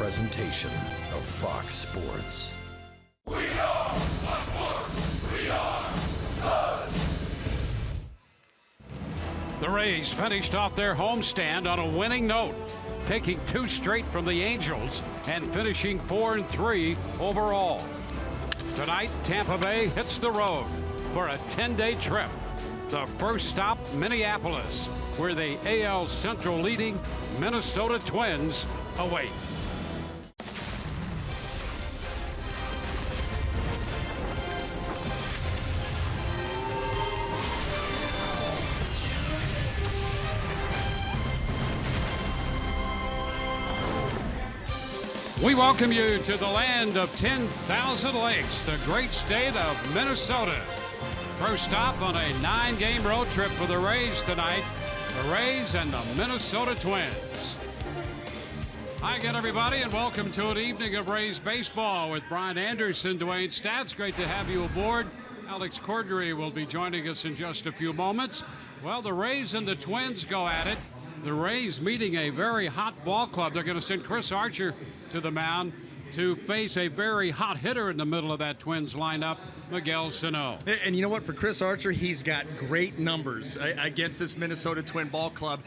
presentation of Fox Sports. We are sports. We are Sun. The Rays finished off their homestand on a winning note, taking 2 straight from the Angels and finishing 4-3 overall. Tonight, Tampa Bay hits the road for a 10-day trip. The first stop, Minneapolis, where the AL Central leading Minnesota Twins await. We welcome you to the land of 10,000 lakes, the great state of Minnesota. First stop on a 9-game road trip for the Rays tonight, the Rays and the Minnesota Twins. Hi again, everybody, and welcome to an evening of Rays baseball with Brian Anderson, Dwayne Stats. Great to have you aboard. Alex Cordery will be joining us in just a few moments. Well, the Rays and the Twins go at it. The Rays meeting a very hot ball club. They're going to send Chris Archer to the mound to face a very hot hitter in the middle of that Twins lineup, Miguel Sano. And you know what? For Chris Archer, he's got great numbers against this Minnesota Twin ball club.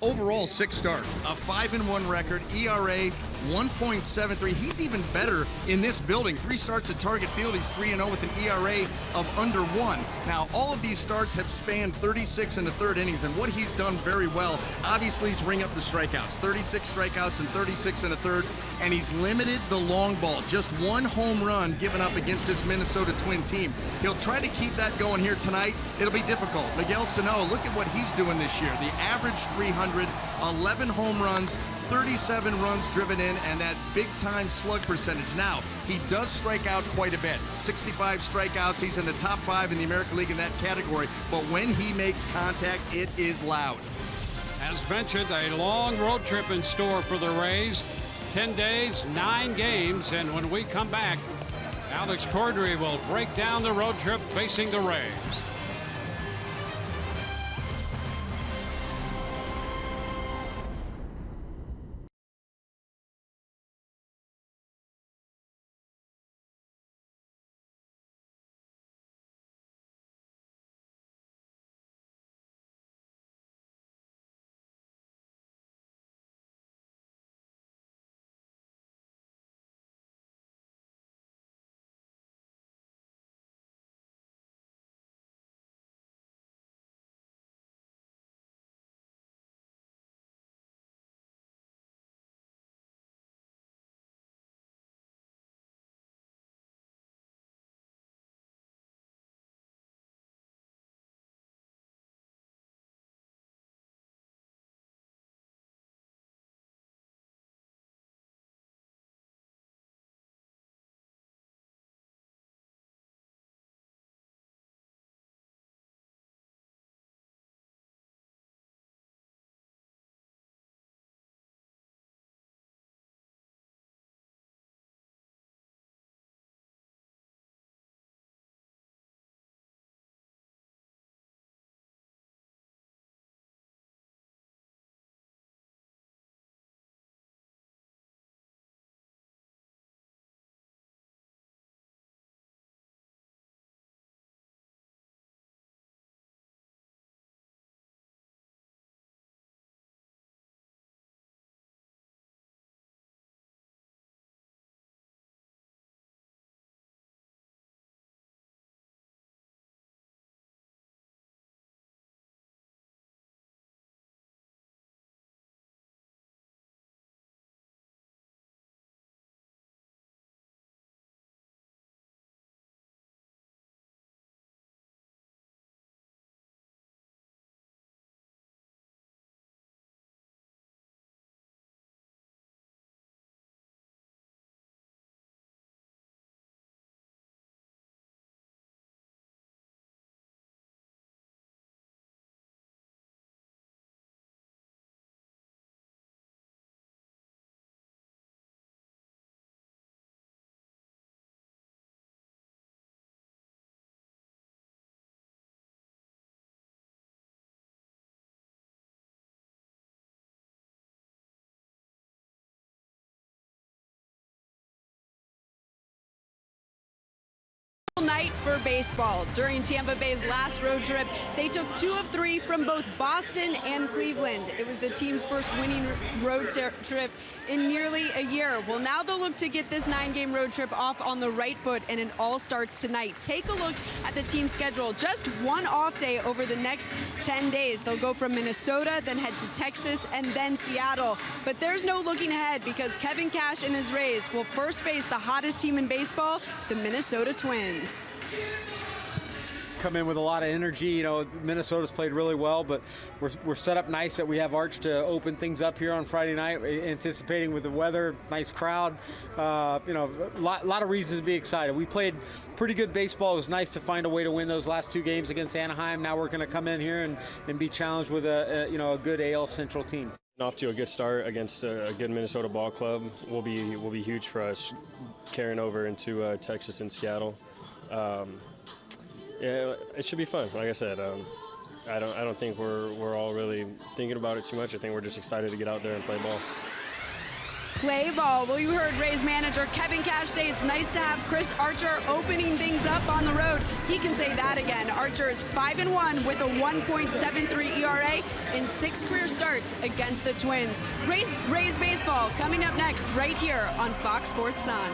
Overall, 6 starts, a 5-1 record, ERA 1.73. He's even better in this building. 3 starts at Target Field. He's 3-0 with an ERA of under 1. Now, all of these starts have spanned 36 and a third innings, and what he's done very well, obviously, is ring up the strikeouts. 36 strikeouts and 36 and a third, and he's limited the long ball. Just 1 home run given up against this Minnesota Twin team. He'll try to keep that going here tonight. It'll be difficult. Miguel Sano, look at what he's doing this year. The average 300. 11 home runs, 37 runs driven in, and that big-time slug percentage. Now, he does strike out quite a bit. 65 strikeouts. He's in the top 5 in the American League in that category. But when he makes contact, it is loud. As mentioned, a long road trip in store for the Rays. 10 days, 9 games, and when we come back, Alex Cordery will break down the road trip facing the Rays. for baseball. During Tampa Bay's last road trip, they took 2 of 3 from both Boston and Cleveland. It was the team's first winning road trip in nearly a year. Well, now they'll look to get this 9-game road trip off on the right foot, and it all starts tonight. Take a look at the team schedule. Just one off day over the next 10 days. They'll go from Minnesota, then head to Texas, and then Seattle. But there's no looking ahead because Kevin Cash and his Rays will first face the hottest team in baseball, the Minnesota Twins. Come in with a lot of energy. You know, Minnesota's played really well, but we're set up nice that we have Arch to open things up here on Friday night, anticipating with the weather, nice crowd. You know, a lot of reasons to be excited. We played pretty good baseball. It was nice to find a way to win those last 2 games against Anaheim. Now we're going to come in here and be challenged with a good AL Central team. Off to a good start against a good Minnesota ball club will be huge for us, carrying over into Texas and Seattle. Yeah, it should be fun. Like I said, I don't think we're all really thinking about it too much. I think we're just excited to get out there and play ball. Play ball. Well, you heard Rays manager Kevin Cash say it's nice to have Chris Archer opening things up on the road. He can say that again. Archer is 5-1 with a 1.73 ERA in 6 career starts against the Twins. Rays baseball coming up next right here on Fox Sports Sun.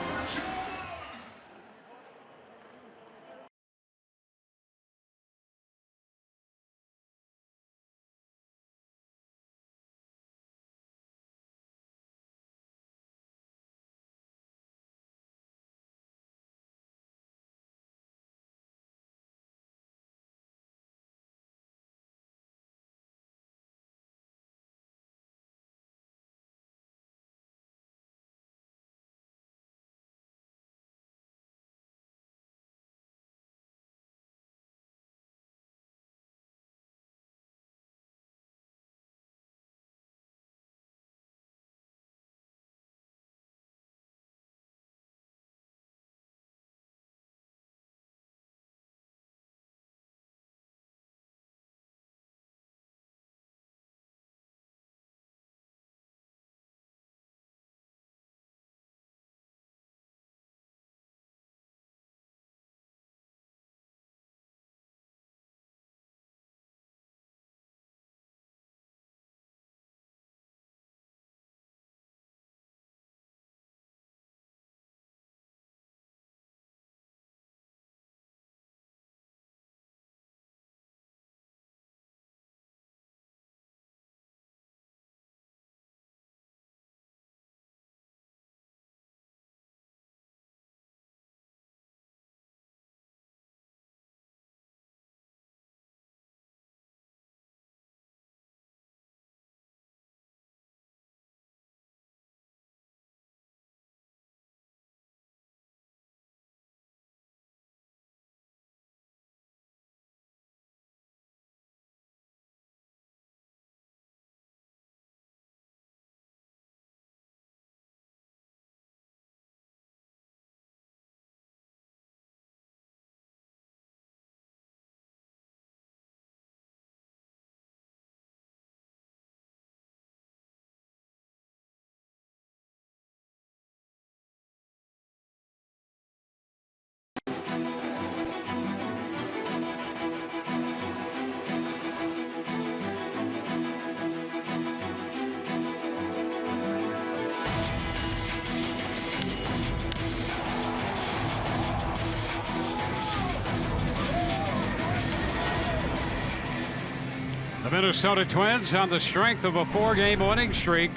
The Minnesota Twins, on the strength of a 4-game winning streak,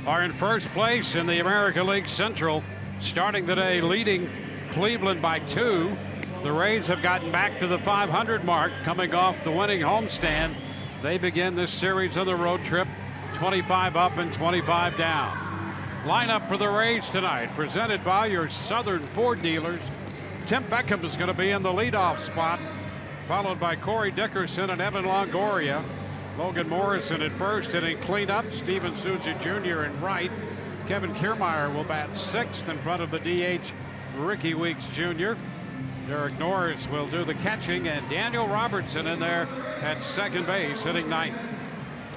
are in first place in the American League Central, starting the day leading Cleveland by 2. The Rays have gotten back to the 500 mark, coming off the winning homestand. They begin this series on the road trip, 25 up and 25 down. Lineup for the Rays tonight, presented by your Southern Ford dealers. Tim Beckham is going to be in the leadoff spot, followed by Corey Dickerson and Evan Longoria. Logan Morrison at first, hitting cleanup. Steven Souza Jr. in right. Kevin Kiermaier will bat 6th in front of the DH Ricky Weeks Jr. Derek Norris will do the catching, and Daniel Robertson in there at second base, hitting 9th.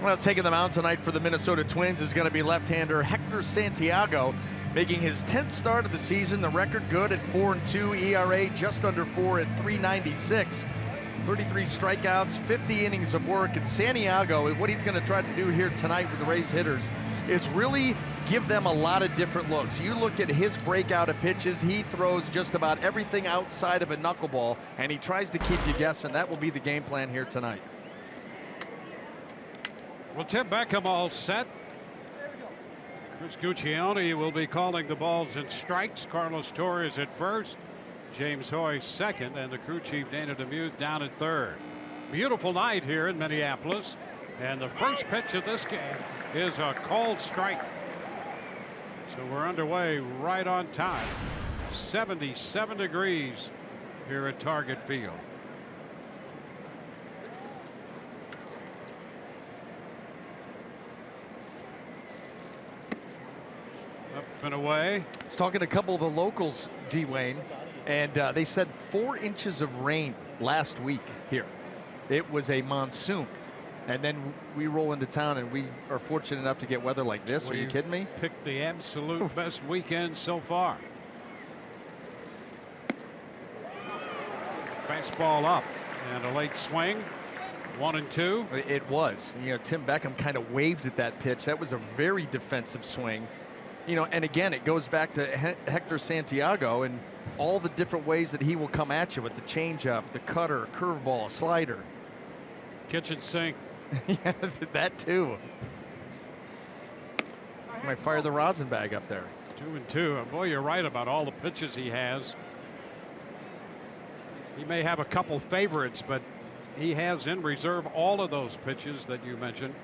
Well, taking the mound tonight for the Minnesota Twins is going to be left-hander Hector Santiago. making his 10th start of the season. The record good at 4-2, ERA just under 4 at 3.96. 33 strikeouts, 50 innings of work. And Santiago, what he's going to try to do here tonight with the Rays hitters is really give them a lot of different looks. You look at his breakout of pitches, he throws just about everything outside of a knuckleball, and he tries to keep you guessing. That will be the game plan here tonight. Well, Tim Beckham all set. Chris Guccione will be calling the balls and strikes. Carlos Torres at first. James Hoy second, and the crew chief Dana DeMuth down at third. Beautiful night here in Minneapolis, and the first pitch of this game is a called strike. So we're underway right on time. 77 degrees here at Target Field. Up and away. I was talking to a couple of the locals, D. Wayne, and they said 4 inches of rain last week here. It was a monsoon. And then we roll into town and we are fortunate enough to get weather like this. Are you kidding me? Picked the absolute best weekend so far. Fastball up and a late swing. 1-2. It was. You know, Tim Beckham kind of waved at that pitch. That was a very defensive swing. You know, and again, it goes back to Hector Santiago and all the different ways that he will come at you with the changeup, the cutter, curveball, slider. Kitchen sink. Yeah, that too. Might fire the rosin bag up there. 2-2. Boy, you're right about all the pitches he has. He may have a couple favorites, but he has in reserve all of those pitches that you mentioned.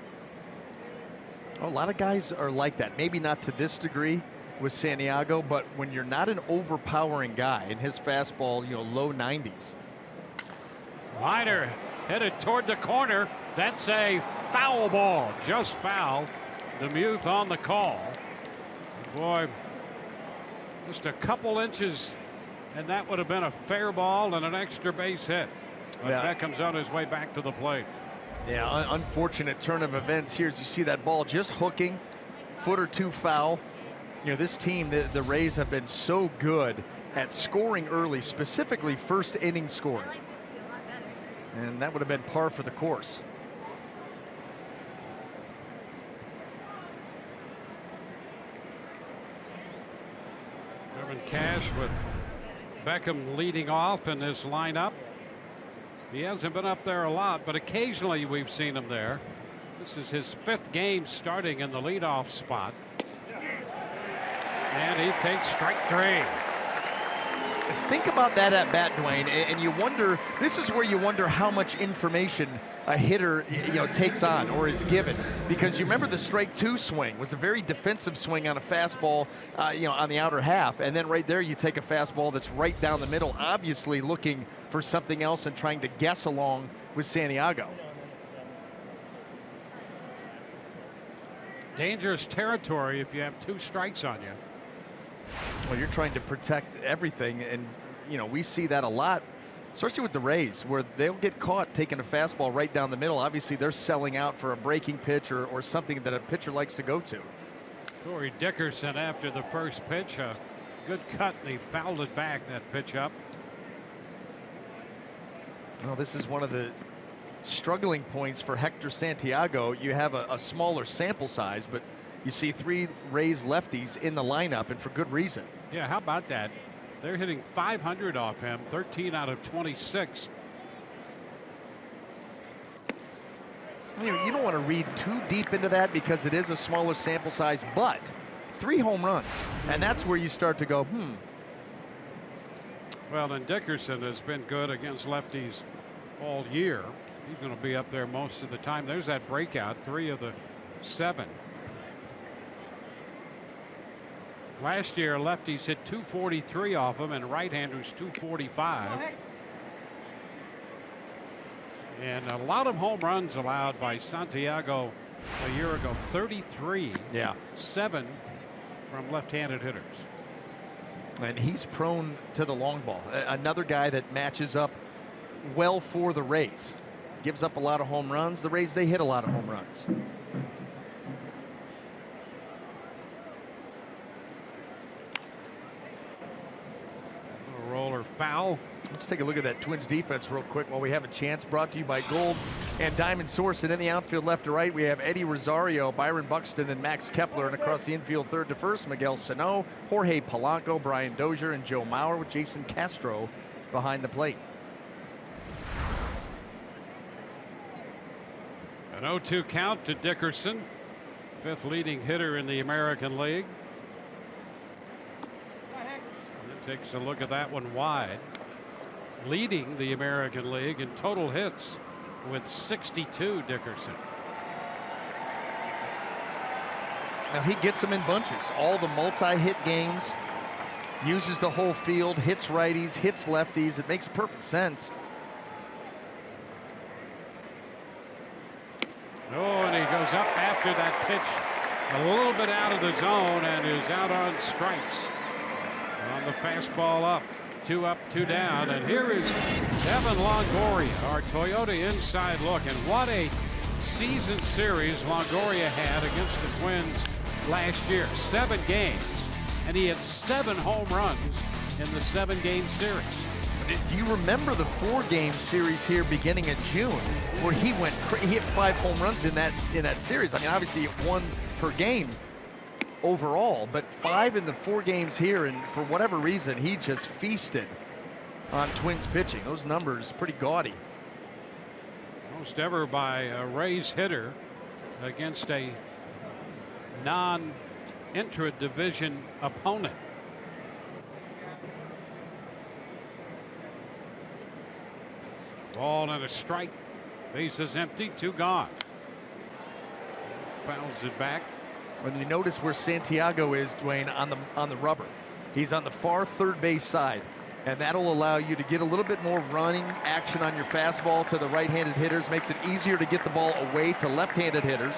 A lot of guys are like that. Maybe not to this degree with Santiago, but when you're not an overpowering guy, and his fastball, you know, low 90s. Liner headed toward the corner. That's a foul ball, just foul. DeMuth on the call. Boy, just a couple inches, and that would have been a fair ball and an extra base hit. But Beckham's on his way back to the plate. Yeah, unfortunate turn of events here as you see that ball just hooking, foot or two foul. You know, this team, the Rays, have been so good at scoring early, specifically first inning scoring. And that would have been par for the course. Kevin Cash with Beckham leading off in this lineup. He hasn't been up there a lot, but occasionally we've seen him there. This is his 5th game starting in the leadoff spot. And he takes strike 3. Think about that at bat, Dwayne, and you wonder, this is where you wonder how much information a hitter, you know, takes on or is given. Because you remember the strike 2 swing was a very defensive swing on a fastball, you know, on the outer half. And then right there you take a fastball that's right down the middle, obviously looking for something else and trying to guess along with Santiago. Dangerous territory if you have 2 strikes on you. Well, you're trying to protect everything, and you know, we see that a lot, especially with the Rays, where they'll get caught taking a fastball right down the middle. Obviously they're selling out for a breaking pitch or something that a pitcher likes to go to. Corey Dickerson after the first pitch, a good cut, and he fouled it back, that pitch up. Well, this is one of the struggling points for Hector Santiago. You have a smaller sample size, but you see 3 Rays lefties in the lineup, and for good reason. Yeah, how about that? They're hitting 500 off him, 13 out of 26. You know, you don't want to read too deep into that because it is a smaller sample size, but 3 home runs, and that's where you start to go, Well, and Dickerson has been good against lefties all year. He's going to be up there most of the time. There's that breakout, 3 of the 7. Last year, lefties hit 243 off him, and right-handers 245. And a lot of home runs allowed by Santiago a year ago, 33. Yeah. 7 from left-handed hitters. And he's prone to the long ball. Another guy that matches up well for the Rays. Gives up a lot of home runs. The Rays, they hit a lot of home runs. foul. Let's take a look at that Twins defense real quick while we have a chance. Brought to you by Gold and Diamond Source. And in the outfield left to right, we have Eddie Rosario, Byron Buxton, and Max Kepler. And across the infield third to first, Miguel Sano, Jorge Polanco, Brian Dozier, and Joe Mauer with Jason Castro behind the plate. An 0-2 count to Dickerson, 5th leading hitter in the American League. Takes a look at that one wide. Leading the American League in total hits with 62, Dickerson. Now he gets them in bunches. All the multi-hit games, uses the whole field, hits righties, hits lefties. It makes perfect sense. Oh, and he goes up after that pitch a little bit out of the zone and is out on strikes. On the fastball up, 2 up, 2 down, and here is Evan Longoria, our Toyota inside look, and what a season series Longoria had against the Twins last year. 7 games, and he had 7 home runs in the 7-game series. Do you remember the 4-game series here beginning of June where he hit 5 home runs in that series? I mean, obviously 1 per game overall, but 5 in the 4 games here, and for whatever reason he just feasted on Twins pitching. Those numbers pretty gaudy. Most ever by a Rays hitter against a non-intra-division opponent. Ball and a strike. Bases empty, 2 gone. Fouls it back. When you notice where Santiago is, Dwayne, on the rubber, he's on the far third base side, and that'll allow you to get a little bit more running action on your fastball to the right-handed hitters. Makes it easier to get the ball away to left-handed hitters,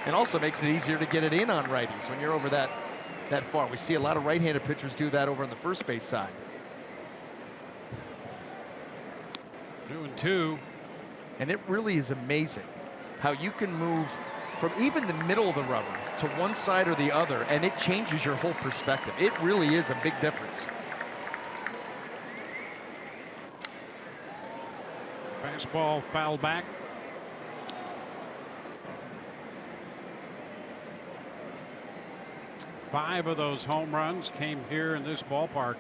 and also makes it easier to get it in on righties when you're over that far. We see a lot of right-handed pitchers do that over on the first base side. 2-2. And it really is amazing how you can move from even the middle of the rubber to one side or the other, and it changes your whole perspective. It really is a big difference. Fastball fouled back. Five of those home runs came here in this ballpark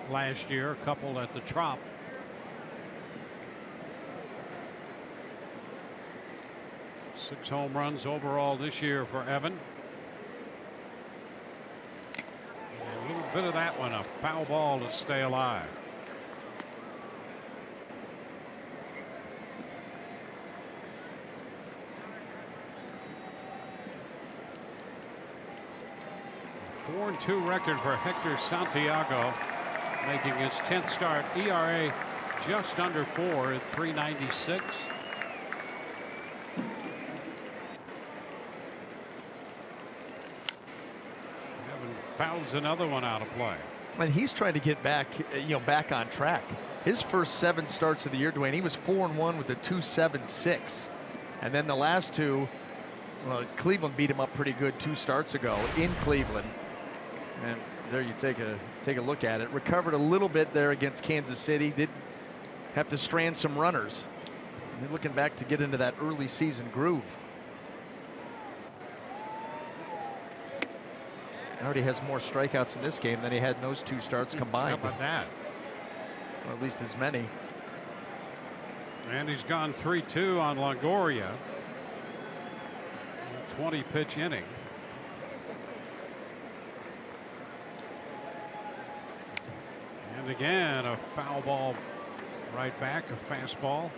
last year, a couple at the Trop. Six home runs overall this year for Evan. And a little bit of that one, a foul ball to stay alive. A 4-2 record for Hector Santiago, making his 10th start. ERA just under 4 at 3.96. Fouls another one out of play. And he's trying to get back, back on track. His first 7 starts of the year, Dwayne, he was 4-1 with a 2.76. And then the last 2, well, Cleveland beat him up pretty good 2 starts ago in Cleveland. And there you take a look at it. Recovered a little bit there against Kansas City. Did have to strand some runners. You're looking back to get into that early season groove. Already has more strikeouts in this game than he had in those 2 starts combined. How about that? Or at least as many. And he's gone 3-2 on Longoria. 20-pitch inning. And again, a foul ball right back, a fastball.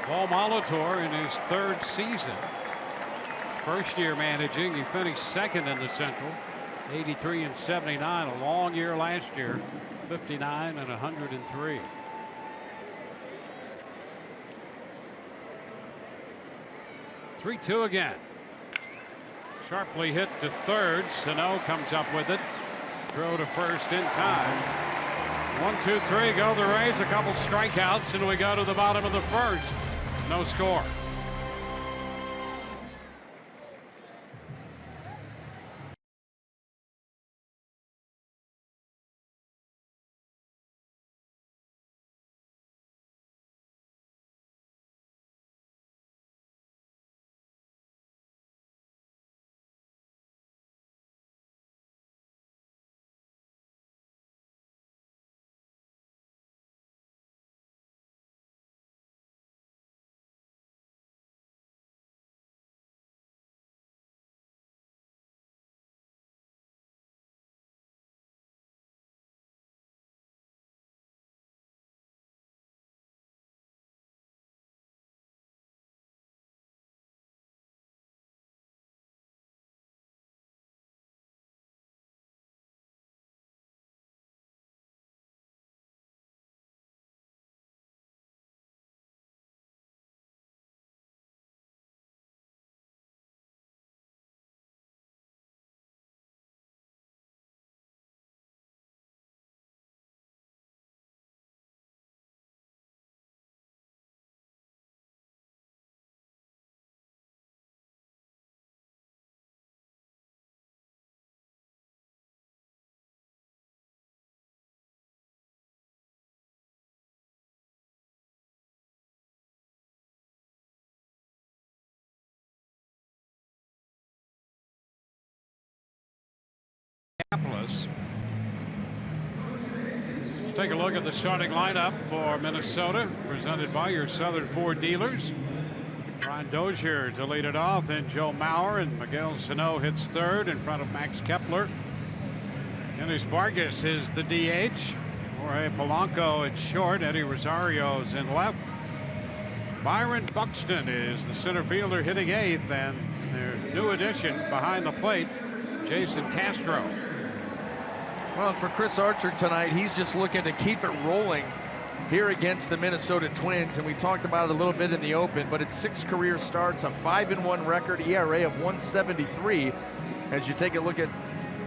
Paul Molitor in his 3rd season. First year managing, he finished 2nd in the Central. 83 and 79, a long year last year. 59 and 103. Three-2 again. Sharply hit to third. Sano comes up with it. Throw to first in time. 1-2-3, go the Rays. A couple strikeouts, and we go to the bottom of the first. No score. Orioles. Let's take a look at the starting lineup for Minnesota, presented by your Southern Ford dealers. Brian Dozier to lead it off, then Joe Mauer, and Miguel Sano hits third in front of Max Kepler. Dennis Vargas is the DH. Jorge Polanco at short. Eddie Rosario's in left. Byron Buxton is the center fielder hitting eighth, and their new addition behind the plate, Jason Castro. Well, for Chris Archer tonight, he's just looking to keep it rolling here against the Minnesota Twins, and we talked about it a little bit in the open, but it's 6 career starts, a 5-1 record, ERA of 173. As you take a look at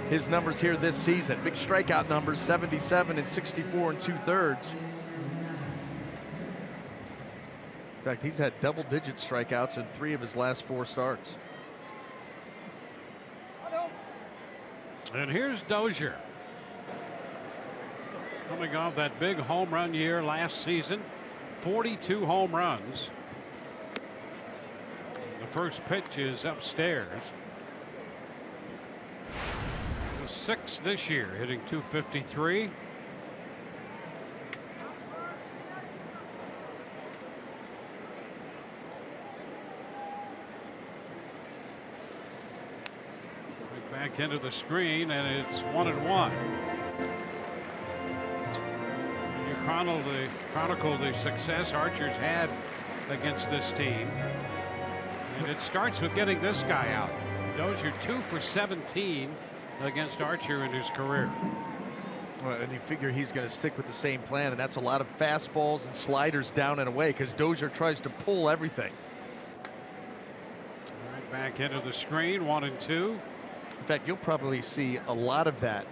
his numbers here this season, big strikeout numbers, 77 and 64 2/3. In fact, he's had double-digit strikeouts in 3 of his last 4 starts. And here's Dozier. Coming off that big home run year last season, 42 home runs. The first pitch is upstairs. 6 this year, hitting .253. Back into the screen, and it's 1-1. You chronicle the success Archer's had against this team, and it starts with getting this guy out. Dozier 2 for 17 against Archer in his career. Well, and you figure he's going to stick with the same plan, and that's a lot of fastballs and sliders down and away, because Dozier tries to pull everything. All right, back into the screen, 1-2. In fact, you'll probably see a lot of that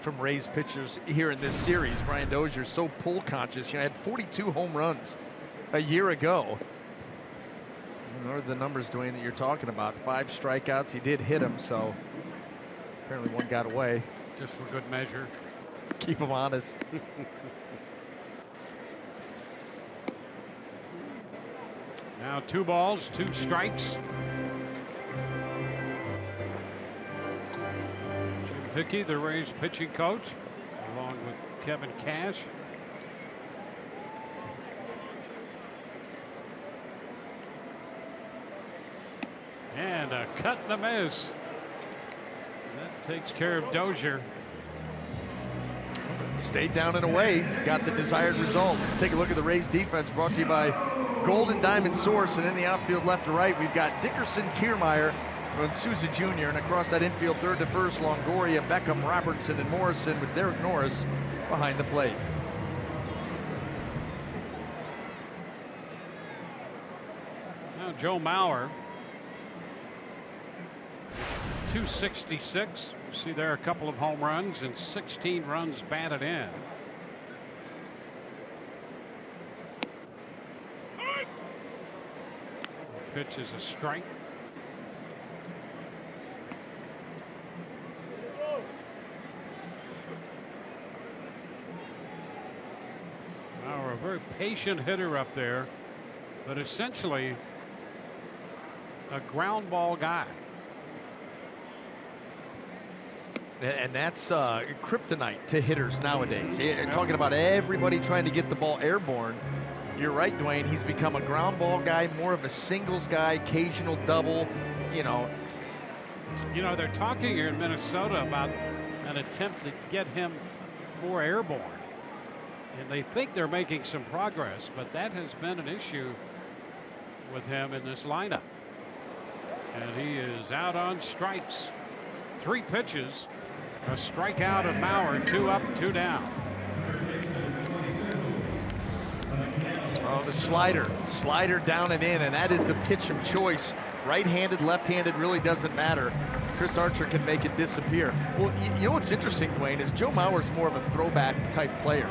from Rays pitchers here in this series. Brian Dozier so pull conscious. You know, had 42 home runs a year ago. What are the numbers, Dwayne, that you're talking about? 5 strikeouts. He did hit him, so apparently 1 got away. Just for good measure. Keep him honest. Now 2 balls, 2 strikes. Hickey, the Rays pitching coach, along with Kevin Cash. And a cut and a miss. That takes care of Dozier. Stayed down and away, got the desired result. Let's take a look at the Rays defense, brought to you by Golden Diamond Source. And in the outfield left to right, we've got Dickerson, Kiermaier, and Souza Jr. And across that infield, third to first, Longoria, Beckham, Robertson, and Morrison, with Derek Norris behind the plate. Now Joe Mauer, 266. You see there a couple of home runs and 16 runs batted in. Pitch is a strike. Mauer, a very patient hitter up there, but essentially a ground ball guy. And that's kryptonite to hitters nowadays. Talking about everybody trying to get the ball airborne. You're right, Dwayne. He's become a ground ball guy, more of a singles guy, occasional double, you know. You know, they're talking here in Minnesota about an attempt to get him more airborne. And they think they're making some progress, but that has been an issue with him in this lineup. And he is out on strikes. 3 pitches. A strikeout of Mauer, 2 up, 2 down. Oh, the slider down and in, and that is the pitch of choice. Right-handed, left-handed, really doesn't matter. Chris Archer can make it disappear. Well, you know what's interesting, Dwayne, is Joe Mauer's more of a throwback type player.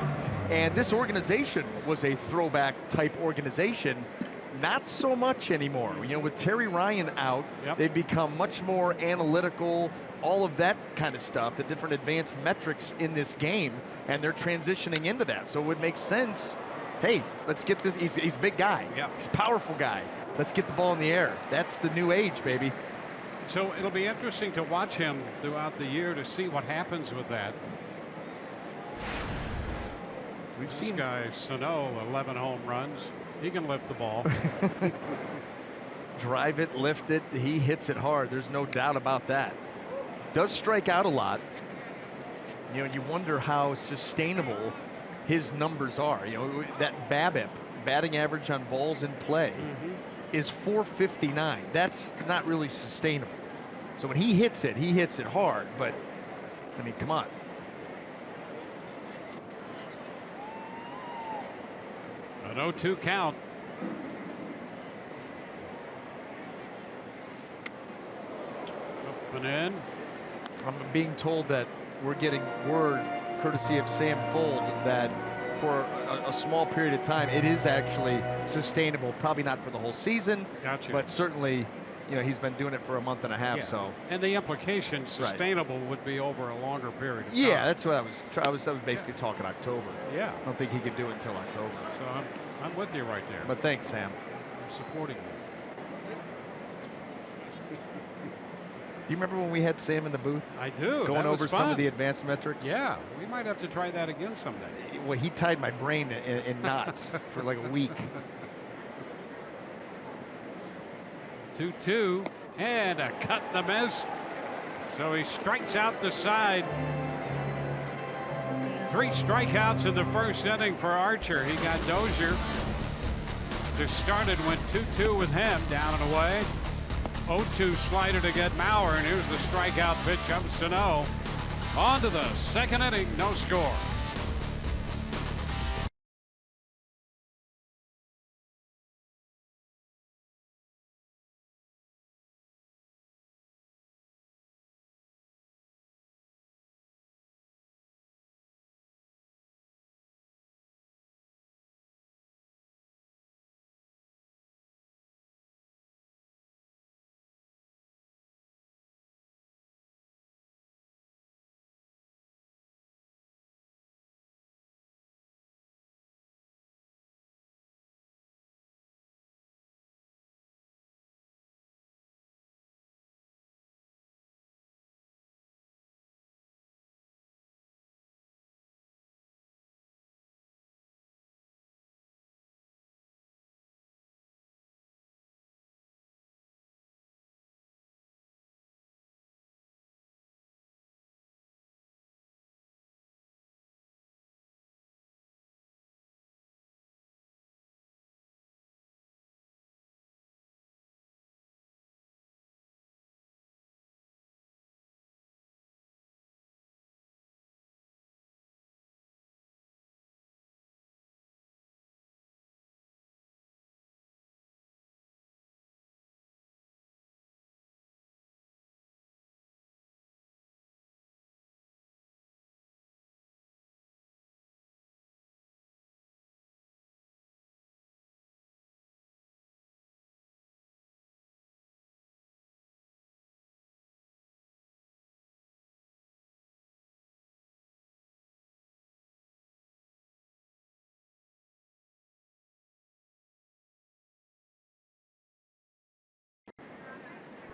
And this organization was a throwback type organization. Not so much anymore. You know, with Terry Ryan out, they've become much more analytical, all of that kind of stuff, the different advanced metrics in this game, and they're transitioning into that. So it would make sense, hey, let's get this, he's a big guy. He's a powerful guy. Let's get the ball in the air. That's the new age, baby. So it'll be interesting to watch him throughout the year to see what happens with that. We've This seen guy, Sano, 11 home runs. He can lift the ball. drive it, lift it. He hits it hard. There's no doubt about that. Does strike out a lot. You know, you wonder how sustainable his numbers are. You know, that BABIP, batting average on balls in play, is 459. That's not really sustainable. So when he hits it hard. But, I mean, come on. An 0-2 count. Up and in. I'm being told that we're getting word, courtesy of Sam Fold, that for a small period of time, it is actually sustainable. Probably not for the whole season, Gotcha. but certainly, you know, he's been doing it for a month and a half. Yeah. So, And the implication, sustainable, would be over a longer period of time. yeah, that's what I was basically talking October. Yeah. I don't think he could do it until October. So I'm with you right there. But thanks, Sam. I'm supporting you. You remember when we had Sam in the booth? I do. Going That was over some fun. of the advanced metrics? Yeah, we might have to try that again someday. Well, he tied my brain in knots for like a week. 2-2 and a cut and a miss. So he strikes out the side. 3 strikeouts in the first inning for Archer. He got Dozier. Just started, went 2-2 with him, down and away. 0-2 slider to get Mauer, and here's the strikeout pitch of Sano. On to the second inning, no score.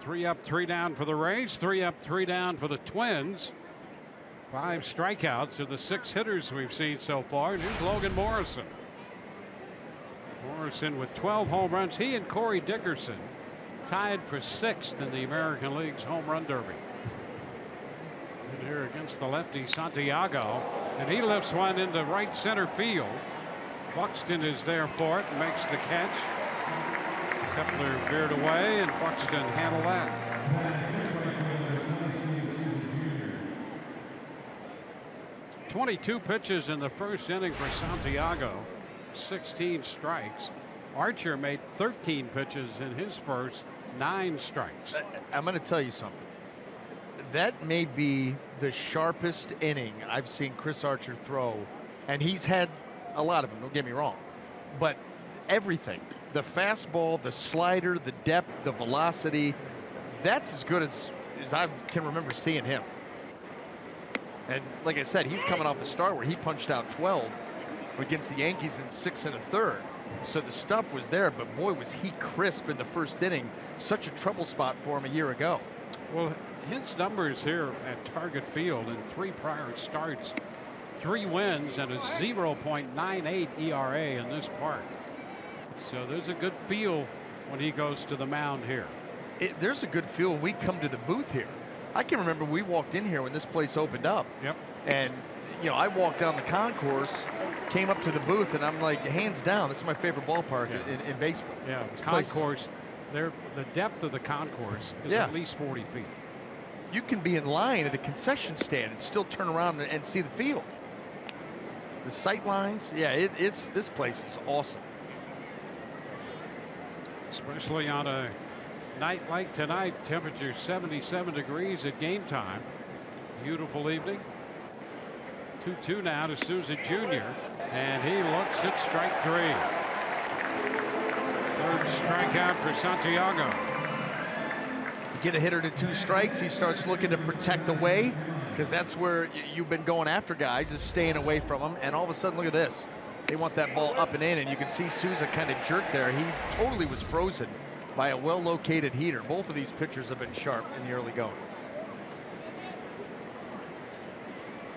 Three up, 3 down for the Rays. 3 up, 3 down for the Twins. 5 strikeouts of the 6 hitters we've seen so far. And here's Logan Morrison. Morrison with 12 home runs. He and Corey Dickerson tied for 6th in the American League's home run derby. And here against the lefty Santiago, and he lifts one into right center field. Buxton is there for it and makes the catch. Kepler veered away, and Buxton handled that. 22 pitches in the first inning for Santiago, 16 strikes. Archer made 13 pitches in his first, 9 strikes. I'm going to tell you something. That may be the sharpest inning I've seen Chris Archer throw, and he's had a lot of them, don't get me wrong, but everything, the fastball, the slider, the depth, the velocity, that's as good as I can remember seeing him. And like I said, he's coming off a start where he punched out 12 against the Yankees in 6 1/3. So the stuff was there, but boy, was he crisp in the first inning. Such a trouble spot for him a year ago. Well, his numbers here at Target Field in 3 prior starts, 3 wins and a 0.98 ERA in this park. So there's a good feel when he goes to the mound here. There's a good feel when we come to the booth here. I can remember we walked in here when this place opened up. Yep. And, you know, I walked down the concourse, came up to the booth, and I'm like, hands down, this is my favorite ballpark in baseball. Yeah, This the place is- concourse, the depth of the concourse is Yeah. at least 40 feet. You can be in line at a concession stand and still turn around and see the field. The sight lines, yeah, this place is awesome. Especially on a night like tonight, temperature 77 degrees at game time. Beautiful evening. 2-2 now to Souza Jr. And he looks at strike 3. Third strikeout for Santiago. You get a hitter to 2 strikes, he starts looking to protect away, because that's where you've been going after guys, is staying away from them. And all of a sudden, look at this. They want that ball up and in, and you can see Souza kind of jerk there. He totally was frozen by a well-located heater. Both of these pitchers have been sharp in the early going.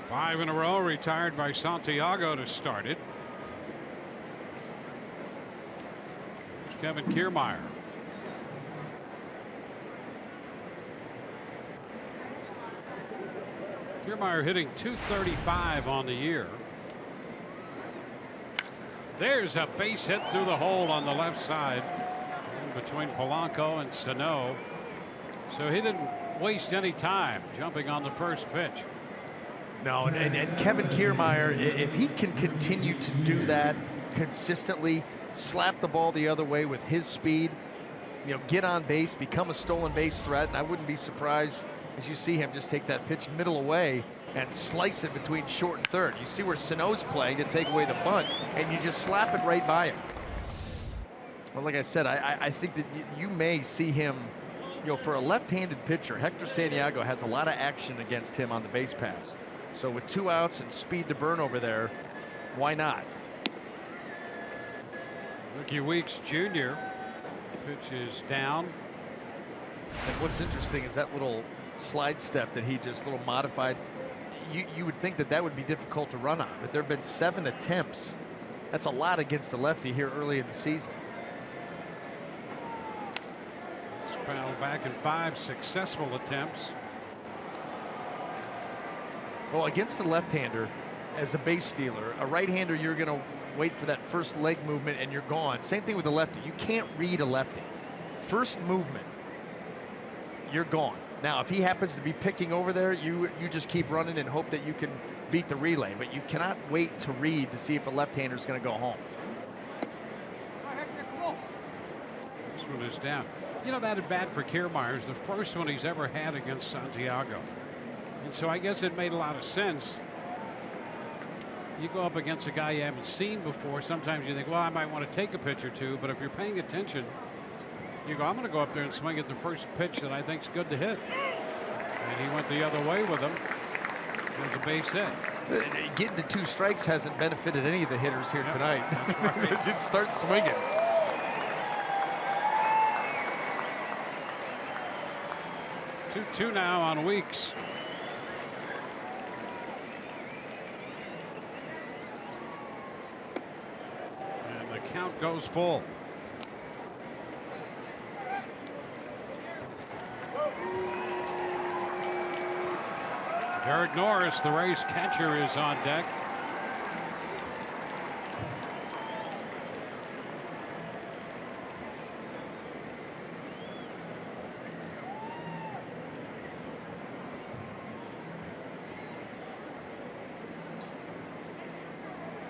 5 in a row retired by Santiago to start it. Here's Kevin Kiermaier. Kiermaier hitting .235 on the year. There's a base hit through the hole on the left side between Polanco and Sano. So he didn't waste any time jumping on the first pitch. No, and Kevin Kiermaier, if he can continue to do that consistently, slap the ball the other way with his speed, you know, get on base, become a stolen base threat, and I wouldn't be surprised as you see him just take that pitch middle away and slice it between short and third. You see where Sano's playing to take away the bunt, and you just slap it right by him. Well, like I said, I think that you may see him, you know, for a left-handed pitcher, Hector Santiago has a lot of action against him on the base pass. So with 2 outs and speed to burn over there, why not? Ricky Weeks Jr. Pitch is down. And what's interesting is that little slide step that he just little modified. You would think that would be difficult to run on, but there have been 7 attempts. That's a lot against the lefty here early in the season. He's fouled back in 5 successful attempts. Well, against a left-hander, as a base stealer, a right-hander, you're going to wait for that first leg movement and you're gone. Same thing with the lefty. You can't read a lefty. First movement, you're gone. Now, if he happens to be picking over there, you just keep running and hope that you can beat the relay. But you cannot wait to read to see if a left-hander is going to go home. This one is down. You know, that at bat for Kiermaier is the first one he's ever had against Santiago. And so I guess it made a lot of sense. You go up against a guy you haven't seen before, sometimes you think, well, I might want to take a pitch or two, but if you're paying attention, you go, I'm going to go up there and swing at the first pitch that I think's good to hit. And he went the other way with him. It was a base hit. Getting to 2 strikes hasn't benefited any of the hitters here tonight. Right. Just start swinging. Two now on Weeks. And the count goes full. Derek Norris, the Rays catcher, is on deck.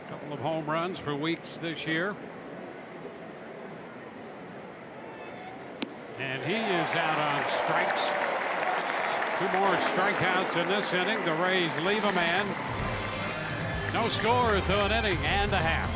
Couple of home runs for Weeks this year. And he is out on strikes. 2 more strikeouts in this inning. The Rays leave a man. No score through an inning and a half.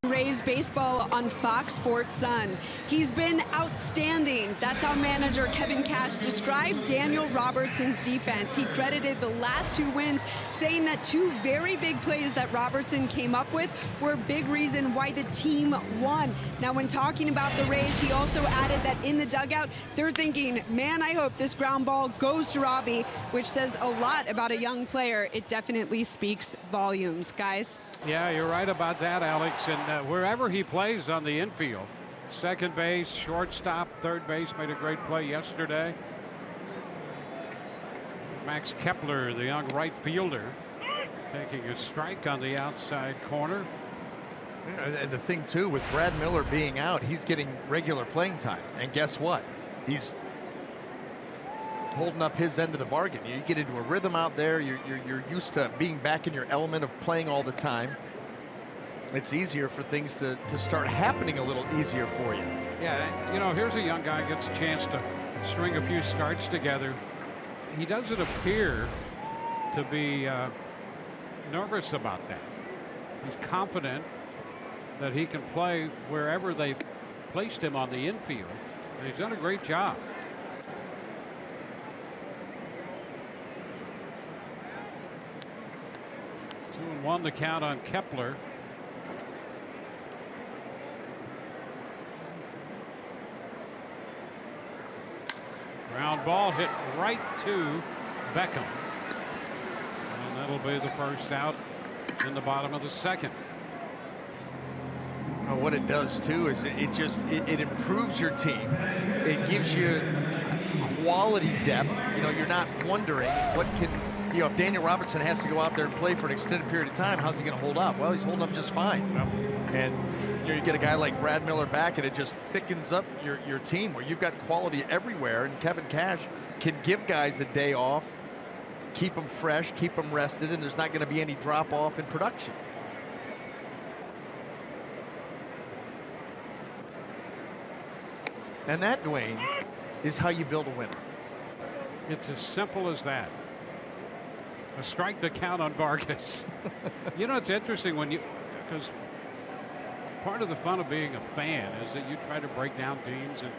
Rays baseball on Fox Sports Sun. He's been outstanding. That's how manager Kevin Cash described Daniel Robertson's defense. He credited the last 2 wins, saying that 2 very big plays that Robertson came up with were a big reason why the team won. Now, when talking about the Rays, he also added that in the dugout, they're thinking, man, I hope this ground ball goes to Robbie, which says a lot about a young player. It definitely speaks volumes, guys. Yeah, you're right about that, Alex. And wherever he plays on the infield, second base, shortstop, third base, made a great play yesterday. Max Kepler, the young right fielder, taking a strike on the outside corner. And the thing, too, with Brad Miller being out, he's getting regular playing time. And guess what? He's holding up his end of the bargain. You get into a rhythm out there. You're used to being back in your element of playing all the time. It's easier for things to start happening a little easier for you. Yeah, you know, here's a young guy gets a chance to string a few starts together. He doesn't appear to be nervous about that. He's confident that he can play wherever they've placed him on the infield. And he's done a great job. 2-1 the count on Kepler. Ground ball hit right to Beckham. And that'll be the first out in the bottom of the second. Oh, what it does too is it improves your team. It gives you quality depth. You know, you're not wondering what can, you know, if Daniel Robertson has to go out there and play for an extended period of time, how's he going to hold up? Well, he's holding up just fine. Yep. And you know, you get a guy like Brad Miller back, and it just thickens up your team where you've got quality everywhere. And Kevin Cash can give guys a day off, keep them fresh, keep them rested, and there's not going to be any drop off in production. And that, Dwayne, is how you build a winner. It's as simple as that. A strike to count on Vargas. You know, it's interesting when because part of the fun of being a fan is that you try to break down teams and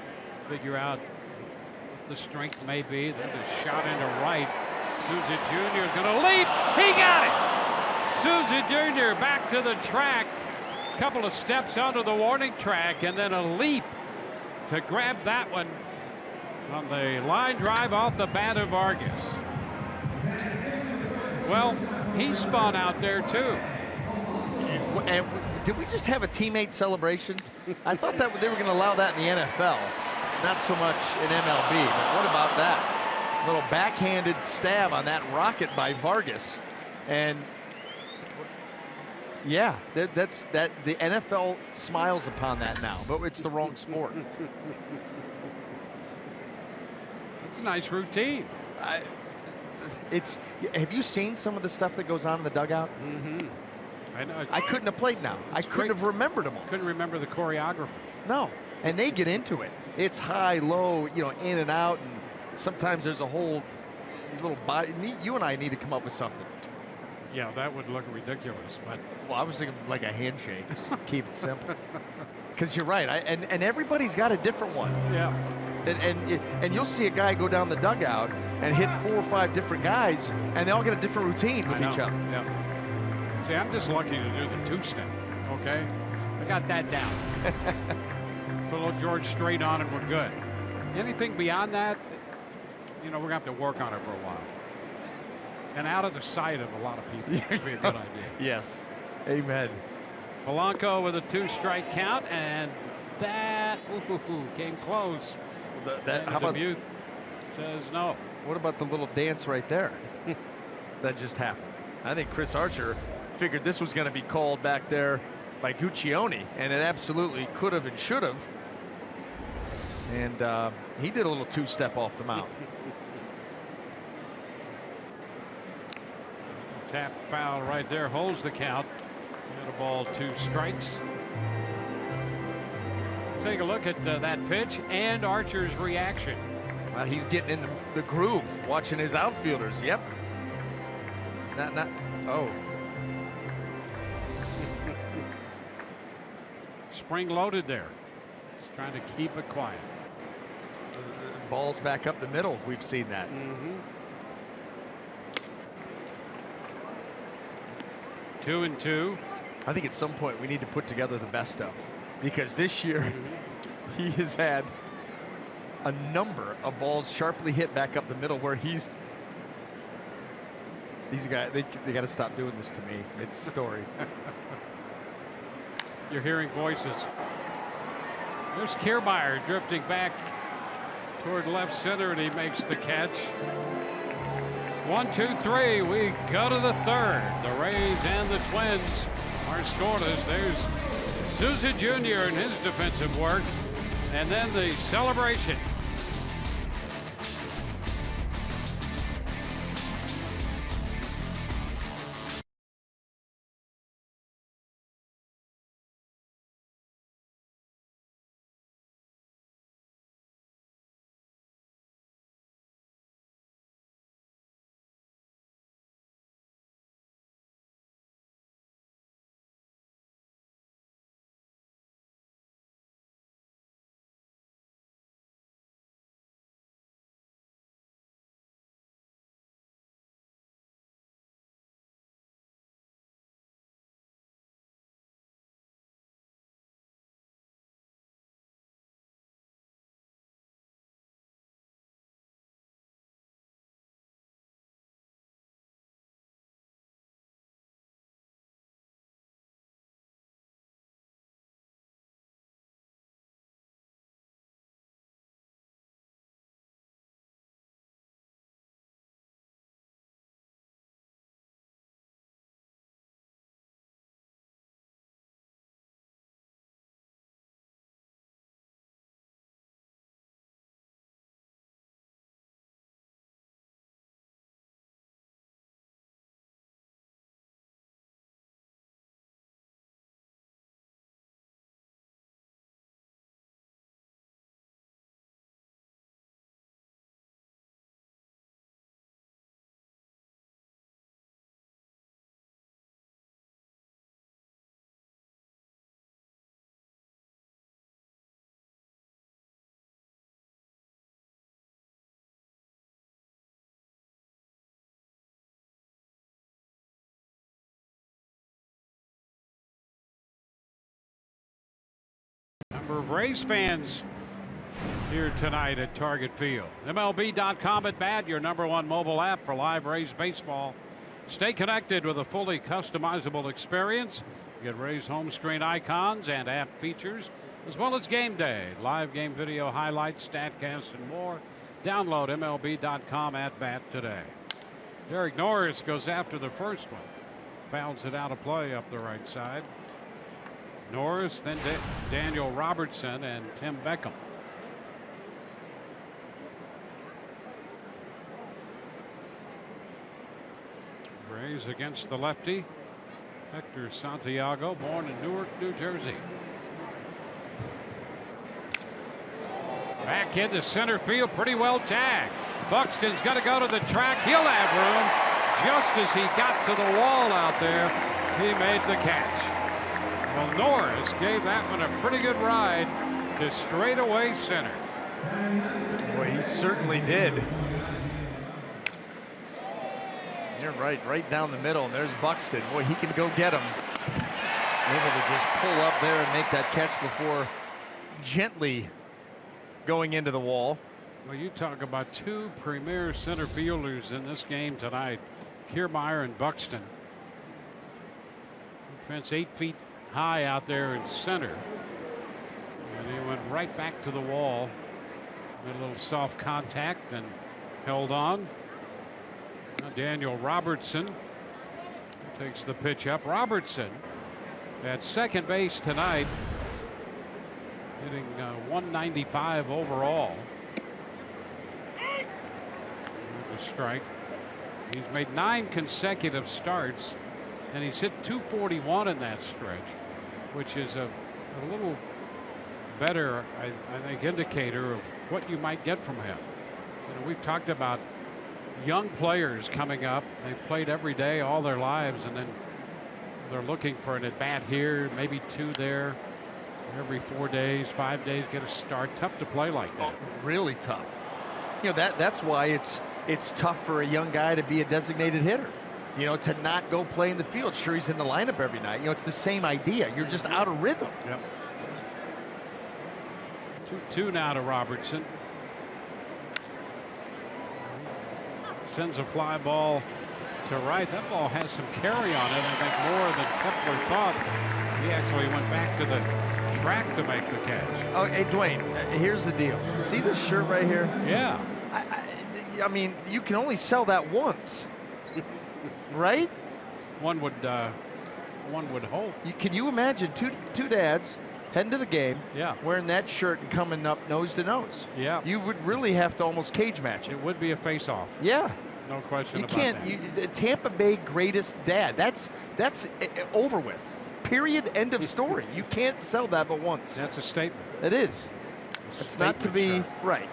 figure out what the strength may be. Then the shot into right. Souza Jr. is going to leap. He got it. Souza Jr. back to the track. A couple of steps onto the warning track and then a leap to grab that one on the line drive off the bat of Vargas. Well, he spun out there too. And did we just have a teammate celebration? I thought that they were going to allow that in the NFL, not so much in MLB. But what about that? Little backhanded stab on that rocket by Vargas. And yeah, that's the NFL smiles upon that now, but it's the wrong sport. It's a nice routine. Have you seen some of the stuff that goes on in the dugout? Mm-hmm. I know. I couldn't have played now. I couldn't have remembered them all. Couldn't remember the choreography. No, and they get into it. It's high, low, you know, in and out, and sometimes there's a whole little body. You and I need to come up with something. Yeah, that would look ridiculous, but well, I was thinking like a handshake, just to keep it simple. Because you're right, and everybody's got a different one. Yeah. And you'll see a guy go down the dugout and hit 4 or 5 different guys, and they all get a different routine with each other. Yeah. See, I'm just lucky to do the two-step. Okay, I got that down. Put a little George Strait on, and we're good. Anything beyond that, you know, we're gonna have to work on it for a while. And out of the sight of a lot of people would be a good idea. Yes, amen. Polanco with a 2-strike count, and that came close. How about Dubuque says no. What about the little dance right there that just happened? I think Chris Archer figured this was going to be called back there by Guccione, and it absolutely could have and should have. And he did a little 2-step off the mound. Tap foul right there holds the count. And a ball, 2 strikes. Take a look at that pitch and Archer's reaction. He's getting in the groove, watching his outfielders. Yep. Oh. spring loaded there. He's trying to keep it quiet. Balls back up the middle. We've seen that. 2-2. I think at some point we need to put together the best of, because this year he has had a number of balls sharply hit back up the middle where these guys, they got to stop doing this to me. It's a story. You're hearing voices. There's Kiermaier drifting back toward left center, and he makes the catch. 1, 2, 3. We go to the third. The Rays and the Twins are scoreless. There's Souza Jr. and his defensive work, and then the celebration. Number of Rays fans here tonight at Target Field. MLB.com at bat, your #1 mobile app for live Rays baseball. Stay connected with a fully customizable experience. Get Rays home screen icons and app features, as well as game day, live game video highlights, StatCast, and more. Download MLB.com at bat today. Derek Norris goes after the first one. Fouls it out of play up the right side. Norris, then Daniel Robertson and Tim Beckham. Rays against the lefty, Hector Santiago, born in Newark, New Jersey. Back into center field, pretty well tagged. Buxton's got to go to the track. He'll have room. Just as he got to the wall out there, he made the catch. Well, Norris gave that one a pretty good ride to straightaway center. Boy, he certainly did. You're right down the middle, and there's Buxton. Boy, he can go get him. Able to just pull up there and make that catch before gently going into the wall. Well, you talk about two premier center fielders in this game tonight, Kiermaier and Buxton. Fence 8 feet high out there in center, and he went right back to the wall. Made a little soft contact and held on. Now Daniel Robertson takes the pitch up. Robertson at second base tonight, hitting 195 overall. The strike. He's made 9 consecutive starts, and he's hit 241 in that stretch, which is a little better, I think, indicator of what you might get from him. You know, we've talked about young players coming up. They've played every day all their lives, and then they're looking for an at bat here, maybe 2 there. Every 4 days, 5 days, get a start. Tough to play like that. Oh, really tough. You know, that's why it's tough for a young guy to be a designated hitter. You know, to not go play in the field. Sure, he's in the lineup every night. You know, it's the same idea. You're just out of rhythm. Yep. 2-2 now to Robertson. Sends a fly ball to right. That ball has some carry on it, I think, more than Kepler thought. He actually went back to the track to make the catch. Oh, hey, Dwayne, here's the deal. See this shirt right here? Yeah. I mean, you can only sell that once, right? One would hope. Can you imagine two dads heading to the game, yeah, wearing that shirt and coming up nose to nose? Yeah. You would really have to almost cage match it. It would be a face-off. Yeah. No question you about can't, that. the Tampa Bay greatest dad. That's over with. Period. End of story. You can't sell that but once. That's a statement. It is. It's not to be shirt. right.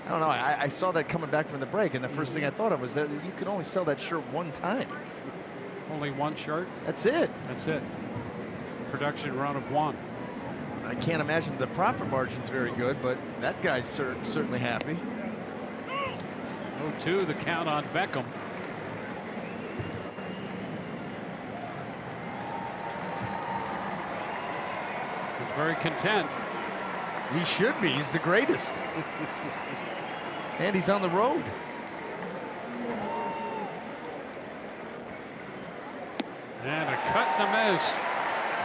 I don't know. I saw that coming back from the break, and the first thing I thought of was that you could only sell that shirt one time. Only one shirt? That's it. That's it. Production run of one. I can't imagine the profit margin's very good, but that guy's certainly happy. 0-2, the count on Beckham. He's very content. He should be. He's the greatest. And he's on the road. And a cut and a miss.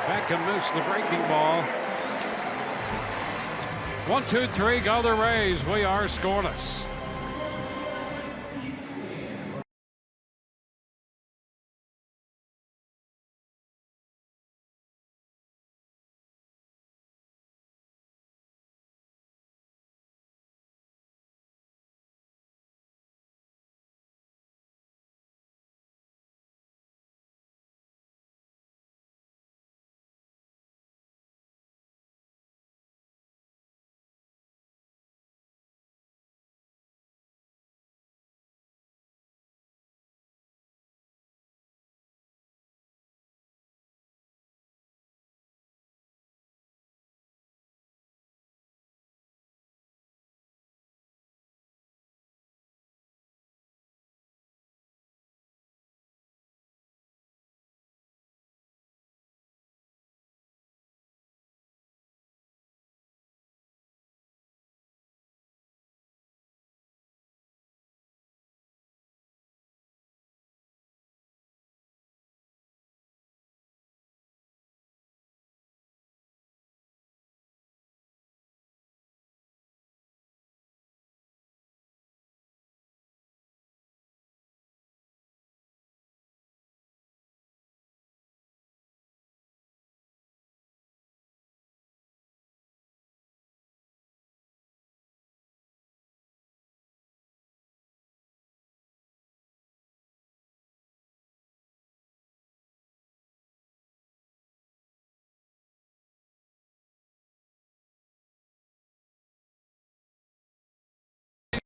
Beckham missed the breaking ball. 1-2-3, go the Rays. We are scoreless.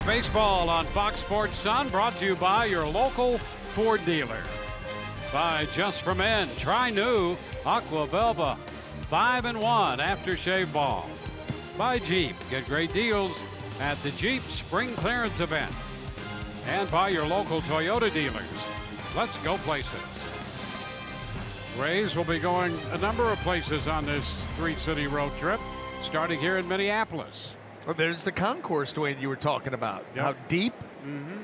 Baseball on Fox Sports Sun, brought to you by your local Ford dealer. By Just for Men, try new Aqua Velva 5-in-1 aftershave balm. By Jeep, get great deals at the Jeep Spring Clearance event. And by your local Toyota dealers. Let's go places. Rays will be going a number of places on this three-city road trip, starting here in Minneapolis. Well, there's the concourse, Dwayne, you were talking about. Yep. How deep? Mm-hmm.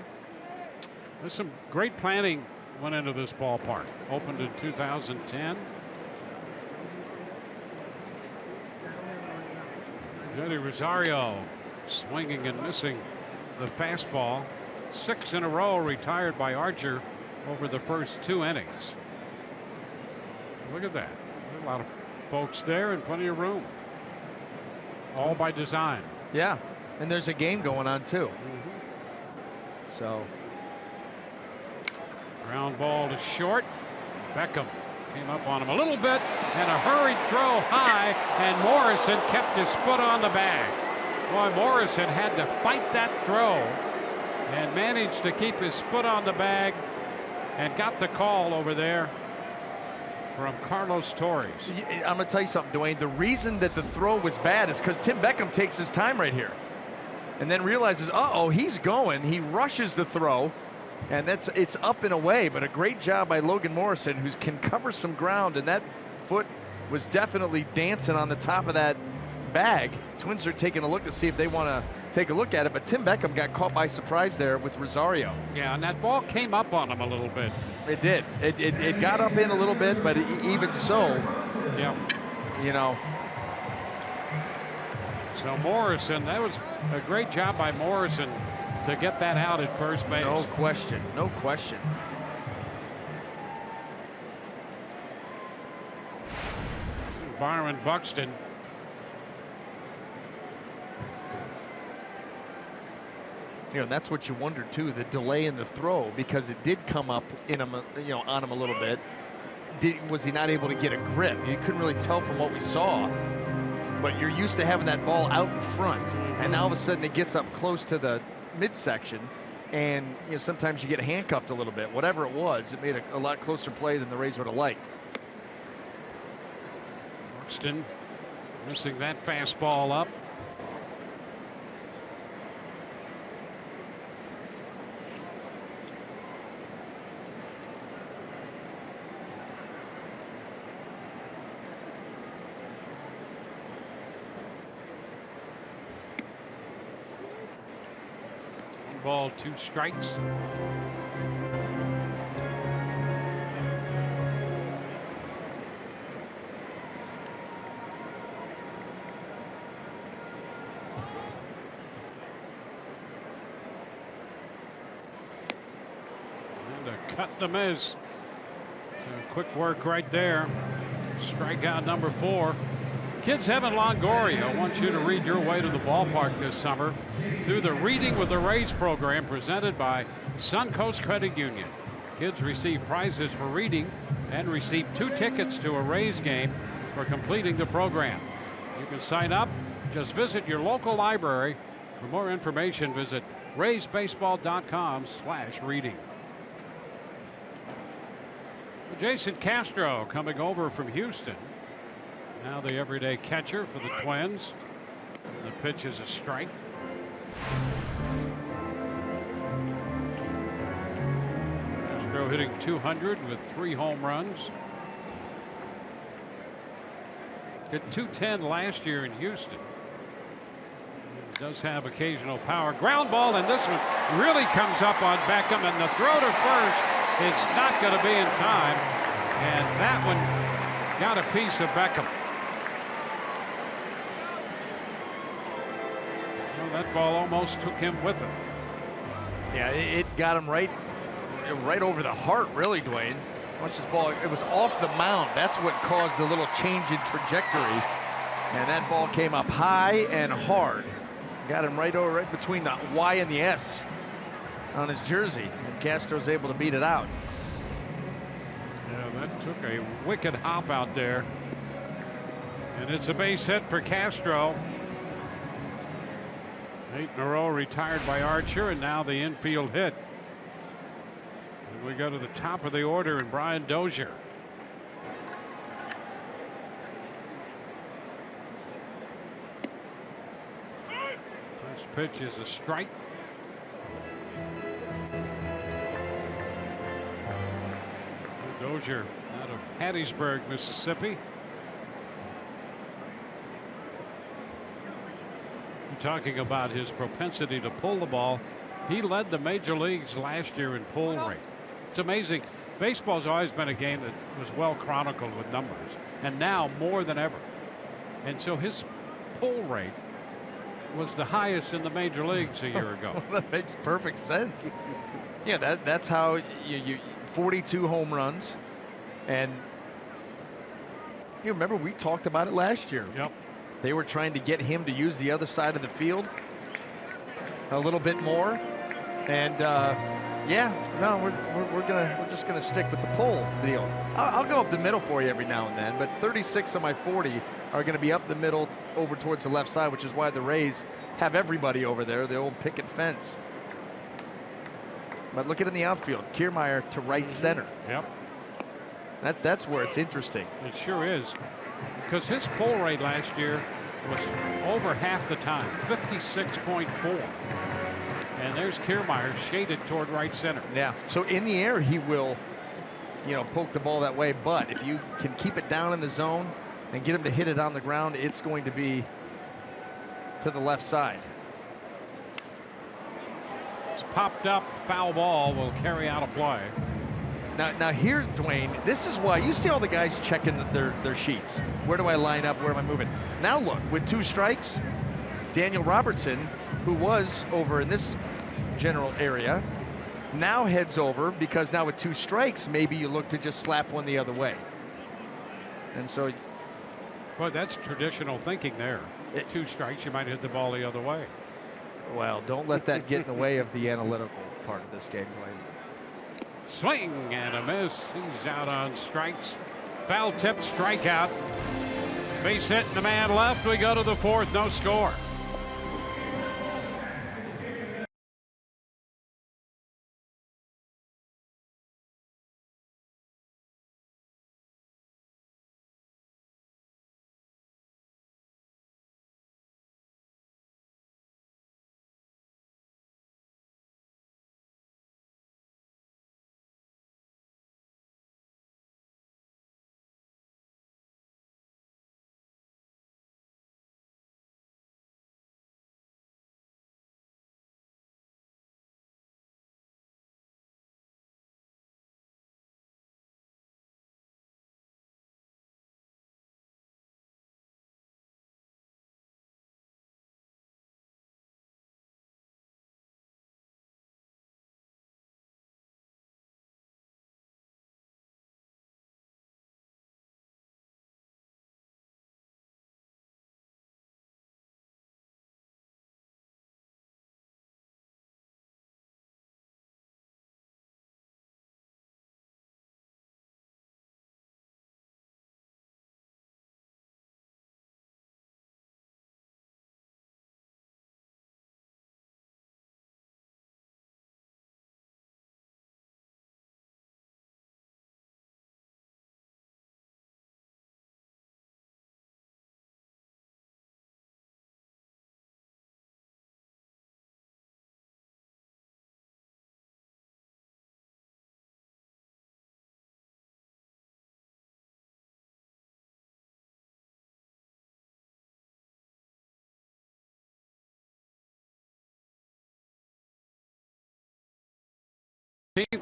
There's some great planning went into this ballpark. Opened in 2010. Eddie Rosario swinging and missing the fastball. 6 in a row retired by Archer over the first 2 innings. Look at that. A lot of folks there and plenty of room. All by design. Yeah, and there's a game going on too. So. Ground ball to short. Beckham came up on him a little bit, and a hurried throw high, and Morrison kept his foot on the bag. Boy, Morrison had to fight that throw and managed to keep his foot on the bag and got the call over there from Carlos Torres. I'm going to tell you something, Dwayne. The reason that the throw was bad is because Tim Beckham takes his time right here and then realizes, uh-oh, he's going. He rushes the throw, and it's up and away. But a great job by Logan Morrison, who can cover some ground, and that foot was definitely dancing on the top of that bag. Twins are taking a look to see if they want to take a look at it, but Tim Beckham got caught by surprise there with Rosario. Yeah, and that ball came up on him a little bit. It did. It got up in a little bit, but even so, yeah, you know. So Morrison, that was a great job by Morrison to get that out at first base. No question, no question. Byron Buxton. You know, that's what you wonder too, the delay in the throw, because it did come up in him, you know, on him a little bit. Was he not able to get a grip? You couldn't really tell from what we saw, but you're used to having that ball out in front, and now all of a sudden it gets up close to the midsection, and you know, sometimes you get handcuffed a little bit. Whatever it was, it made a lot closer play than the Rays would have liked. Buxton missing that fastball up. Ball, 2 strikes. And a cut to miss. So quick work right there. Strikeout number 4. Kids Heaven Longoria wants you to read your way to the ballpark this summer through the Reading with the Rays program presented by Suncoast Credit Union. Kids receive prizes for reading and receive 2 tickets to a Rays game for completing the program. You can sign up. Just visit your local library. For more information, visit raysbaseball.com/reading. Jason Castro coming over from Houston. Now the everyday catcher for the Twins. The pitch is a strike. Castro hitting .200 with 3 home runs. Hit .210 last year in Houston. Does have occasional power. Ground ball, and this one really comes up on Beckham, and the throw to first is not going to be in time. And that one got a piece of Beckham. That ball almost took him with it. Yeah, it got him right over the heart, really, Dwayne. Watch this ball. It was off the mound. That's what caused the little change in trajectory. And that ball came up high and hard. Got him right between the Y and the S on his jersey. And Castro's able to beat it out. Yeah, that took a wicked hop out there. And it's a base hit for Castro. 8 in a row retired by Archer, and now the infield hit. And we go to the top of the order, and Brian Dozier. First pitch is a strike. Dozier out of Hattiesburg, Mississippi. Talking about his propensity to pull the ball, he led the major leagues last year in pull rate. It's amazing. Baseball's always been a game that was well chronicled with numbers, and now more than ever. And so his pull rate was the highest in the major leagues a year ago. That makes perfect sense. Yeah, that's how you 42 home runs, and you remember we talked about it last year. Yep. They were trying to get him to use the other side of the field a little bit more, and yeah, no, we're just gonna stick with the pull deal. I'll go up the middle for you every now and then, but 36 of my 40 are going to be up the middle over towards the left side, which is why the Rays have everybody over there, the old picket fence. But look at in the outfield, Kiermaier to right center. Yep. That's where it's interesting. It sure is. Because his pull rate last year was over half the time, 56.4. And there's Kiermaier shaded toward right center. Yeah. So in the air, he will, poke the ball that way. But if you can keep it down in the zone and get him to hit it on the ground, it's going to be to the left side. It's popped up, foul ball will carry out a play. Now here, Dwayne, this is why you see all the guys checking their sheets. Where do I line up? Where am I moving? Now look, with 2 strikes, Daniel Robertson, who was over in this general area, now heads over because now with 2 strikes, maybe you look to just slap one the other way. And so, Boy, that's traditional thinking there. 2 strikes, you might hit the ball the other way. Well, don't let that get in the way of the analytical part of this game, Dwayne. Swing and a miss. He's out on strikes. Foul tip, strikeout. Base hit and the man left. We go to the 4th, no score.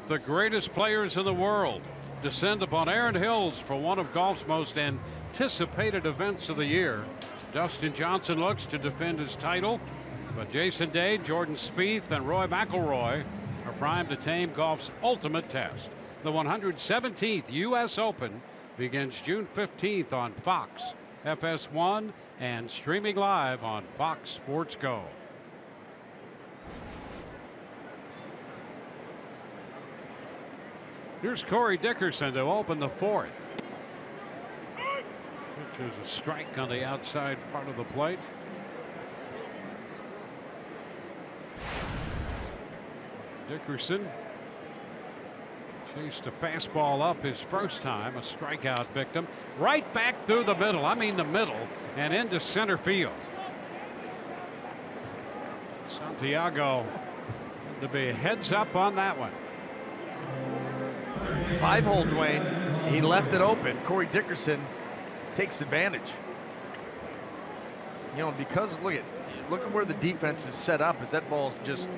The greatest players in the world descend upon Erin Hills for one of golf's most anticipated events of the year. Dustin Johnson looks to defend his title, but Jason Day, Jordan Spieth, and Roy McIlroy are primed to tame golf's ultimate test. The 117th U.S. Open begins June 15th on Fox, FS1, and streaming live on Fox Sports Go. Here's Corey Dickerson to open the 4th. Which is a strike on the outside part of the plate. Dickerson chased a fastball up his first time, a strikeout victim. Right back through the middle, the middle, and into center field. Santiago to be heads up on that one. 5-hole, Dwayne. He left it open. Corey Dickerson takes advantage. Because look at where the defense is set up as that ball just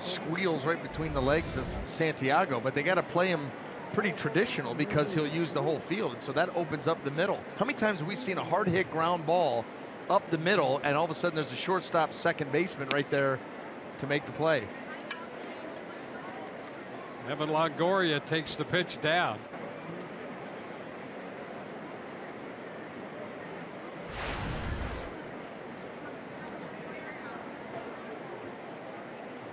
squeals right between the legs of Santiago, but they got to play him pretty traditional because he'll use the whole field, and so that opens up the middle. How many times have we seen a hard hit ground ball up the middle and all of a sudden there's a shortstop second baseman right there to make the play? Evan Longoria takes the pitch down.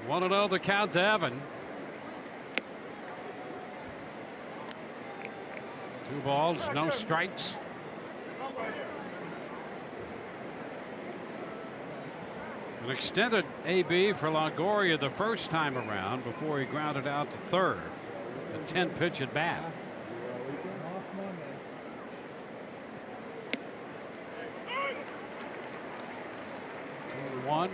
Want to know the count to Evan. 2 balls, no strikes. An extended AB for Longoria the first time around before he grounded out to third. A 10-pitch at bat. One.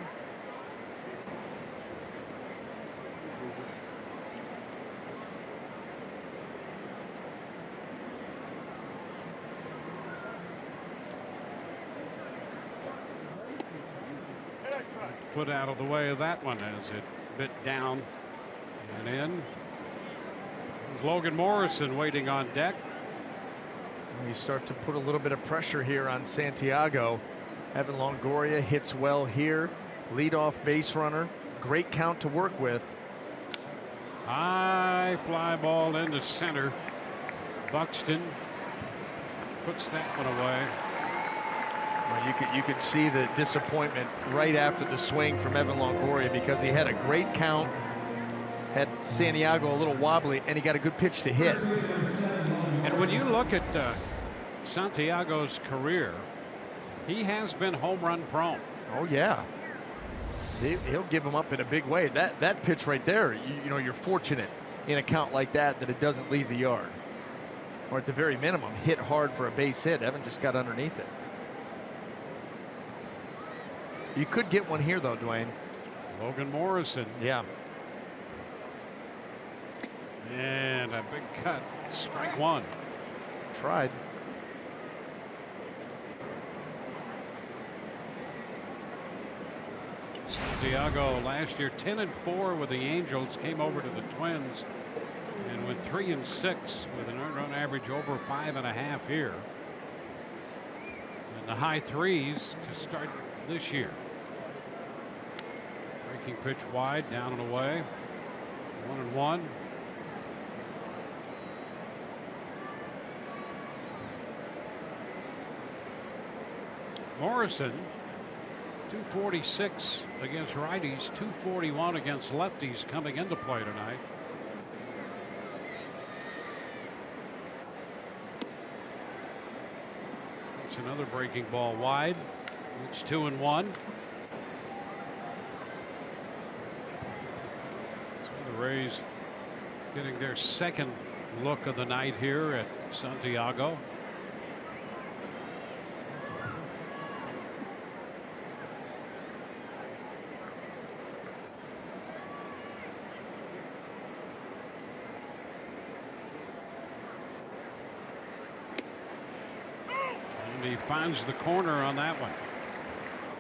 Foot out of the way of that one as it bit down and in. There's Logan Morrison waiting on deck. You start to put a little bit of pressure here on Santiago. Evan Longoria hits well here. Leadoff base runner. Great count to work with. High fly ball into center. Buxton puts that one away. Well, you could see the disappointment right after the swing from Evan Longoria because he had a great count, had Santiago a little wobbly, and he got a good pitch to hit. And when you look at Santiago's career, he has been home run prone. Oh yeah, he'll give him up in a big way. That pitch right there, you know, you're fortunate in a count like that it doesn't leave the yard, or at the very minimum hit hard for a base hit. Evan just got underneath it. You could get one here though, Dwayne. Logan Morrison. Yeah. And a big cut. Strike one. Tried. Santiago last year 10-4 with the Angels, came over to the Twins and went 3-6 with an earned run average over 5.5 here. And the high threes to start this year. Breaking pitch wide, down and away. 1-1. Morrison 246 against righties, 241 against lefties coming into play tonight. It's another breaking ball wide. It's 2-1. So the Rays getting their second look of the night here at Santiago. He finds the corner on that one.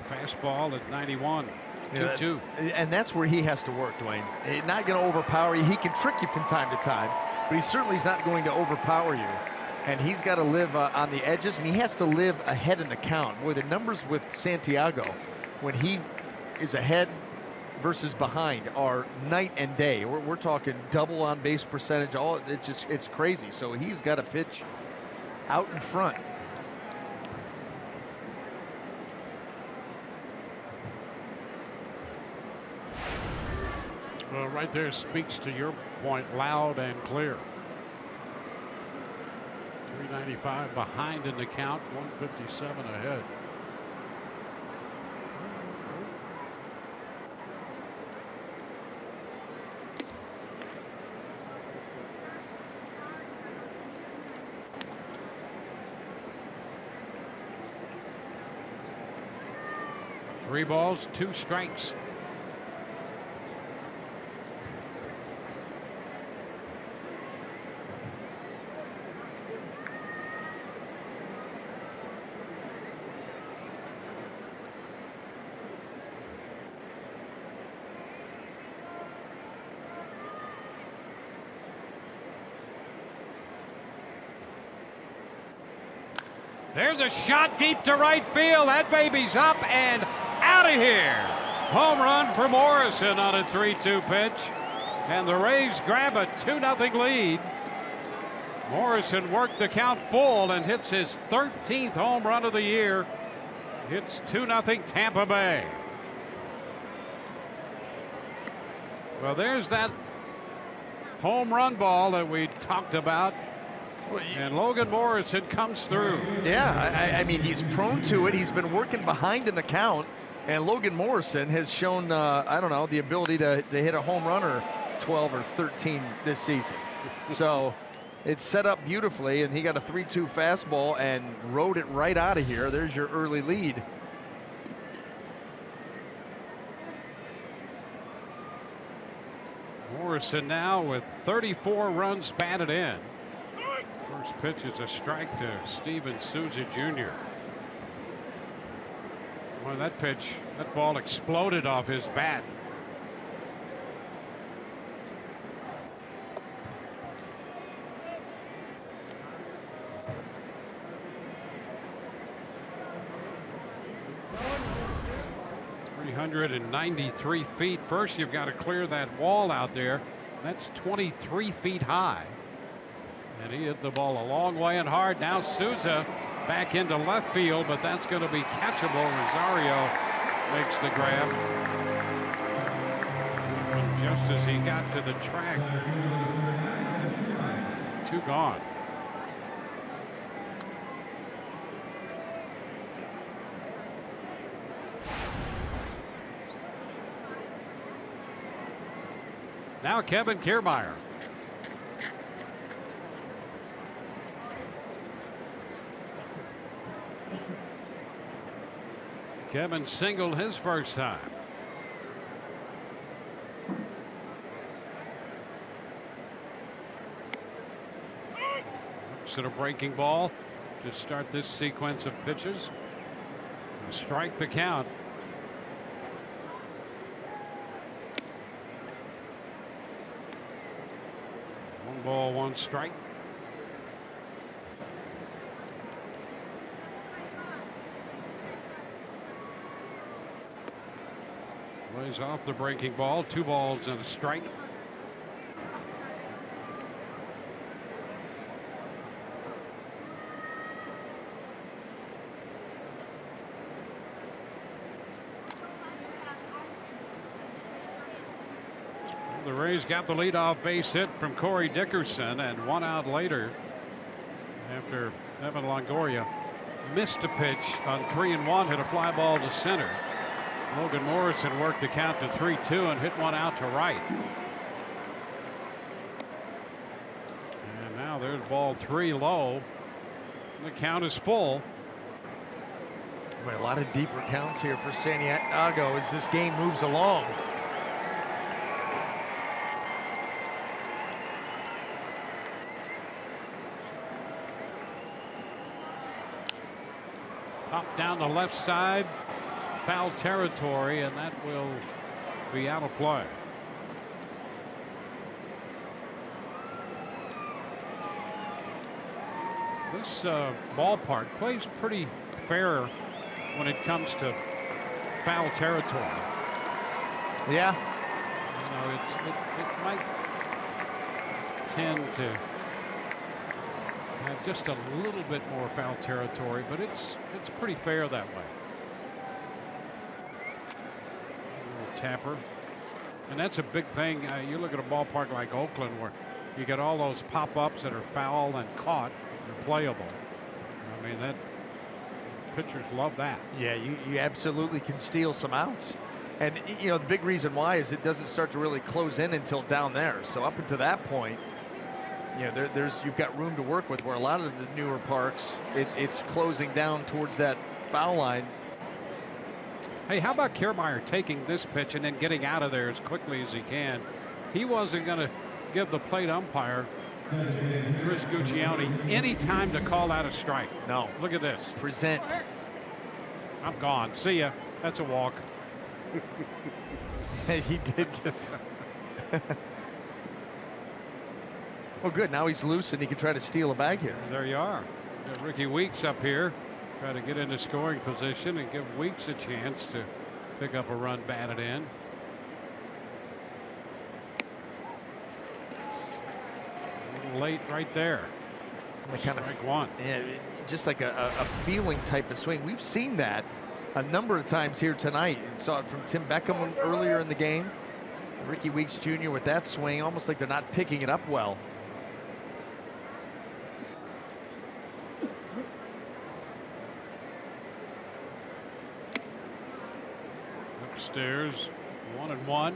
Fastball at 91. 2-2. And that's where he has to work, Dwayne. He's not going to overpower you. He can trick you from time to time, but he certainly is not going to overpower you. And he's got to live on the edges, and he has to live ahead in the count. Boy, the numbers with Santiago when he is ahead versus behind are night and day. We're talking double on base percentage. It's crazy. So he's got to pitch out in front. Well, right there speaks to your point loud and clear. 395 behind in the count, 157 ahead. Three balls, 2 strikes. There's a shot deep to right field. That baby's up and out of here. Home run for Morrison on a 3-2 pitch. And the Rays grab a 2-0 lead. Morrison worked the count full and hits his 13th home run of the year. It's 2-0 Tampa Bay. Well, there's that home run ball that we talked about. And Logan Morrison comes through. Yeah, I mean, he's prone to it. He's been working behind in the count. And Logan Morrison has shown, I don't know, the ability to hit a home run or 12 or 13 this season. So it's set up beautifully, and he got a 3-2 fastball and rode it right out of here. There's your early lead. Morrison now with 34 runs batted in. First pitch is a strike to Steven Souza Jr. Well, that pitch, that ball exploded off his bat. .393 feet. First, you've got to clear that wall out there. That's 23 feet high. And he hit the ball a long way and hard. Now Souza back into left field, but that's going to be catchable. Rosario makes the grab. And just as he got to the track, 2 gone. Now Kevin Kiermaier. Kevin singled his first time. Looks at a breaking ball to start this sequence of pitches. Strike the count. Ball, 1 strike. Lays off the breaking ball. 2 balls and a strike. The Rays got the leadoff base hit from Corey Dickerson, and 1 out later, after Evan Longoria missed a pitch on 3-1, hit a fly ball to center. Logan Morrison worked the count to 3-2 and hit 1 out to right. And now there's ball 3 low. The count is full. Boy, a lot of deeper counts here for San Diego as this game moves along. Pop down the left side, foul territory, and that will be out of play. This ballpark plays pretty fair when it comes to foul territory. Yeah. You know, it might tend to have just a little bit more foul territory, but it's pretty fair that way. A little tapper, and that's a big thing. You look at a ballpark like Oakland where you get all those pop-ups that are foul and caught, they're playable. I mean, that pitchers love that. Yeah, you absolutely can steal some outs. And you know, the big reason why is it doesn't start to really close in until down there. So up until that point, you know, you've got room to work with, where a lot of the newer parks, it's closing down towards that foul line. Hey, how about Kiermaier taking this pitch and then getting out of there as quickly as he can? He wasn't going to give the plate umpire, Chris Guccione, any time to call out a strike. No. Look at this. Present. I'm gone. See ya. That's a walk. He did get well, good. Now he's loose and he can try to steal a bag here. There you are. Got Ricky Weeks up here, try to get into scoring position and give Weeks a chance to pick up a run batted in. A little late right there. Kind of strike 1. Yeah, just like a feeling type of swing. We've seen that a number of times here tonight. You saw it from Tim Beckham earlier in the game. Ricky Weeks Jr. with that swing, almost like they're not picking it up well. downstairs. 1-1.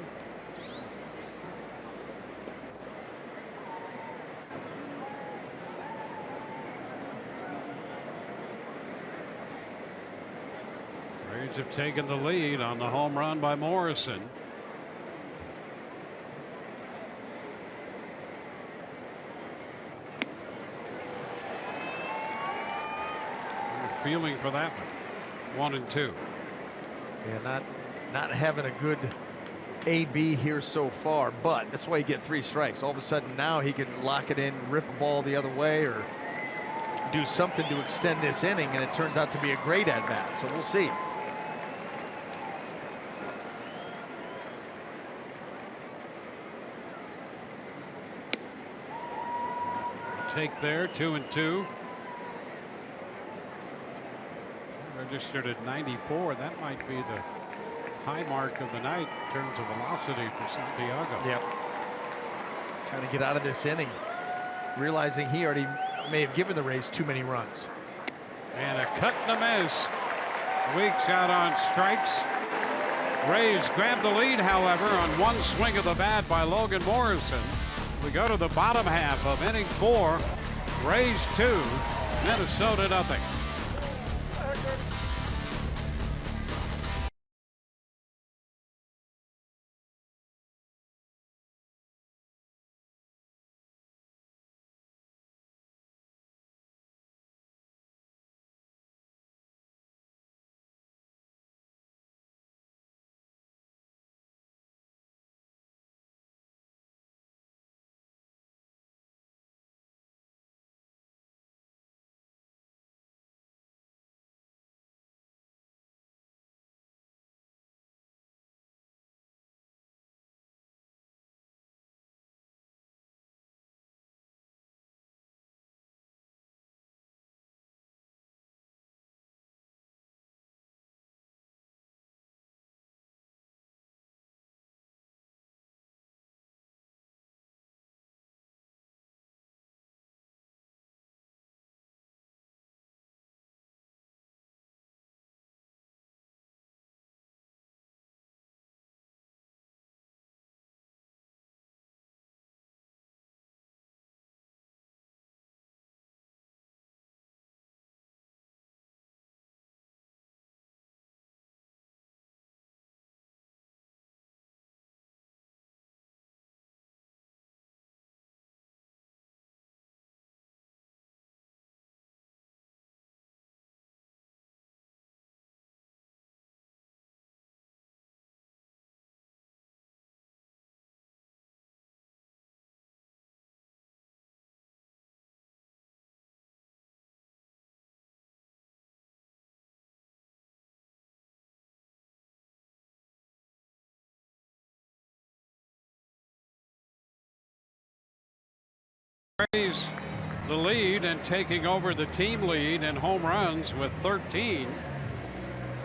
Braves have taken the lead on the home run by Morrison. Feeling for that one. 1-2. Yeah, not having a good AB here so far, but that's why you get 3 strikes. All of a sudden now he can lock it in, rip a ball the other way, or do something to extend this inning, and it turns out to be a great at bat. So we'll see. Take there, 2-2. Registered at 94. That might be the high mark of the night in terms of velocity for Santiago. Yep. Trying to get out of this inning, realizing he already may have given the Rays too many runs. And a cut and a miss. Weeks out on strikes. Rays grab the lead, however, on one swing of the bat by Logan Morrison. We go to the bottom half of inning 4. Rays 2, Minnesota nothing. Rays the lead and taking over the team lead in home runs with 13.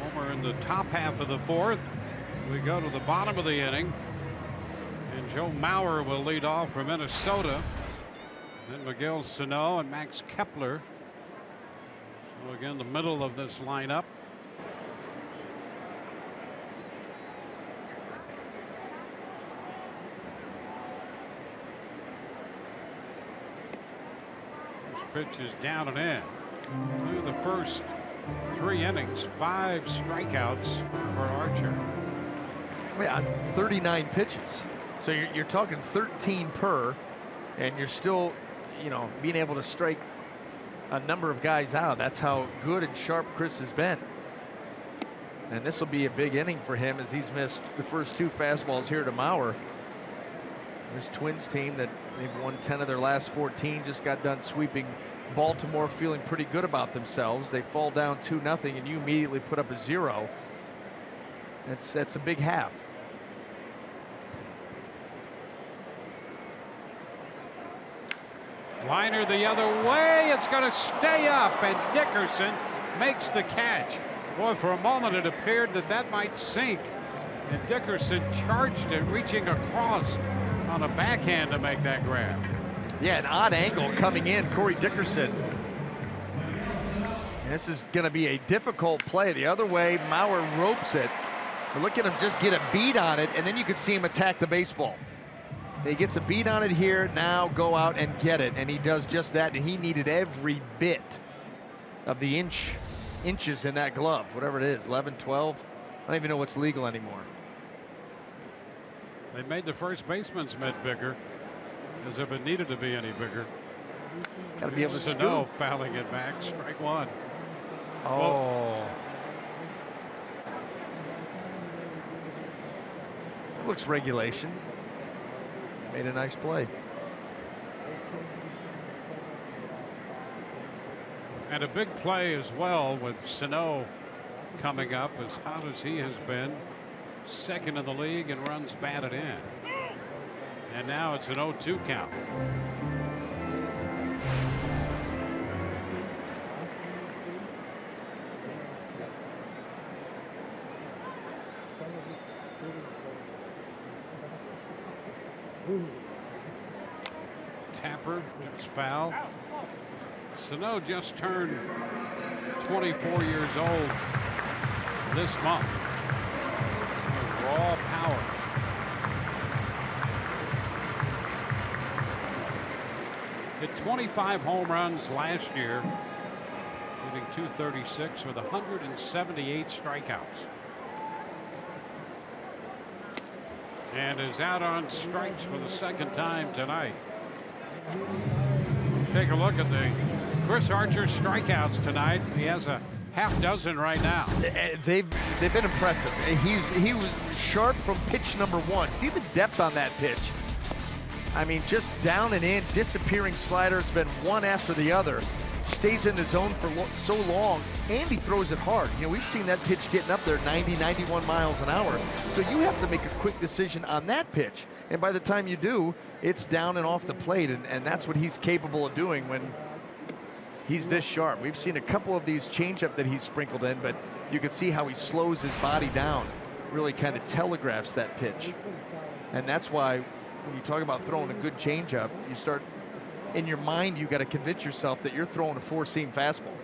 Homer in the top half of the 4th. We go to the bottom of the inning, and Joe Mauer will lead off for Minnesota. Then Miguel Sano and Max Kepler. So again, the middle of this lineup. Pitch is down and in. Through the first 3 innings, 5 strikeouts for Archer. Yeah, 39 pitches. So you're talking 13 per, and you're still, being able to strike a number of guys out. That's how good and sharp Chris has been. And this will be a big inning for him, as he's missed the first 2 fastballs here to Mauer. This Twins team that they've won 10 of their last 14 just got done sweeping Baltimore, feeling pretty good about themselves. They fall down 2-0 and you immediately put up a 0. That's a big half. Liner the other way. It's going to stay up, and Dickerson makes the catch. Boy, for a moment it appeared that might sink, and Dickerson charged it, reaching across on a backhand to make that grab. Yeah, an odd angle coming in. Corey Dickerson. And this is going to be a difficult play. The other way, Mauer ropes it, But look at him just get a beat on it, and then you could see him attack the baseball. He gets a beat on it here, now go out and get it, and he does just that, and he needed every bit of the inches in that glove, whatever it is, 11, 12. I don't even know what's legal anymore. They made the first baseman's mitt bigger, as if it needed to be any bigger. Got to be able to Sano scoop. fouling it back, strike one. Oh. Well, Looks regulation. Made a nice play. and a big play as well with Sano coming up, as hot as he has been. Second in the league and runs batted in. And now it's an 0-2 count. Tapper gets foul. Sano just turned 24 years old this month. With raw power. Hit 25 home runs last year, hitting .236 with 178 strikeouts. And is out on strikes for the second time tonight. Take a look at the Chris Archer strikeouts tonight. He has a half dozen right now. They've been impressive. He was sharp from pitch number one. See the depth on that pitch. I mean, just down and in, disappearing slider. It's been one after the other. Stays in the zone for so long, and he throws it hard. You know, we've seen that pitch getting up there 90, 91 miles an hour. So you have to make a quick decision on that pitch. And by the time you do, it's down and off the plate, and that's what he's capable of doing when he's this sharp. We've seen a couple of these changeup that he's sprinkled in, but you can see how he slows his body down, really kind of telegraphs that pitch. And that's why when you talk about throwing a good changeup, you start, in your mind, you got to convince yourself that you're throwing a four-seam fastball.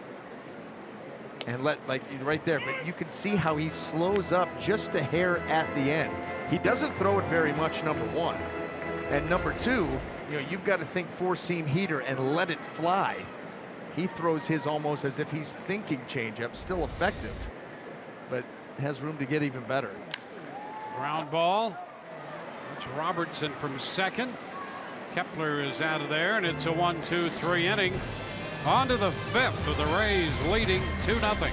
And like right there, but you can see how he slows up just a hair at the end. He doesn't throw it very much, number one. And number two, you know, you've got to think four-seam heater and let it fly. He throws his almost as if he's thinking changeup, still effective, but has room to get even better. Ground ball. It's Robertson from second. Kepler is out of there, and it's a 1-2-3 inning. On to the fifth with the Rays leading 2-0.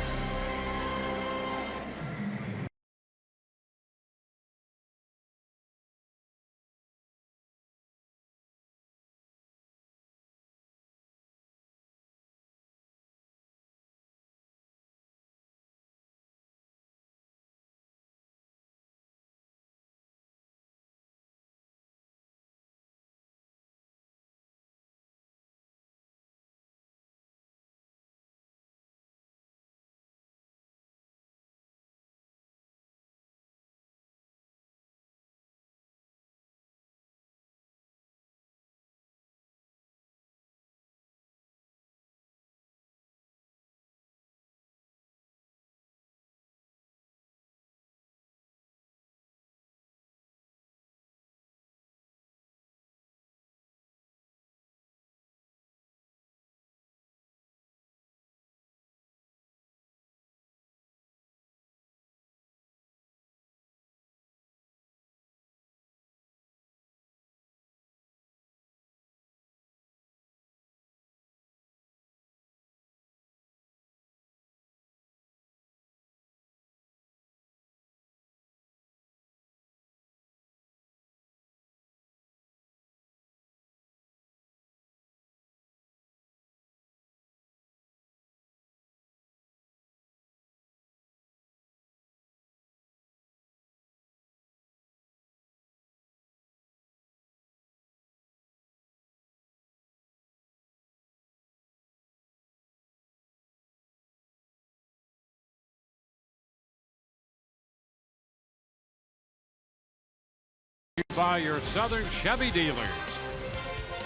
By your Southern Chevy dealers.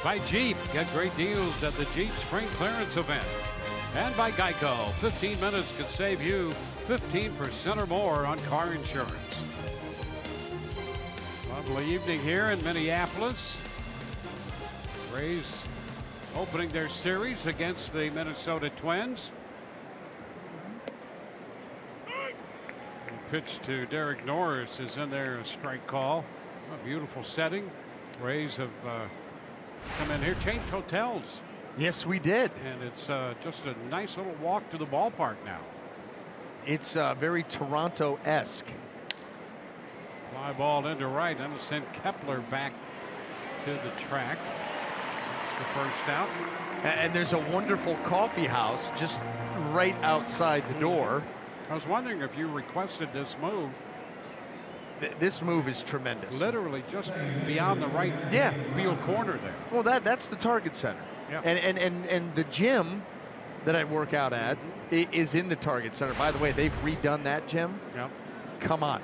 By Jeep, get great deals at the Jeep Spring Clearance event. And by Geico, 15 minutes could save you 15% or more on car insurance. Lovely evening here in Minneapolis. Rays opening their series against the Minnesota Twins. Pitch to Derek Norris is in there, a strike call. A beautiful setting. Rays have come in here, changed hotels. Yes, we did. And it's just a nice little walk to the ballpark now. It's very Toronto-esque. Fly ball into right. That'll send Kepler back to the track. That's the first out. And there's a wonderful coffee house just right outside the door. I was wondering if you requested this move. This move is tremendous. Literally just beyond the right field corner there. Well, that's the Target Center. Yep. And the gym that I work out at is in the Target Center. By the way, they've redone that gym. Yep. Come on.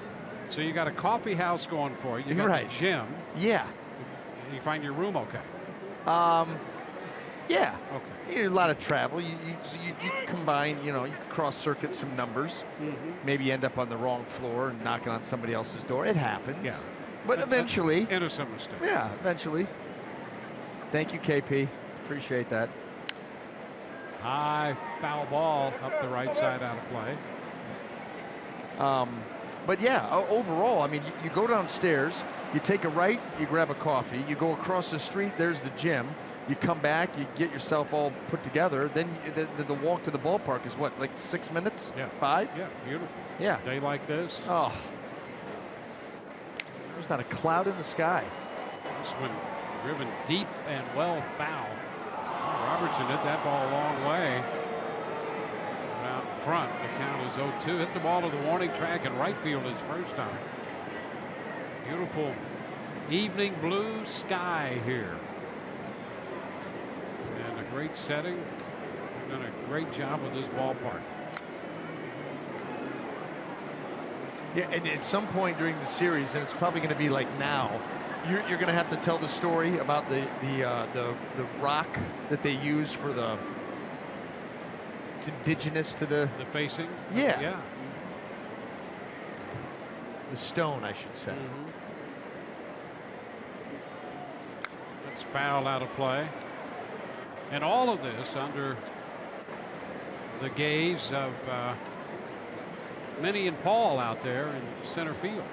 So you got a coffee house going for you. You got right. the gym. Yeah. You find your room okay? Yeah. Okay. A lot of travel. You combine, you cross-circuit some numbers. Maybe end up on the wrong floor and knocking on somebody else's door. It happens. Yeah. But eventually. Innocent mistake. Yeah, eventually. Thank you, KP. Appreciate that. High foul ball up the right side out of play. But yeah, overall, I mean, you go downstairs, you take a right, you grab a coffee, you go across the street, there's the gym. You come back, you get yourself all put together. Then the walk to the ballpark is what, like 6 minutes? Yeah. 5? Yeah, beautiful. Yeah. Day like this. Oh. There's not a cloud in the sky. This one driven deep and well foul. Robertson hit that ball a long way. Out front, the count is 0-2. Hit the ball to the warning track in right field his first time. Beautiful evening blue sky here. And a great setting. They've done a great job with this ballpark. Yeah, and at some point during the series, and it's probably going to be like now, you're going to have to tell the story about the rock that they use for the. It's indigenous to the facing. Yeah. Yeah. The stone, I should say. That's foul out of play. And all of this under the gaze of Minnie and Paul out there in center field.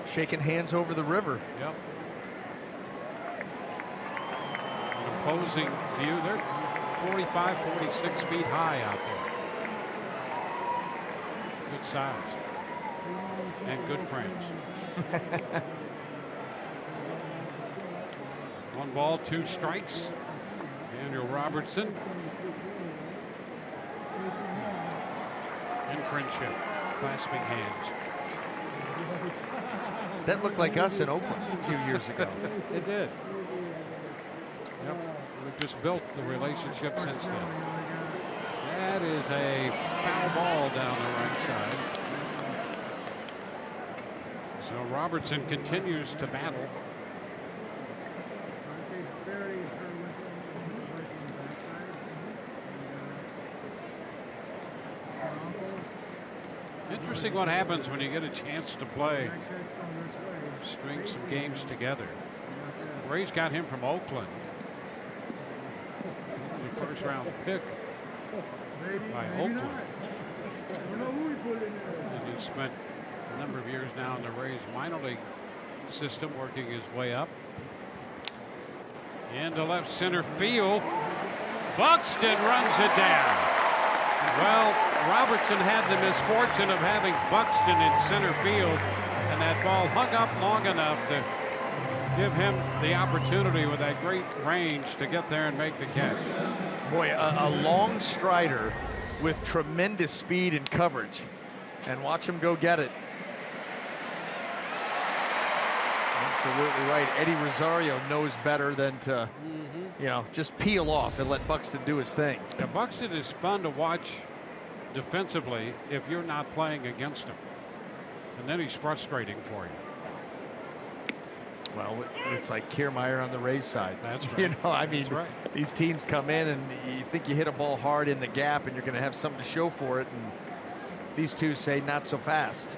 Shaking hands over the river. Yep. An opposing view. They're 45, 46 feet high out there. Good size. And good friends. 1 ball, 2 strikes. Daniel Robertson. In friendship, clasping hands. That looked like us in Oakland a few years ago. It did. Yep. We've just built the relationship since then. That is a foul ball down the right side. So Robertson continues to battle. Interesting what happens when you get a chance to play, string some games together. Rays got him from Oakland. The first round pick by Oakland. And he spent a number of years now in the Rays minor league system, working his way up. Into left center field. Buxton runs it down. Well, Robertson had the misfortune of having Buxton in center field, and that ball hung up long enough to give him the opportunity with that great range to get there and make the catch. Boy, a long strider with tremendous speed and coverage. And watch him go get it. Absolutely right. Eddie Rosario knows better than to, just peel off and let Buxton do his thing. Now, Buxton is fun to watch defensively if you're not playing against him. And then he's frustrating for you. Well, it's like Kiermaier on the Rays side. That's right. I mean, these teams come in and you think you hit a ball hard in the gap and you're going to have something to show for it. And these two say not so fast.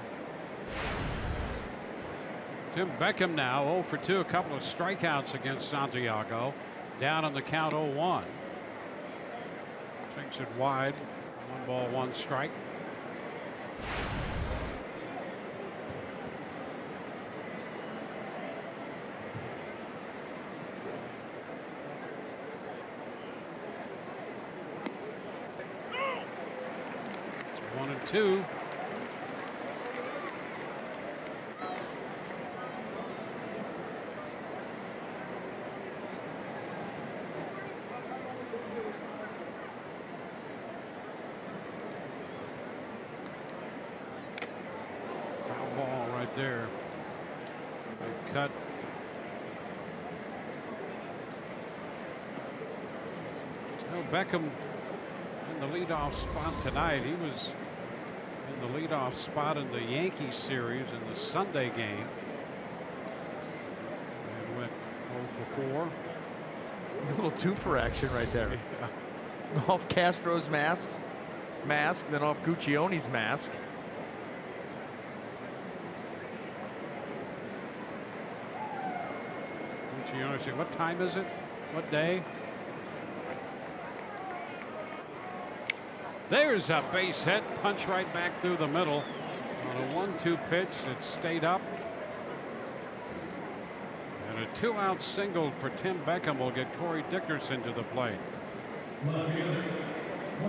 Tim Beckham now 0 for 2, a couple of strikeouts against Santiago. Down on the count 0-1. Takes it wide. 1 ball, 1 strike. One and 2. There. Big cut. Well, Beckham in the leadoff spot tonight. He was in the leadoff spot in the Yankees series in the Sunday game. And went 0 for 4. A little two-for action right there. Yeah. Off Castro's mask, then off Guccione's mask. What time is it? What day? There's a base hit, punch right back through the middle on a 1-2 pitch. It stayed up. And a 2-out single for Tim Beckham will get Corey Dickerson to the plate.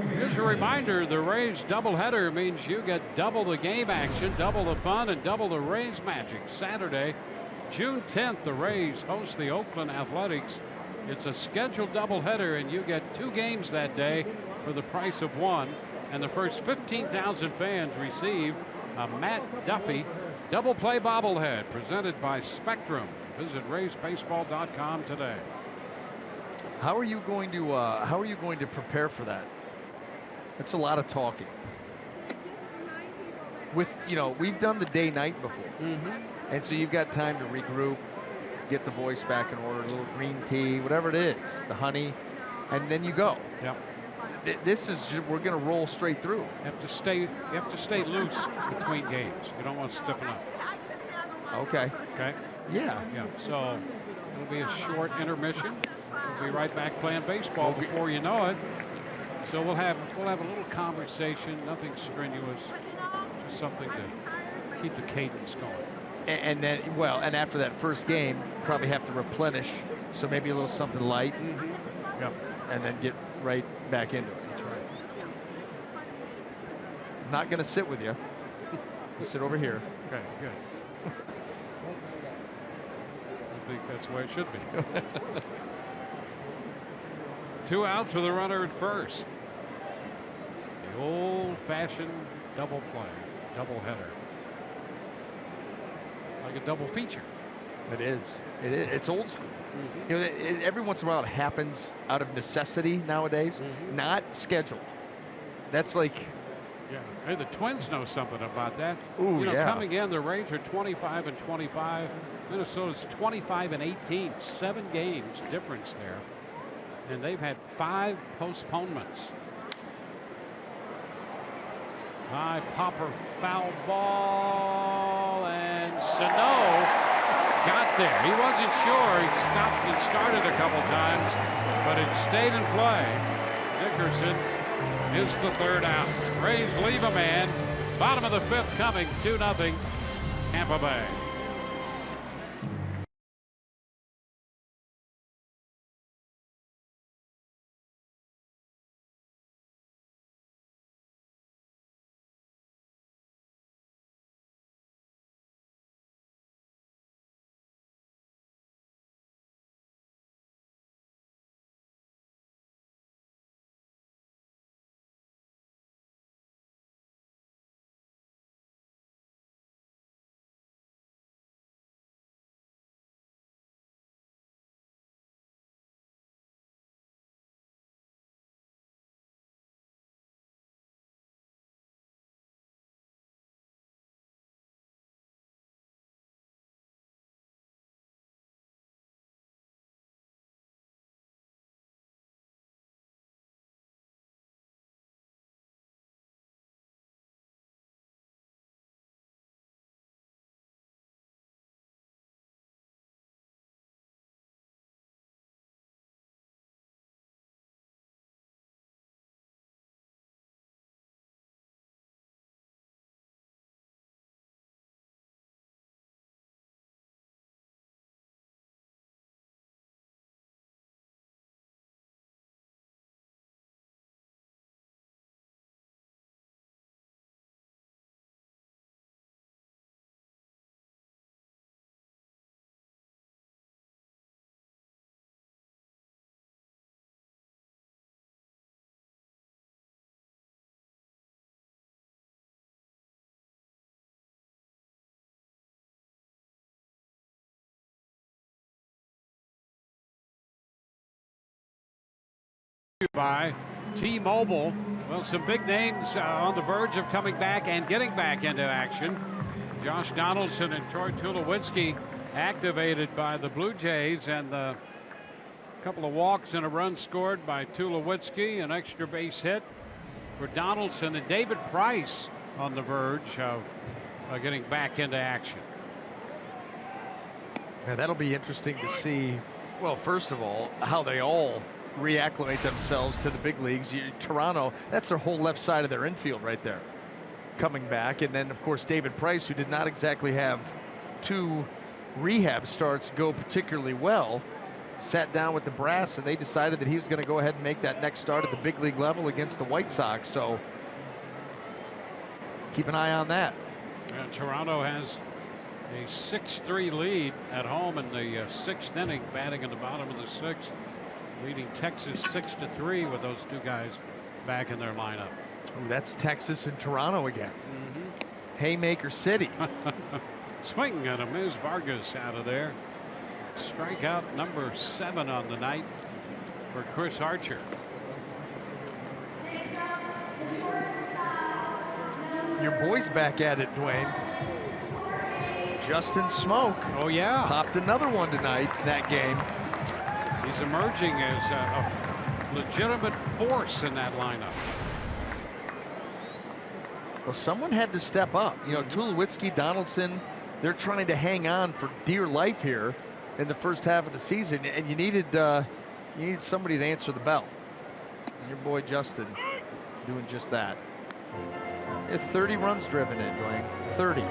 Here's a reminder, the Rays doubleheader means you get double the game action, double the fun, and double the Rays magic. Saturday, June 10th, the Rays host the Oakland Athletics. It's a scheduled doubleheader, and you get 2 games that day for the price of 1. And the first 15,000 fans receive a Matt Duffy double play bobblehead presented by Spectrum. Visit RaysBaseball.com today. How are you going to prepare for that? That's a lot of talking. With we've done the day-night before. And so you've got time to regroup, get the voice back in order, a little green tea, whatever it is, the honey, and then you go. Yep. This is we're going to roll straight through. You have to stay loose between games. You don't want to stiffen up. Okay. Okay. Yeah. Yeah. So it'll be a short intermission. We'll be right back playing baseball before you know it. So we'll have a little conversation, nothing strenuous, just something to keep the cadence going. And then, and after that first game, probably have to replenish. So maybe a little something light. Yep. And then get right back into it. That's right. Not going to sit with you. Sit over here. Okay, good. I think that's the way it should be. 2 outs with a runner at first. The old-fashioned double play, double header. Like a double feature. It is. It's old school. Every once in a while it happens out of necessity nowadays, not scheduled. That's like. Yeah. Hey, the Twins know something about that. Ooh, yeah. Coming in, the Rays are 25-25. Minnesota's 25-18. 7 games difference there. And they've had 5 postponements. High popper foul ball, and Sano got there. He wasn't sure. He stopped and started a couple times, but it stayed in play. Dickerson is the 3rd out. Rays leave a man. Bottom of the 5th coming, 2-0 Tampa Bay. by T-Mobile. Well, some big names on the verge of coming back and getting back into action. Josh Donaldson and Troy Tulowitzki activated by the Blue Jays, and a couple of walks and a run scored by Tulowitzki, an extra base hit for Donaldson, and David Price on the verge of getting back into action. Yeah, that'll be interesting to see. Well, first of all, how they all reacclimate themselves to the big leagues. Toronto, that's their whole left side of their infield right there, coming back. And then, of course, David Price, who did not exactly have 2 rehab starts go particularly well, sat down with the brass, and they decided that he was going to go ahead and make that next start at the big league level against the White Sox. So keep an eye on that. And Toronto has a 6-3 lead at home in the 6th inning, batting in the bottom of the 6th, leading Texas 6-3 with those 2 guys back in their lineup. Ooh, that's Texas and Toronto again. Haymaker City. Swing and a miss. Vargas out of there. Strikeout number 7 on the night for Chris Archer. Your boy's back at it, Dwayne. Justin Smoke. Oh, yeah. Popped another one tonight in that game. He's emerging as a legitimate force in that lineup. Well, someone had to step up. You know, Tulowitzki, Donaldson, they're trying to hang on for dear life here in the first half of the season, and you needed somebody to answer the bell. And your boy Justin doing just that. 30 runs driven in, Dwayne. 30.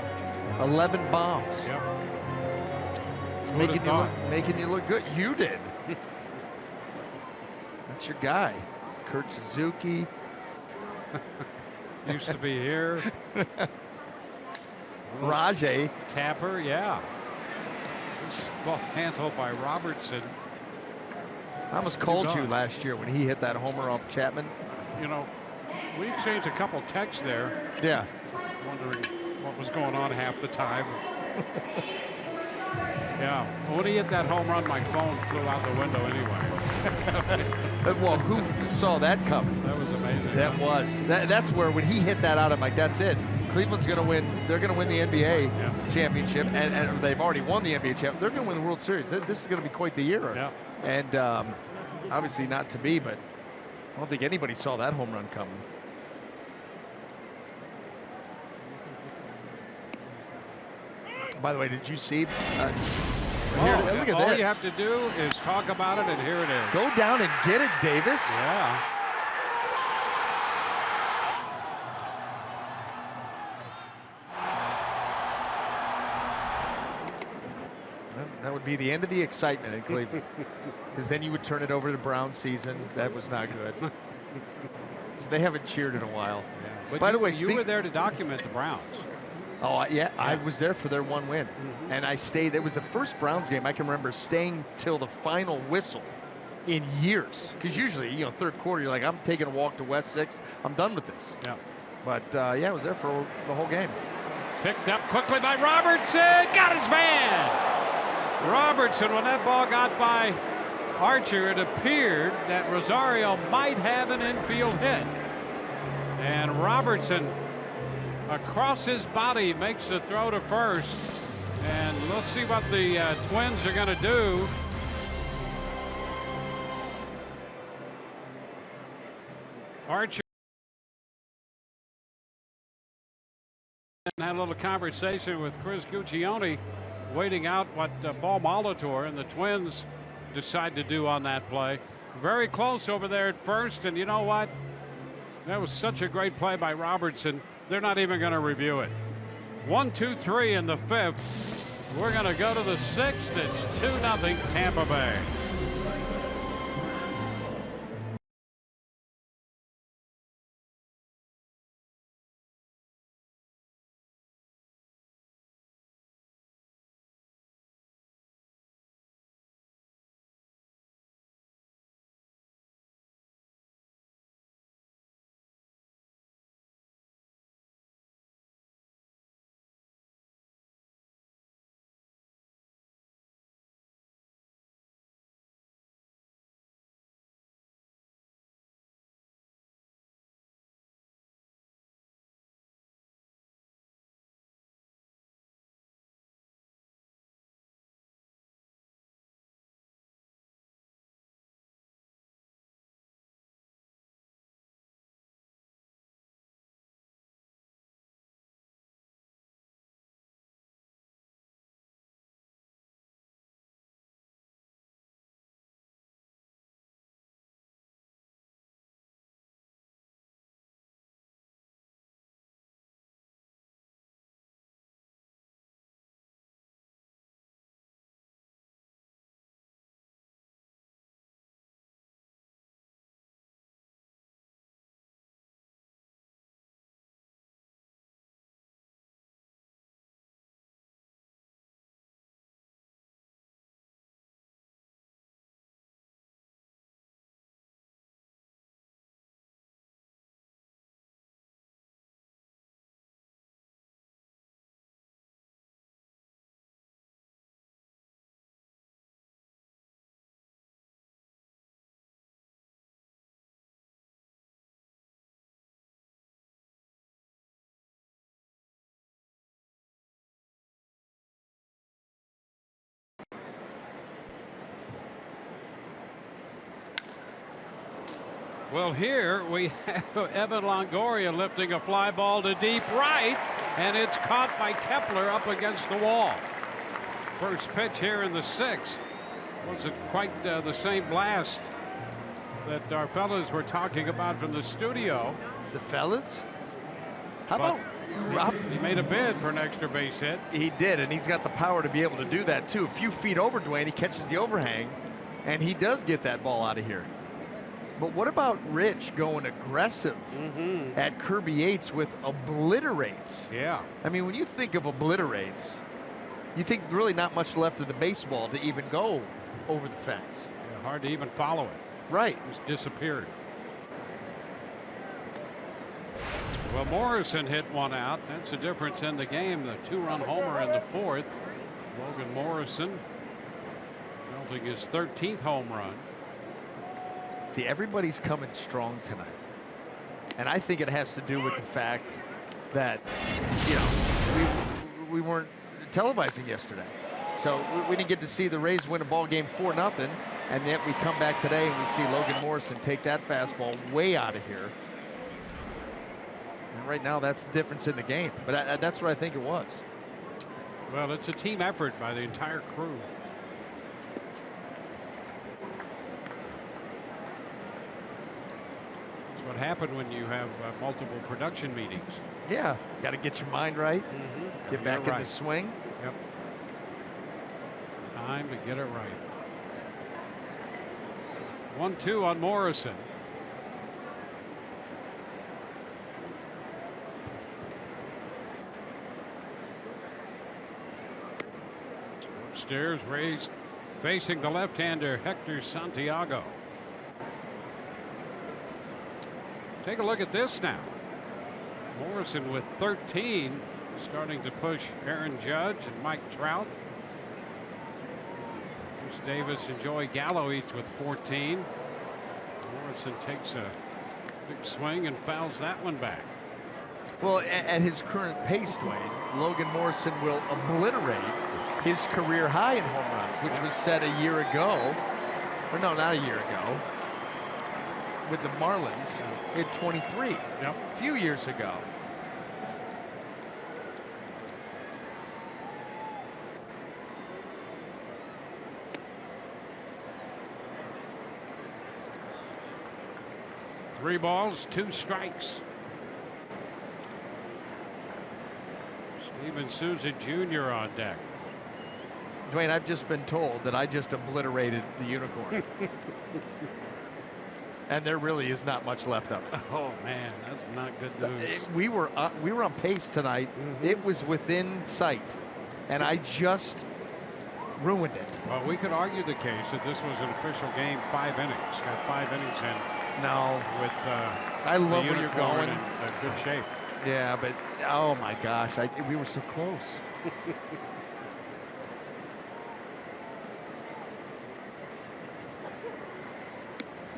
11 bombs. Yep. Making you look good. You did. That's your guy. Kurt Suzuki. Used to be here. Rajay. Tapper, yeah. This ball handled by Robertson. I almost called you last year when he hit that homer off Chapman. You know, we exchanged a couple texts there. Yeah. Wondering what was going on half the time. Yeah. When he hit that home run, my phone flew out the window anyway. Well, who saw that coming? That was amazing. That was. That's where when he hit that out, I'm like, that's it. Cleveland's going to win. They're going to win the NBA championship, and they've already won the NBA championship. They're going to win the World Series. This is going to be quite the year. Yeah. And obviously not to be, but I don't think anybody saw that home run coming. By the way, did you see? Look at this. All you have to do is talk about it, and here it is. Go down and get it, Davis. Yeah. That would be the end of the excitement in Cleveland, because then you would turn it over to Brown season. That was not good. So they haven't cheered in a while. Yeah. But By the way, you were there to document the Browns. Oh, yeah, I was there for their 1 win. And I stayed. It was the first Browns game I can remember staying till the final whistle in years. Because usually, you know, third quarter, you're like, I'm taking a walk to West 6th. I'm done with this. Yeah. But, yeah, I was there for the whole game. Picked up quickly by Robertson. Got his man. Robertson, when that ball got by Archer, it appeared that Rosario might have an infield hit. And Robertson, across his body, makes the throw to first. And let's see what the Twins are going to do. Archer had a little conversation with Chris Guccione, waiting out what Paul Molitor and the Twins decide to do on that play. Very close over there at first, and you know what? That was such a great play by Robertson. They're not even going to review it. 1, 2, 3 in the 5th. We're going to go to the 6th. It's 2-0 Tampa Bay. Well, here we have Evan Longoria lifting a fly ball to deep right, and it's caught by Kepler up against the wall. First pitch here in the 6th. Wasn't quite the same blast that our fellas were talking about from the studio. The fellas? How But about Rob? he made a bid for an extra base hit. He did, and he's got the power to be able to do that too. A few feet over Dwayne, he catches the overhang, and he does get that ball out of here. But what about Rich going aggressive at Kirby Yates with obliterates? Yeah. I mean, when you think of obliterates, you think really not much left of the baseball to even go over the fence. Yeah, hard to even follow it. Right. Just disappeared. Well, Morrison hit one out. That's the difference in the game. The 2-run homer in the 4th. Logan Morrison belting his 13th home run. See, everybody's coming strong tonight. And I think it has to do with the fact that, you know, we weren't televising yesterday. So we didn't get to see the Rays win a ball game 4-0. And yet we come back today and we see Logan Morrison take that fastball way out of here. And right now, that's the difference in the game. But that's what I think it was. Well, it's a team effort by the entire crew. That's what happened when you have multiple production meetings. Yeah, got to get your mind right. Get back in right. the swing. Yep. Time to get it right. 1-2 on Morrison. Upstairs, Rays facing the left-hander Hector Santiago. Take a look at this now. Morrison with 13, starting to push Aaron Judge and Mike Trout. Bruce Davis and Joey Gallo each with 14. Morrison takes a big swing and fouls that one back. Well, at his current pace, Dwayne, Logan Morrison will obliterate his career high in home runs, which was set a year ago. Or no, not a year ago. With the Marlins at 23. Yep. A few years ago. Three balls, 2 strikes. Steven Souza Jr. on deck. Dwayne, I've just been told that I just obliterated the unicorn. And there really is not much left of it. Oh man, that's not good news. We were on pace tonight. It was within sight, and I just ruined it. Well, we could argue the case that this was an official game, 5 innings. Got 5 innings in. No, With I love the where you're unicorn going. in good shape. Yeah, but oh my gosh, we were so close.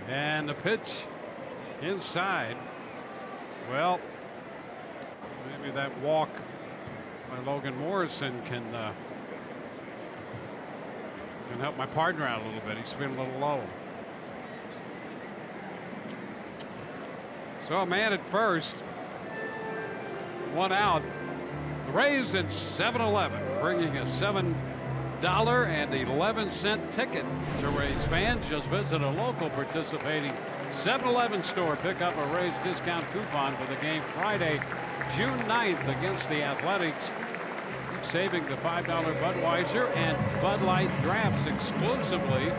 And the pitch inside. Well, maybe that walk by Logan Morrison can help my partner out a little bit. He's feeling a little low. So a man at first, 1 out. The Rays in 7-Eleven, bringing a $7.11 ticket to Rays fans. Just visit a local participating 7-Eleven store. Pick up a Rays discount coupon for the game Friday, June 9th against the Athletics. Keep saving the $5 Budweiser and Bud Light drafts exclusively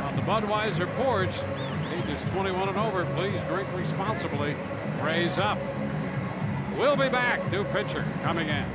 on the Budweiser porch. Ages 21 and over, please drink responsibly. Rays up. We'll be back. New pitcher coming in.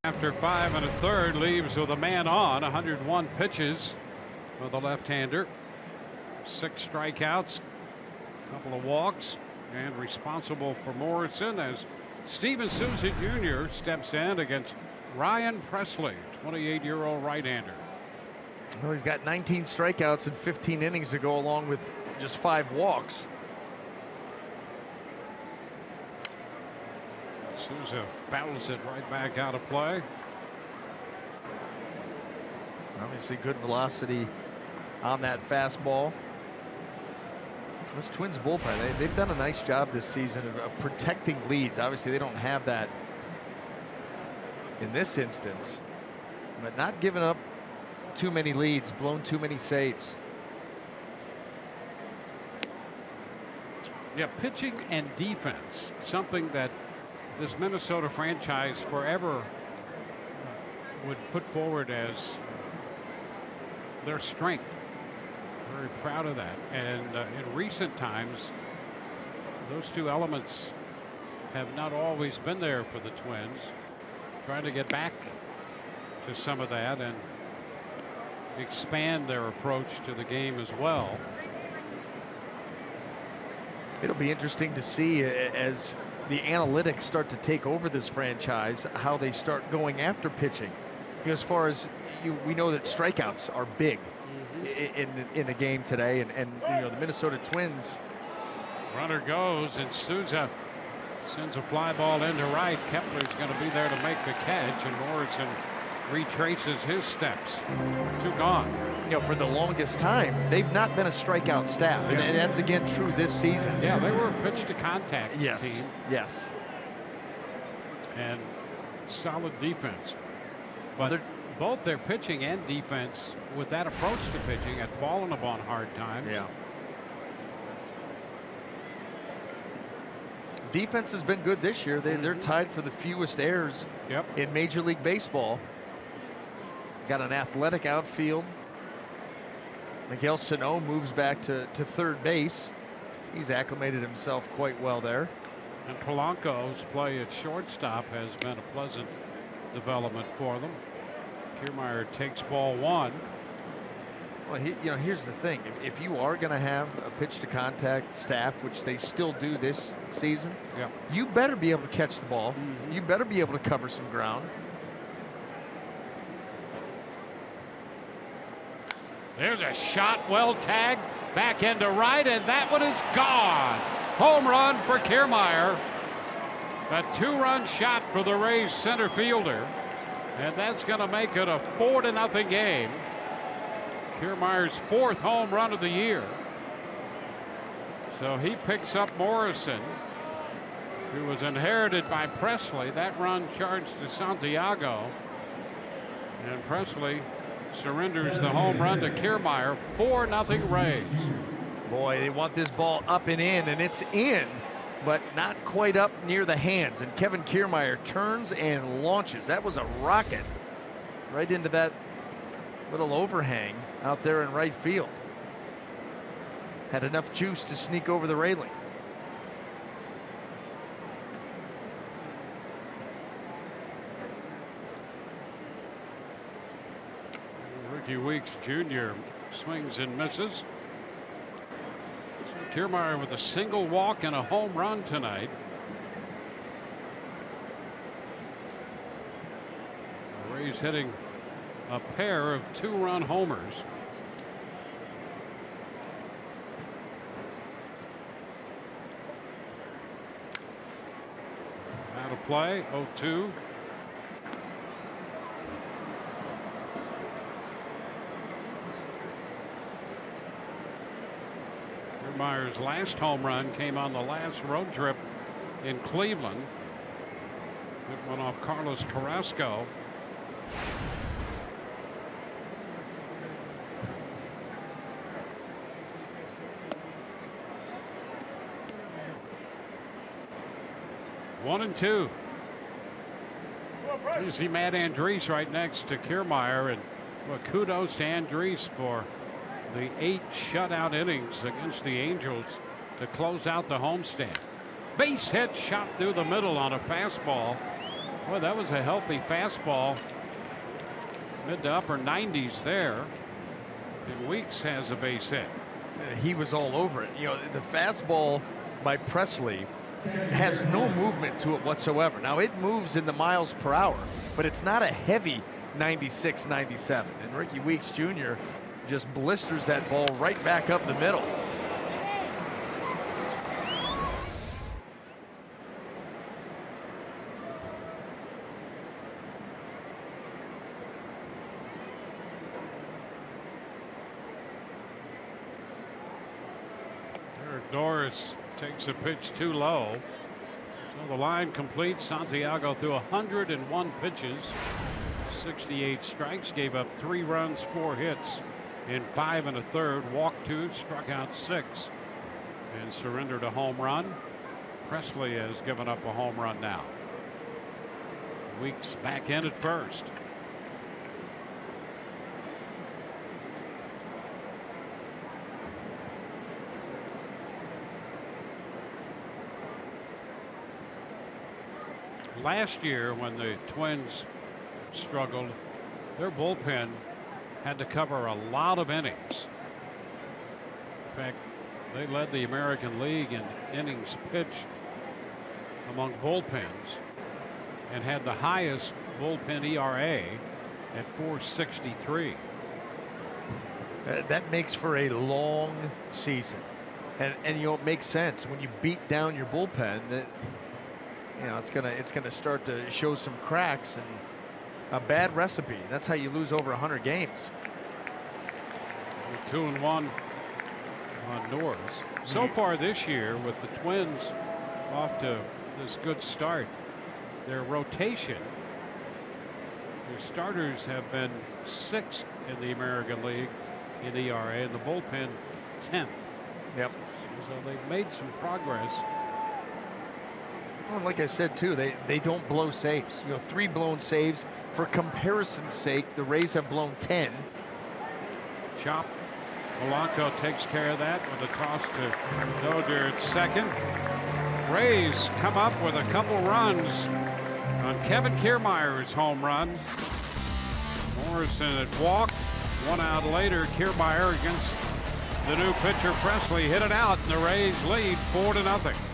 After 5 1/3, leaves with a man on. 101 pitches for the left-hander. 6 strikeouts, a couple of walks, and responsible for Morrison as Steven Souza Jr. steps in against Ryan Presley, 28-year-old right-hander. Well, he's got 19 strikeouts and 15 innings to go along with just 5 walks. Souza fouls it right back out of play. Obviously good velocity on that fastball. This Twins bullpen, they've done a nice job this season of protecting leads. Obviously they don't have that in this instance, but not giving up too many leads, blown too many saves. Yeah, pitching and defense, something that this Minnesota franchise forever would put forward as their strength. Very proud of that. And in recent times, those two elements have not always been there for the Twins. Trying to get back to some of that and expand their approach to the game as well. It'll be interesting to see as the analytics start to take over this franchise, how they start going after pitching. As far as we know that strikeouts are big in the game today, and you know, the Minnesota Twins. Runner goes, and Souza sends a fly ball into right. Kepler's going to be there to make the catch, and Morrison retraces his steps. 2 gone. You know, for the longest time, they've not been a strikeout staff, and that's again true this season. Yeah, they were a pitch to contact team. Yes. And solid defense. But both their pitching and defense, with that approach to pitching, had fallen upon hard times. Yeah. Defense has been good this year. They're tied for the fewest errors in Major League Baseball. Got an athletic outfield. Miguel Sano moves back to third base. He's acclimated himself quite well there. And Polanco's play at shortstop has been a pleasant development for them. Kiermaier takes ball 1. Well, here's the thing. If you are going to have a pitch to contact staff, which they still do this season, you better be able to catch the ball. You better be able to cover some ground. There's a shot, well tagged, back into right, and that one is gone. Home run for Kiermaier. A 2-run shot for the Rays center fielder, and that's going to make it a 4-0 game. Kiermaier's 4th home run of the year. So he picks up Morrison, who was inherited by Presley. That run charged to Santiago, and Presley surrenders the home run to Kiermaier. 4-0 Rays. Boy, they want this ball up and in, and it's in, but not quite up near the hands. And Kevin Kiermaier turns and launches. That was a rocket right into that little overhang out there in right field. Had enough juice to sneak over the railing. Ricky Weeks Jr. swings and misses. So Kiermaier with a single walk and a home run tonight. The Rays hitting a pair of 2-run homers. Out of play, 0-2. Kiermaier's last home run came on the last road trip in Cleveland. It went off Carlos Carrasco. One and 2. You see Matt Andriese right next to Kiermaier, and well, kudos to Andriese for the 8 shutout innings against the Angels to close out the homestand. Base hit shot through the middle on a fastball. Boy, that was a healthy fastball. Mid to upper 90s there. And Weeks has a base hit. He was all over it. You know, the fastball by Presley has no movement to it whatsoever. Now it moves in the miles per hour, but it's not a heavy 96, 97. And Ricky Weeks Jr. just blisters that ball right back up the middle. Norris takes a pitch too low. So the line complete. Santiago threw 101 pitches, 68 strikes, gave up 3 runs, 4 hits in 5 1/3, walked 2, struck out 6, and surrendered a home run. Presley has given up a home run now. Weeks back in at first. Last year, when the Twins struggled, their bullpen had to cover a lot of innings. In fact, they led the American League in innings pitched among bullpens and had the highest bullpen ERA at 4.63. That makes for a long season, and you know, it makes sense when you beat down your bullpen. That, you know, it's gonna start to show some cracks, and a bad recipe. That's how you lose over 100 games. 2-1 on Norris. So far this year, with the Twins off to this good start, their rotation, their starters have been 6th in the American League in ERA, and the bullpen 10th. Yep. So they've made some progress. Well, like I said too, they don't blow saves. You know, 3 blown saves. For comparison's sake, the Rays have blown 10. Chop. Polanco takes care of that with a toss to Dozier at second. Rays come up with a couple runs on Kevin Kiermaier's home run. Morrison had walked. 1 out later, Kiermaier against the new pitcher Presley hit it out, and the Rays lead 4-0.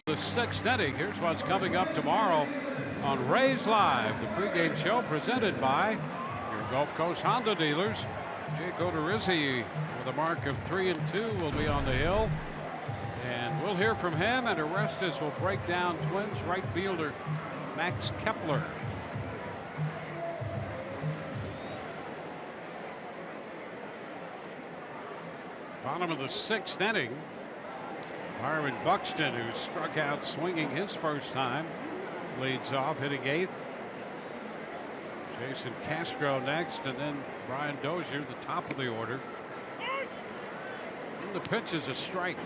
The 6th inning. Here's what's coming up tomorrow on Rays Live, the pregame show presented by your Gulf Coast Honda dealers. Jake Odorizzi with a mark of 3-2 will be on the hill, and we'll hear from him, and Orestes will break down Twins right fielder Max Kepler. Bottom of the 6th inning. Byron Buxton, who struck out swinging his first time, leads off, hitting 8th. Jason Castro next, and then Brian Dozier, the top of the order. And the pitch is a strike.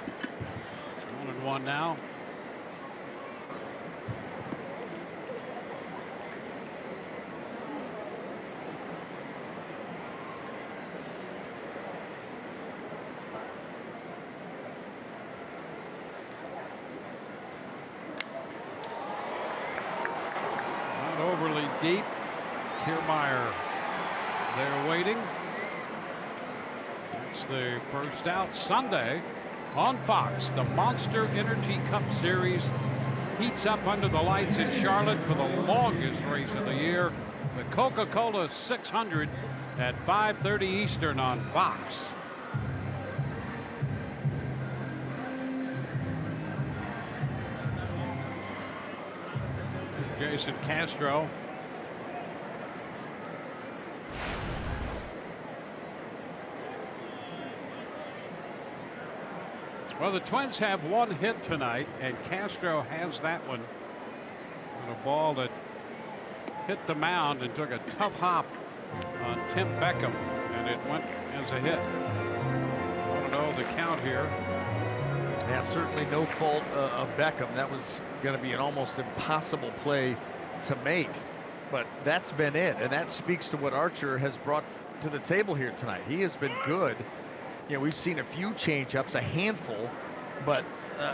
It's 1-1 now. Overly deep. Kiermaier there waiting. That's the first out. Sunday on Fox, the Monster Energy Cup Series heats up under the lights in Charlotte for the longest race of the year. The Coca-Cola 600 at 5:30 Eastern on Fox. Jason Castro. Well, the Twins have one hit tonight, and Castro has that one on a ball that hit the mound and took a tough hop on Tim Beckham, and it went as a hit. I want to know the count here. Yeah, certainly no fault of Beckham. That was going to be an almost impossible play to make, but that's been it, and that speaks to what Archer has brought to the table here tonight. He has been good. You know, we've seen a few change-ups, a handful, but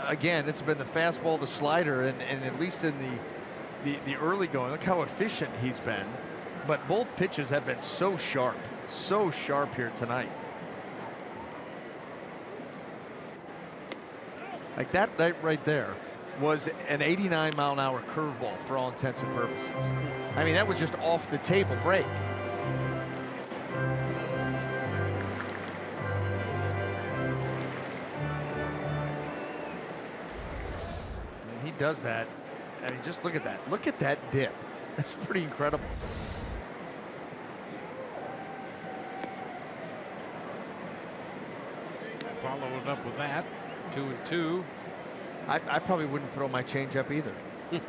again, it's been the fastball, the slider, and at least in the early going, look how efficient he's been. But both pitches have been so sharp here tonight. Like that right there was an 89-mile-an-hour curveball for all intents and purposes. I mean, that was just off the table break. And he does that. I mean, just look at that. Look at that dip. That's pretty incredible. Follow it up with that. 2-2. I probably wouldn't throw my changeup either. We're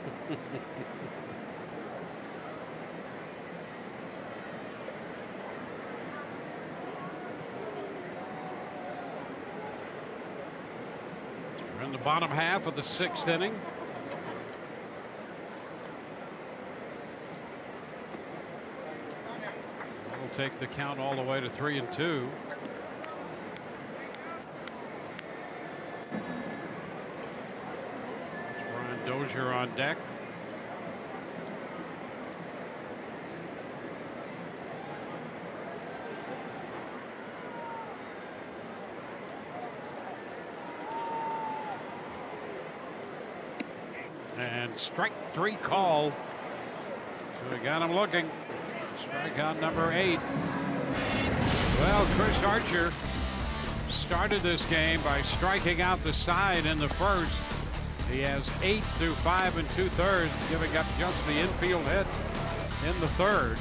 in the bottom half of the 6th inning. We'll take the count all the way to 3-2. Dozier on deck. And strike 3 call. So we got him looking. Strikeout number 8. Well, Chris Archer started this game by striking out the side in the first. He has 8 through 5 2/3, giving up just the infield hit in the 3rd.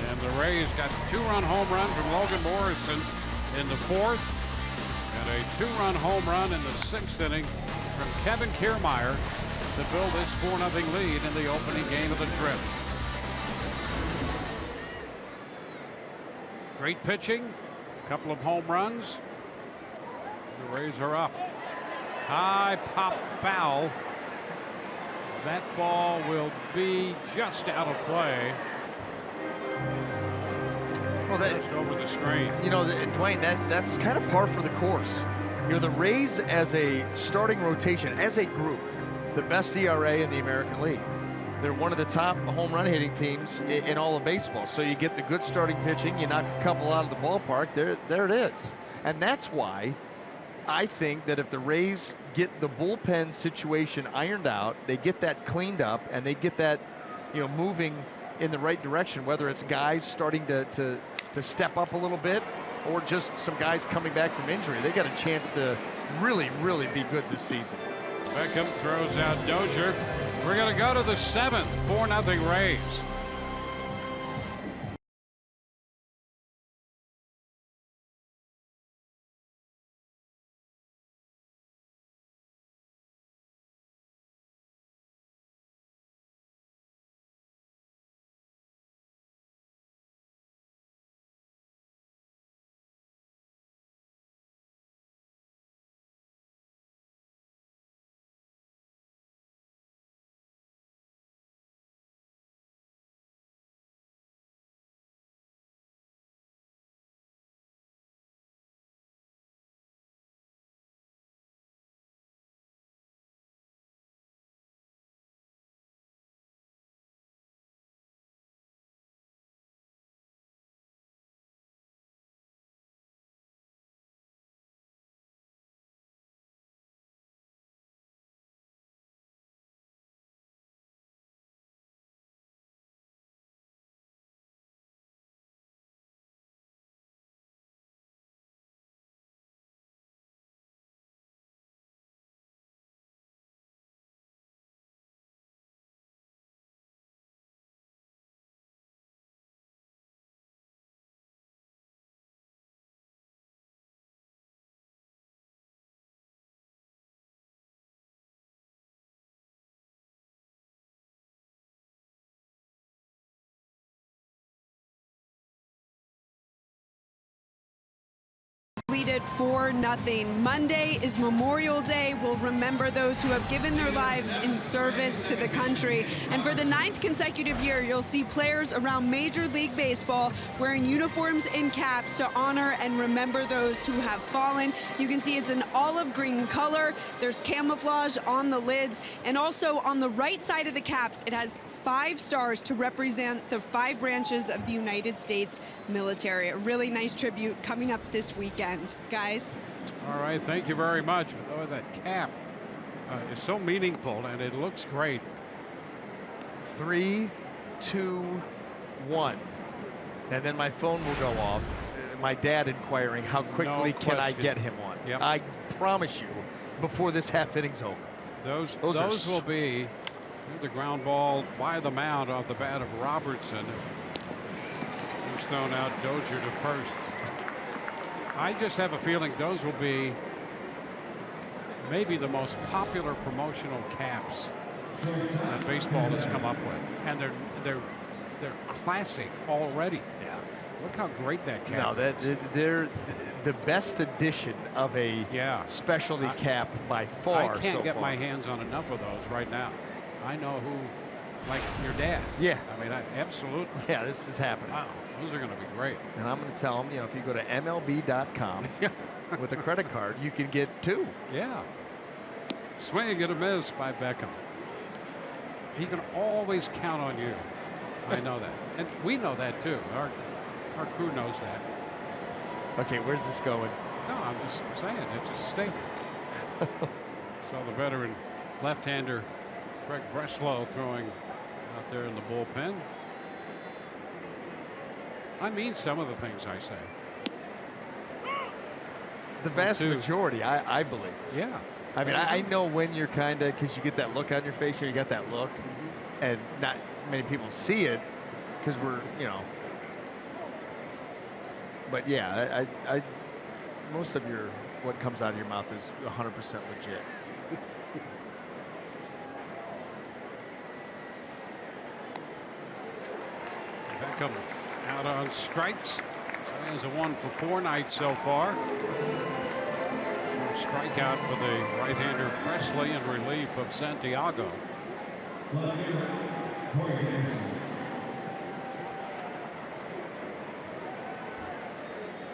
And the Rays got a 2-run home run from Logan Morrison in the 4th, and a 2-run home run in the 6th inning from Kevin Kiermaier to build this 4-0 lead in the opening game of the trip. Great pitching, a couple of home runs. The Rays are up. High pop foul. That ball will be just out of play. Well, just over the screen. You know, Dwayne, that's kind of par for the course. You know, the Rays as a starting rotation, as a group, the best ERA in the American League. They're one of the top home run hitting teams in all of baseball. So you get the good starting pitching, you knock a couple out of the ballpark, there it is. And that's why I think that if the Rays get the bullpen situation ironed out, they get that cleaned up, and they get that, you know, moving in the right direction, whether it's guys starting to step up a little bit or just some guys coming back from injury, they got a chance to really be good this season. Beckham throws out Dozier. We're going to go to the 7th. 4-0 Rays. Lead at 4-0. Monday is Memorial Day. We'll remember those who have given their lives in service to the country. And for the 9th consecutive year, you'll see players around Major League Baseball wearing uniforms and caps to honor and remember those who have fallen. You can see it's an olive green color. There's camouflage on the lids. And also on the right side of the caps, it has 5 stars to represent the 5 branches of the United States military. A really nice tribute coming up this weekend, guys. All right, thank you very much. Oh, that cap is so meaningful, and it looks great. 3, 2, 1. And then my phone will go off. My dad inquiring how quickly can I get him one. Yep. I promise you, before this half inning's over. Those will be the ground ball by the mound off the bat of Robertson. He's thrown out Dozier to first. I just have a feeling those will be maybe the most popular promotional caps that baseball has come up with, and they're classic already. Yeah. Look how great that cap is. They're the best edition of a specialty cap by far. I can't get my hands on enough of those right now. I know who, like your dad. Yeah. I mean, absolutely. Yeah, this is happening. Wow, those are going to be great. And I'm going to tell them, if you go to MLB.com with a credit card, you can get 2. Yeah. Swing and a miss by Beckham. He can always count on you. I know that. And we know that too. Our crew knows that. Okay, where's this going? No, I'm just saying. It's just a statement. So the veteran left-hander Greg Breslow throwing out there in the bullpen. I mean some of the things I say. The vast majority, I believe. Yeah. I mean, I know when you're kind of, because you get that look on your face, you got that look, and not many people see it because we're, But yeah, I most of what comes out of your mouth is 100% legit. Beckham out on strikes. So he has a 1 for 4 night so far. Strikeout for the right-hander Presley in relief of Santiago.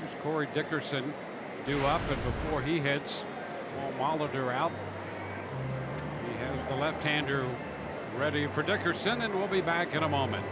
Here's Corey Dickerson due up, and before he hits, Paul Molitor out. He has the left-hander ready for Dickerson, and we'll be back in a moment.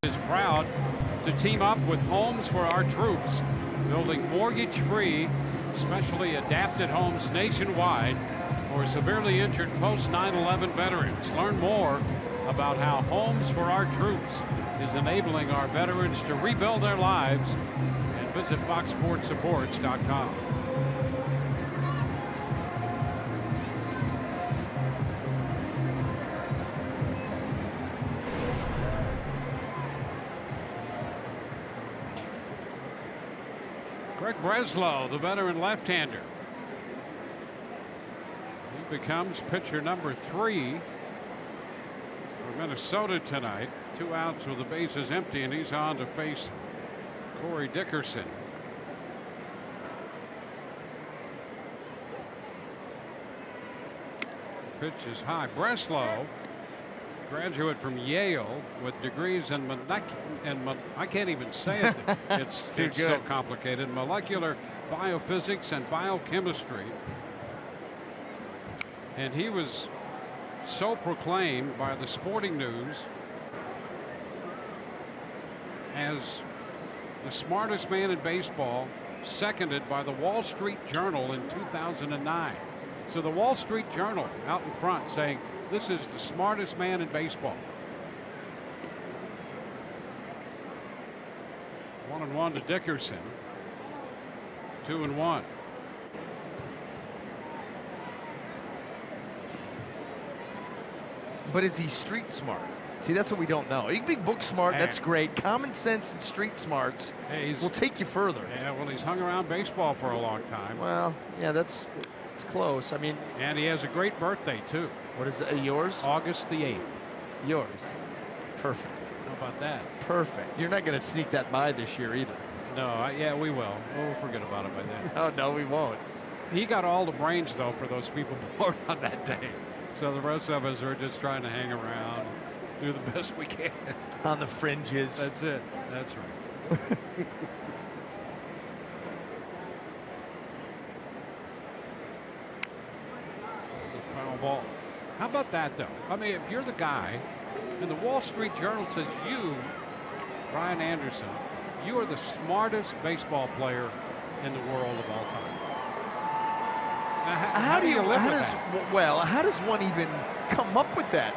is proud to team up with Homes for Our Troops, building mortgage-free, specially adapted homes nationwide for severely injured post 9/11 veterans. Learn more about how Homes for Our Troops is enabling our veterans to rebuild their lives, and visit foxsportsupports.com. Greg Breslow, the veteran left-hander. He becomes pitcher number 3 for Minnesota tonight. 2 outs with the bases empty, and he's on to face Corey Dickerson. Pitch is high. Breslow, graduate from Yale with degrees in I can't even say it. It's so complicated. Molecular biophysics and biochemistry. And he was so proclaimed by the Sporting News as the smartest man in baseball, seconded by the Wall Street Journal in 2009. So the Wall Street Journal out in front saying this is the smartest man in baseball. 1-1 to Dickerson. 2-1. But is he street smart? See, that's what we don't know. He can be book smart. That's great. Common sense and street smarts will take you further. Yeah, well, he's hung around baseball for a long time. Well, yeah, it's close. I mean, and he has a great birthday too. What is it? Yours? August the 8th. Yours. Perfect. How about that? Perfect. You're not going to sneak that by this year either. No, yeah, we will. We'll forget about it by then. Oh, no, we won't. He got all the brains, though, for those people born on that day. So the rest of us are just trying to hang around, do the best we can. On the fringes. That's it. That's right. Foul ball. How about that, though? I mean, if you're the guy, and the Wall Street Journal says you, Ryan Anderson, you are the smartest baseball player in the world of all time. Now, how do you live with that? Well, how does one even come up with that?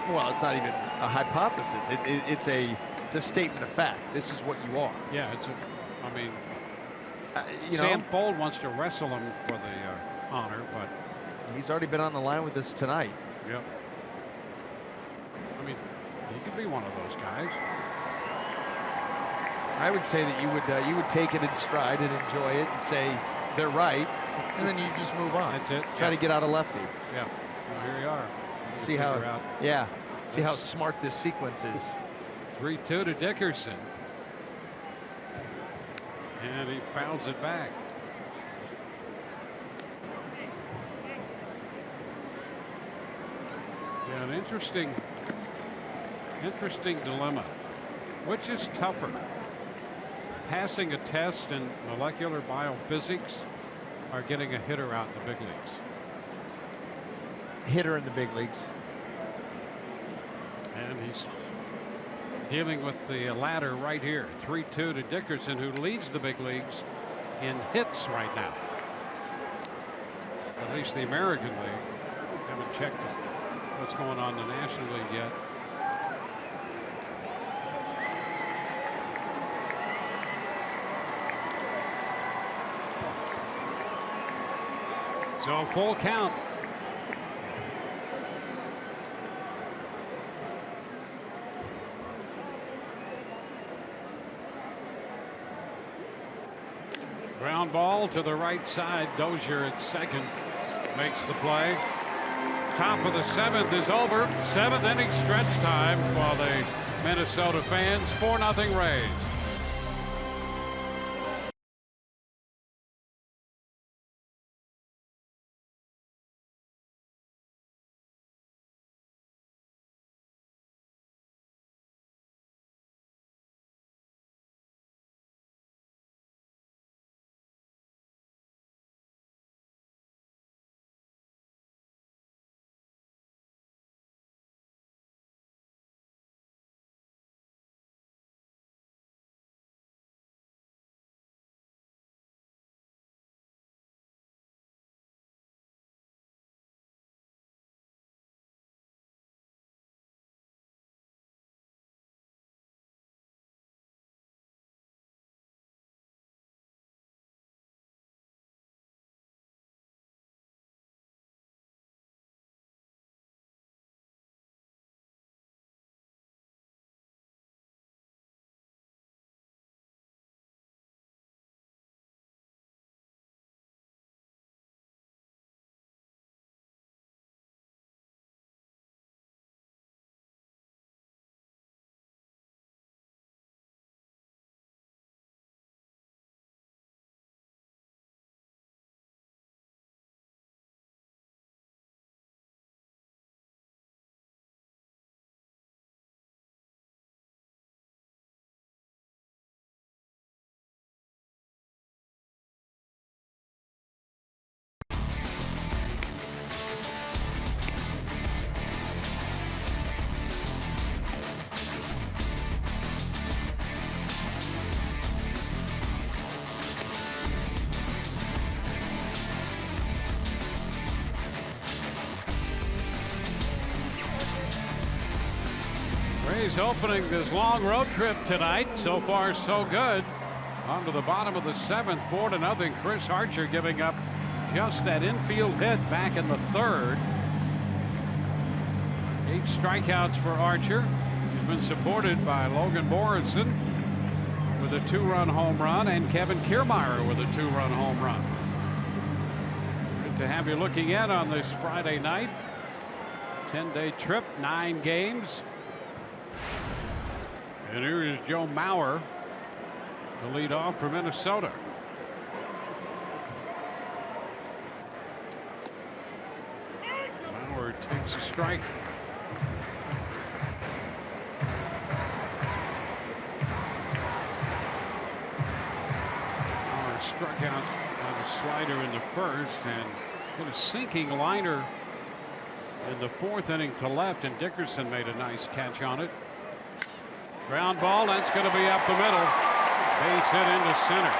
Well, it's not even a hypothesis. It's a statement of fact. This is what you are. Yeah, Sam Fold wants to wrestle him for the honor, but he's already been on the line with us tonight. Yep. I mean, he could be one of those guys. I would say that you would take it in stride and enjoy it and say they're right, and then you just move on. That's it. Try to get out of lefty. Yeah. Well, here you are. See how. Yeah. See how smart this sequence is. 3-2 to Dickerson, and he fouls it back. Yeah, an interesting dilemma. Which is tougher, passing a test in molecular biophysics or getting a hitter out in the big leagues? Hitter in the big leagues. And he's dealing with the latter right here. 3-2 to Dickerson, who leads the big leagues in hits right now. At least the American League. Haven't checked what's going on in the National League yet. So full count. Ground ball to the right side. Dozier at second makes the play. Top of the 7th is over. 7th inning stretch time for the Minnesota fans. 4-0 Rays. Rays opening this long road trip tonight. So far, so good. On to the bottom of the 7th, 4-0. Chris Archer giving up just that infield hit back in the 3rd. 8 strikeouts for Archer. He's been supported by Logan Morrison with a 2-run home run and Kevin Kiermaier with a 2-run home run. Good to have you looking in on this Friday night. 10-day trip, 9 games. And here is Joe Mauer to lead off for Minnesota. Mauer takes a strike. Mauer struck out on a slider in the 1st and hit a sinking liner in the 4th inning to left, and Dickerson made a nice catch on it. Ground ball, that's going to be up the middle. Base hit into center.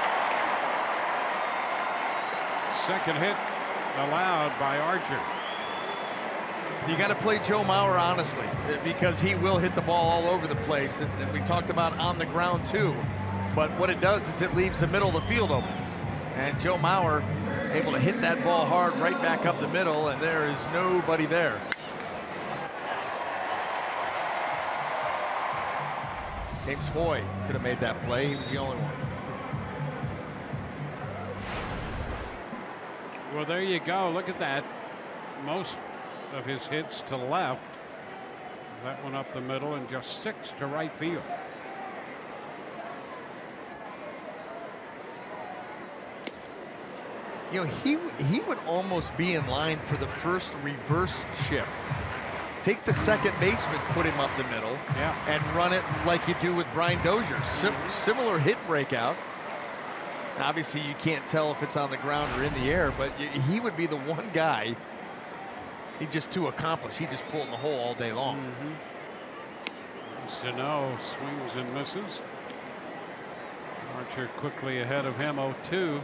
Second hit allowed by Archer. You got to play Joe Mauer honestly, because he will hit the ball all over the place, and we talked about on the ground too. But what it does is it leaves the middle of the field open, and Joe Mauer able to hit that ball hard right back up the middle, and there is nobody there. James Hoy could have made that play. He was the only one. Well, there you go. Look at that. Most of his hits to left. That one up the middle, and just 6 to right field. You know, he would almost be in line for the first reverse shift. Take the second baseman, put him up the middle, and run it like you do with Brian Dozier. Similar hit breakout. Now, obviously, you can't tell if it's on the ground or in the air, but he would be the one guy. He's just too accomplished. He just pull in the hole all day long. Sano swings and misses. Archer quickly ahead of him, 0-2.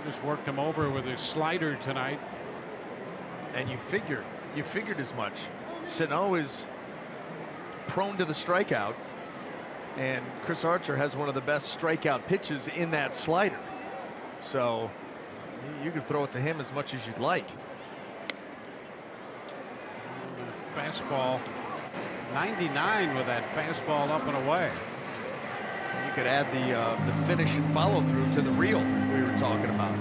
Just worked him over with his slider tonight. And you figured as much. Sano is prone to the strikeout, and Chris Archer has one of the best strikeout pitches in that slider. So you could throw it to him as much as you'd like. Fastball, 99 with that fastball up and away. You could add the finish and follow through to the reel we were talking about.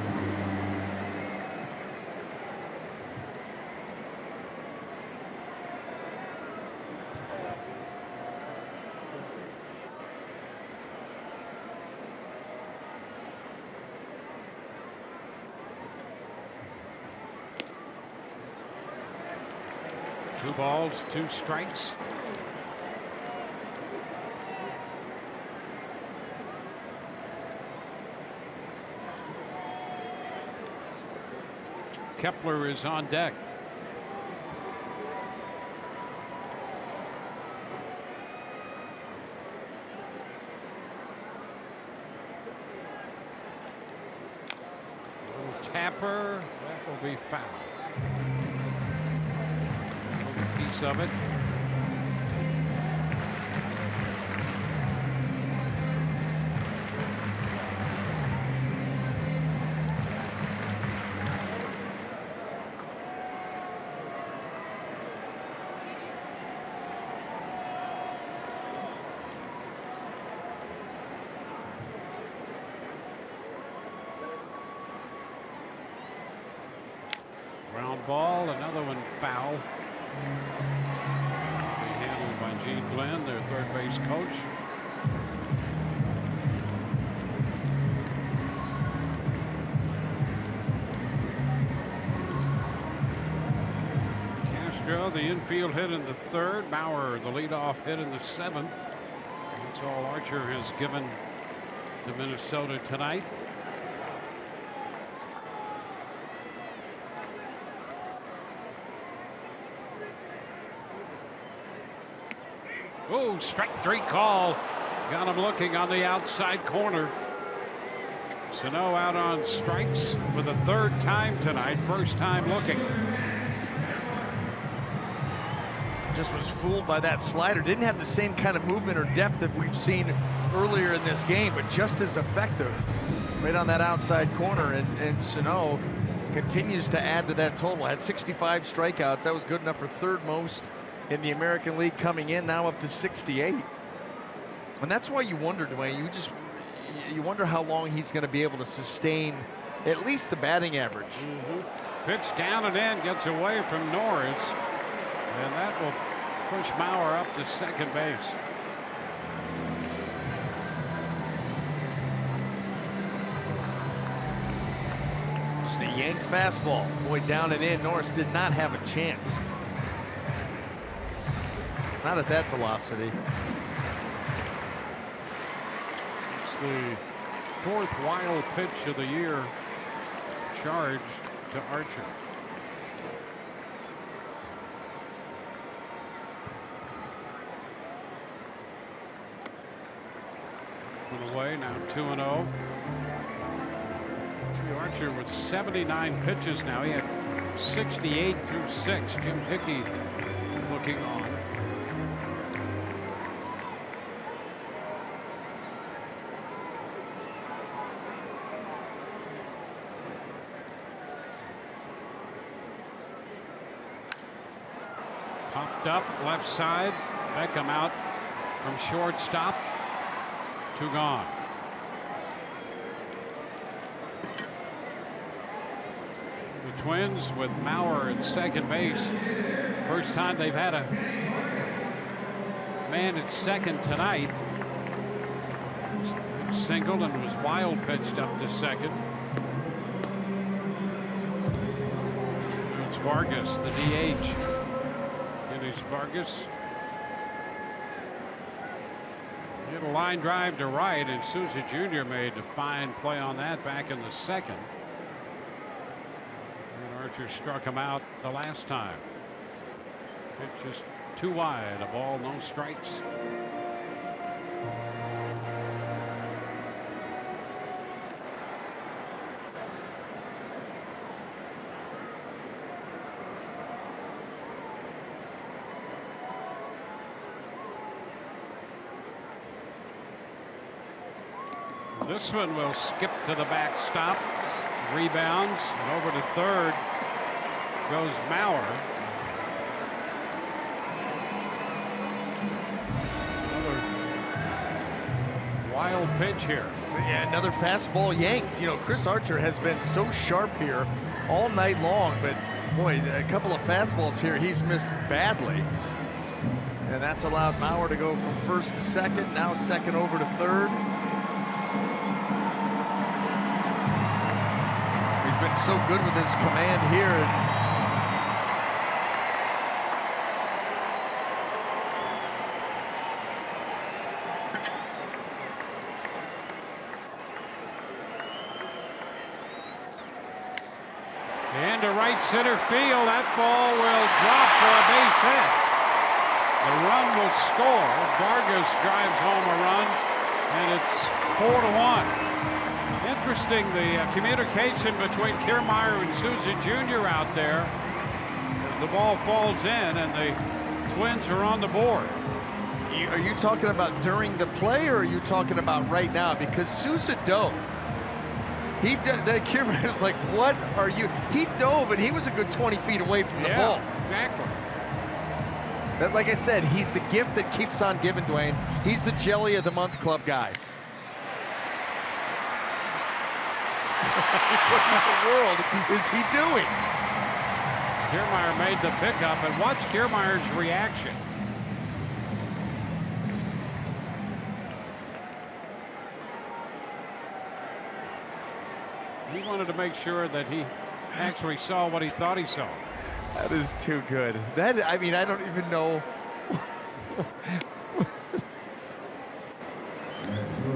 Two balls, 2 strikes. Kepler is on deck. Little tapper, that will be foul. Piece of it. Ground ball, another one foul. Handled by Gene Glenn, their third base coach. Castro, the infield hit in the 3rd. Bauer, the leadoff hit in the 7th. That's all Archer has given to Minnesota tonight. Oh, strike 3 call. Got him looking on the outside corner. Sano out on strikes for the 3rd time tonight. First time looking. just was fooled by that slider. Didn't have the same kind of movement or depth that we've seen earlier in this game, but just as effective right on that outside corner. And Sano continues to add to that total. Had 65 strikeouts. That was good enough for third most in the American League coming in, now up to 68. And that's why you wonder, Dwayne, you wonder how long he's going to be able to sustain at least the batting average. Pitch down and in, gets away from Norris, and that will push Mauer up to second base. Just a yanked fastball. Boy, down and in. Norris did not have a chance. Not at that velocity. It's the fourth wild pitch of the year charged to Archer. Put away, now 2-0. Archer with 79 pitches now. He had 68 through 6. Jim Hickey looking on. Popped up left side. Beckham out from shortstop. 2 gone. The Twins with Mauer at second base. First time they've had a man at second tonight. Singled and was wild pitched up to second. It's Vargas, the DH. Vargas hit a line drive to right, and Souza Jr. made a fine play on that back in the second. And Archer struck him out the last time. Pitch just too wide, a ball, no strikes. This one will skip to the backstop. Rebounds, and over to third goes Mauer. Another wild pitch here. Yeah, another fastball yanked. You know, Chris Archer has been so sharp here all night long, but boy, a couple of fastballs here he's missed badly. And that's allowed Mauer to go from first to second, now second over to third. Been so good with his command here. And to right center field, that ball will drop for a base hit. The run will score. Vargas drives home a run, and it's 4-1. Interesting, the communication between Kiermaier and Souza Jr. out there as the ball falls in and the Twins are on the board. Are you talking about during the play, or are you talking about right now? Because Souza dove. Kiermaier was like, what are you? He dove, and he was a good 20 feet away from the ball. Exactly. But like I said, he's the gift that keeps on giving, Dwayne. He's the Jelly of the Month Club guy. What in the world is he doing? Kiermaier made the pickup, and watch Kiermaier's reaction. He wanted to make sure that he actually saw what he thought he saw. That is too good. That, I mean, I don't even know.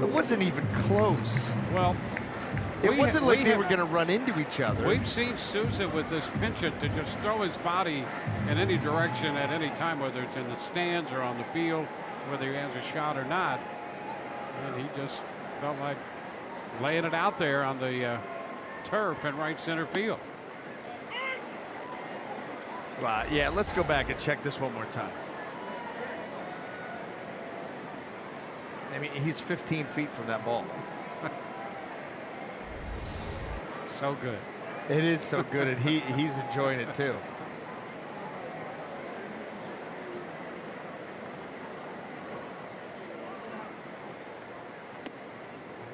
It wasn't even close. Well, it wasn't like they were going to run into each other. We've seen Souza with this penchant to just throw his body in any direction at any time, whether it's in the stands or on the field, whether he has a shot or not. And he just felt like laying it out there on the turf in right center field. Yeah, let's go back and check this one more time. I mean, he's 15 feet from that ball. So good. It is so good, and he's enjoying it too.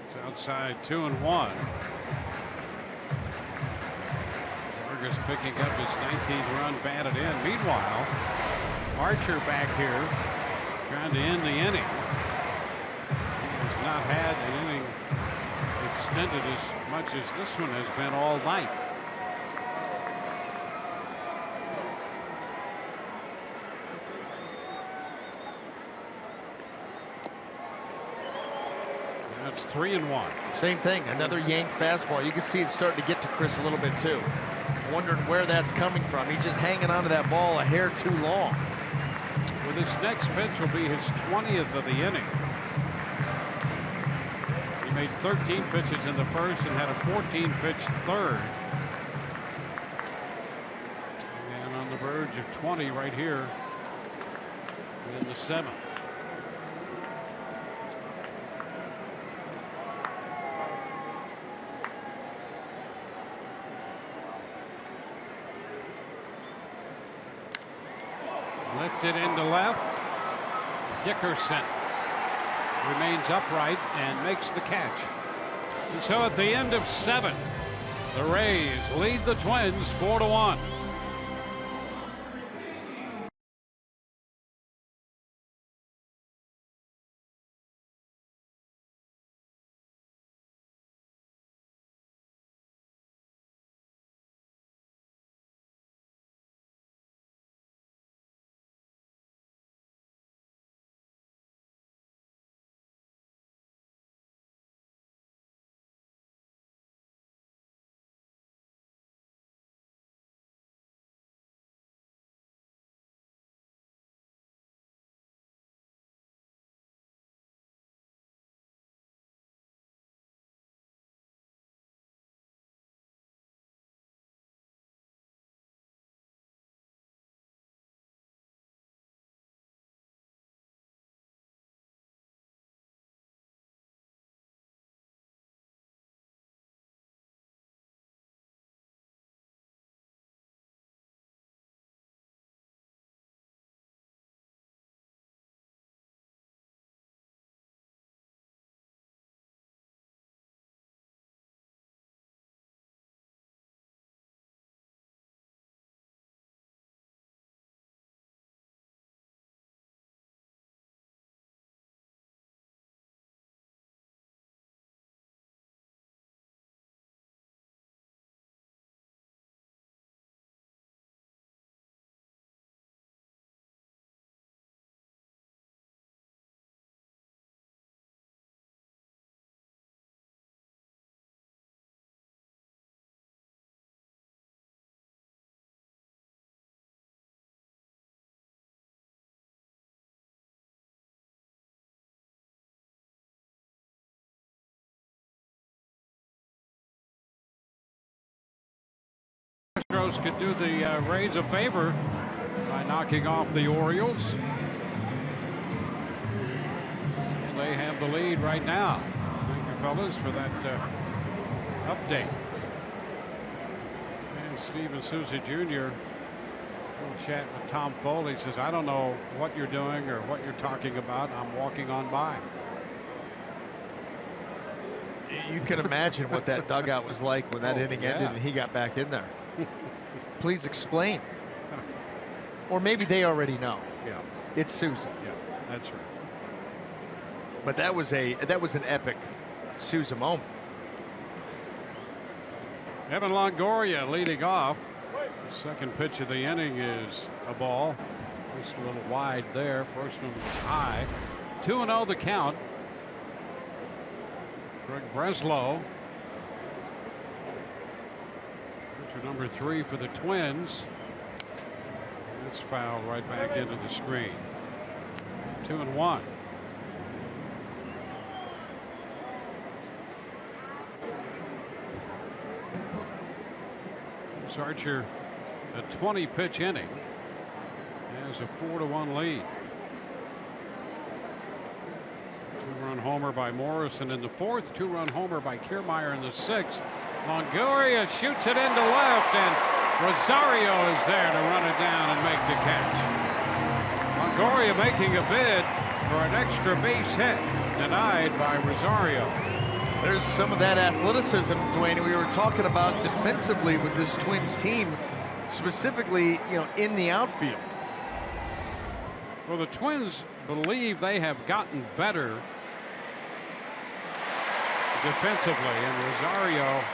It's outside 2-1. Vargas picking up his 19th run, batted in. Meanwhile, Archer back here trying to end the inning. He has not had an inning extended as much as this one has been all night. That's 3-1. Same thing, another yanked fastball. You can see it starting to get to Chris a little bit too. Wondering where that's coming from. He's just hanging onto that ball a hair too long. Well, this next pitch will be his 20th of the inning. He made 13 pitches in the first and had a 14-pitch third. And on the verge of 20 right here in the 7th. Lifted into left. Dickerson remains upright and makes the catch. And so at the end of 7, the Rays lead the Twins 4-1. Astros could do the Rays a favor by knocking off the Orioles. And they have the lead right now. Thank you, fellas, for that update. And Steven Souza Jr. will chat with Tom Foley. Says, I don't know what you're doing or what you're talking about. I'm walking on by. You can imagine what that dugout was like when that inning ended and he got back in there. Please explain. Or maybe they already know. Yeah. It's Souza. Yeah, that's right. But that was an epic Souza moment. Evan Longoria leading off. The second pitch of the inning is a ball. Just a little wide there. First one was high. 2-0 the count. Greg Breslow. Pitcher number 3 for the Twins. It's fouled right back into the screen. 2-1. Archer, a 20-pitch inning, has a 4-1 lead. 2-run homer by Morrison in the 4th, 2-run homer by Kiermaier in the 6th. Longoria shoots it into left, and Rosario is there to run it down and make the catch. Longoria making a bid for an extra base hit, denied by Rosario. There's some of that athleticism, Dwayne, we were talking about defensively with this Twins team, specifically, in the outfield. Well, the Twins believe they have gotten better defensively, and Rosario